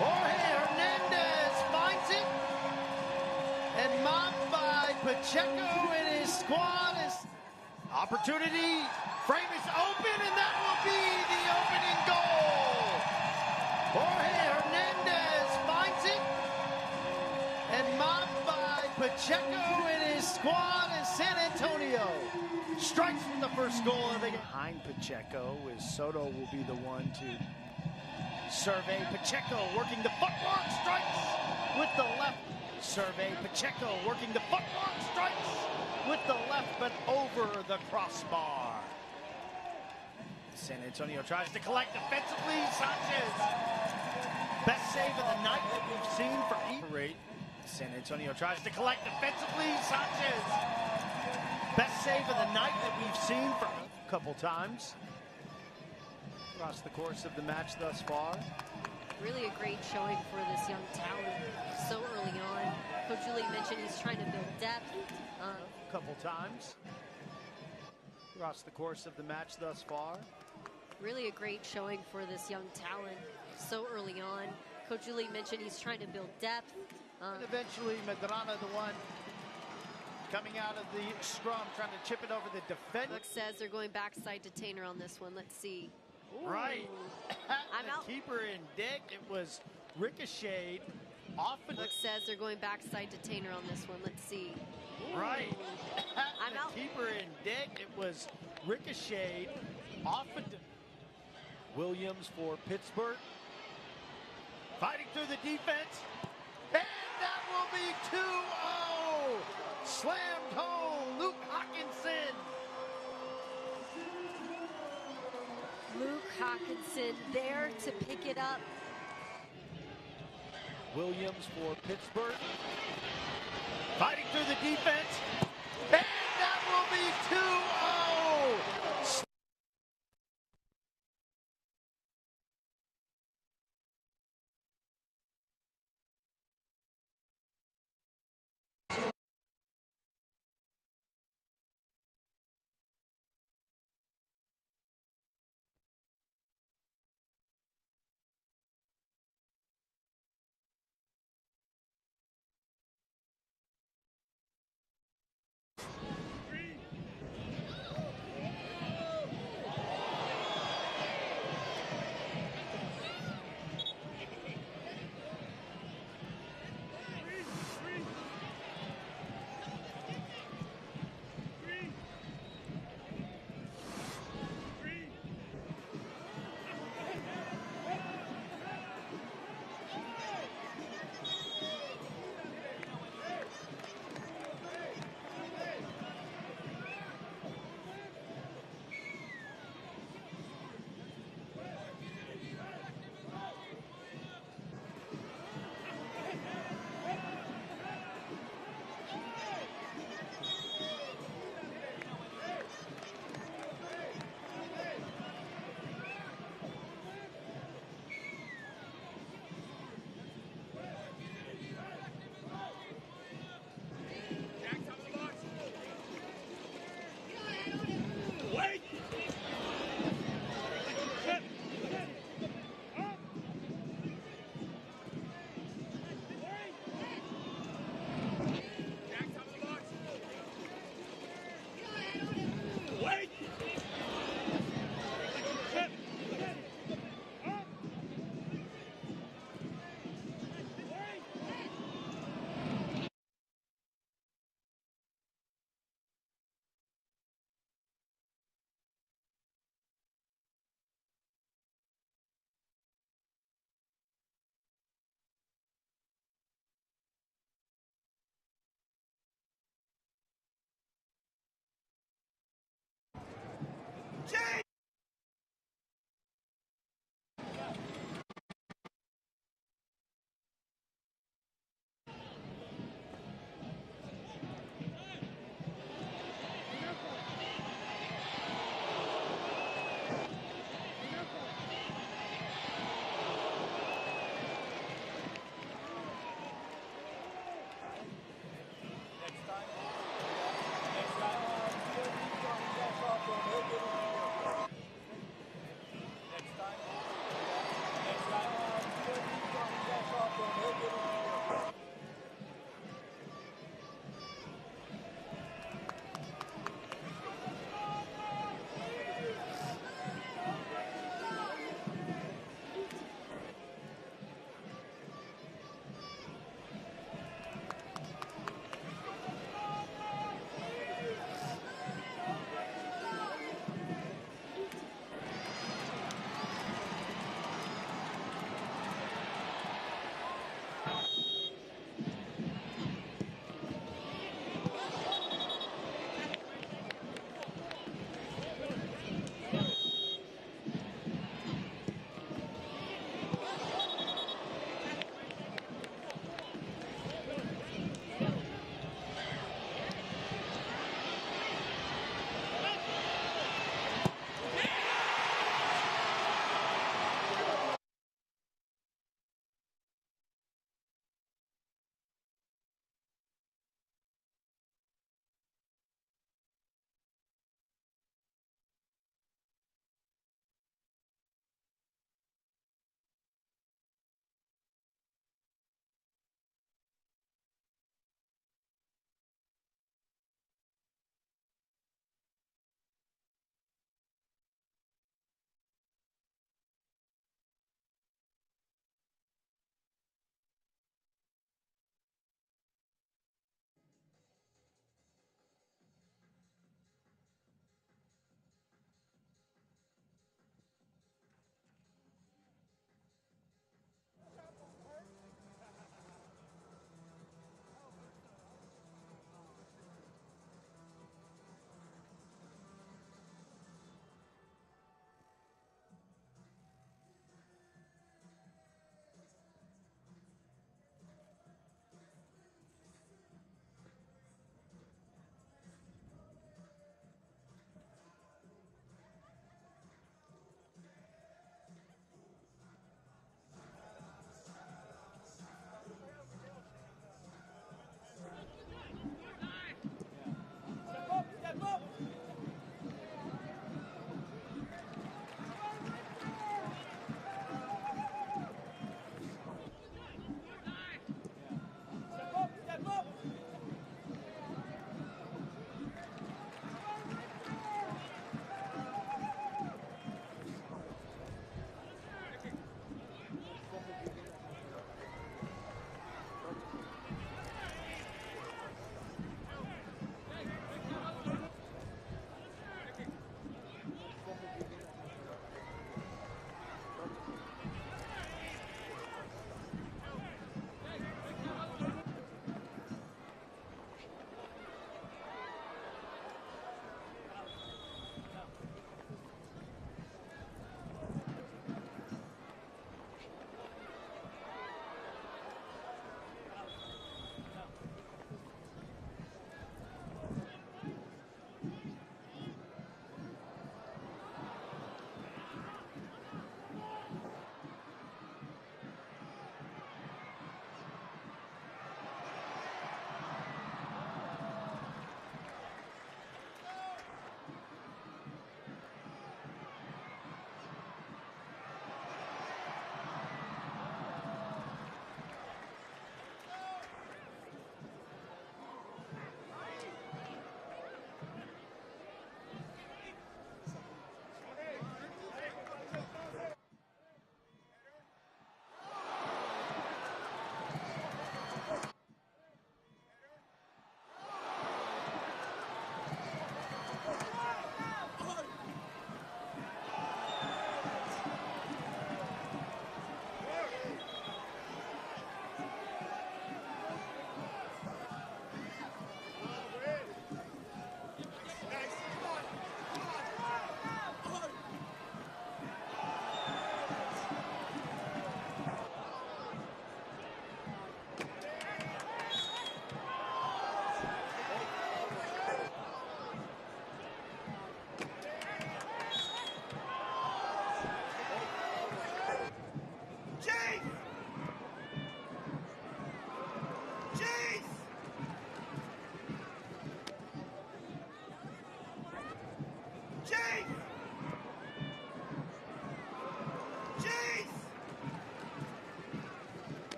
Jorge Hernandez finds it, and mobbed by Pacheco and his squad. Is opportunity. Frame is open, and that will be the opening goal. Jorge Hernandez finds it, and mobbed by Pacheco and his squad in San Antonio. Strikes from the first goal of the game. Behind Pacheco is Soto will be the one to survey. Pacheco working the footwork, strikes with the left. Survey. Pacheco working the footwork, strikes with the left, but over the crossbar. San Antonio tries to collect defensively. Sanchez. Best save of the night that we've seen for each. San Antonio tries to collect defensively. Sanchez. Best save of the night that we've seen for a couple times across the course of the match thus far.
Really a great showing for this young talent so early on. Coach Julie mentioned he's trying to build depth.
A couple times across the course of the match thus far.
Really a great showing for this young talent so early on. Coach Julie mentioned he's trying to build depth.
And eventually Medrano, the one coming out of the scrum, trying to chip it over the defender.
Look says they're going backside to Tainer on this one. Let's see. Ooh.
Right.
I'm out.
Keeper in deck. It was ricocheted off.
Look says they're going backside to Tainer on this one. Let's see. Ooh.
Right.
I'm out.
Keeper in deck. It was ricocheted off. Williams for Pittsburgh. Fighting through the defense. And that will be 2-0. Slammed home, Luke Hawkinson.
Luke Hawkinson there to pick it up.
Williams for Pittsburgh. Fighting through the defense. And that will be 2-0.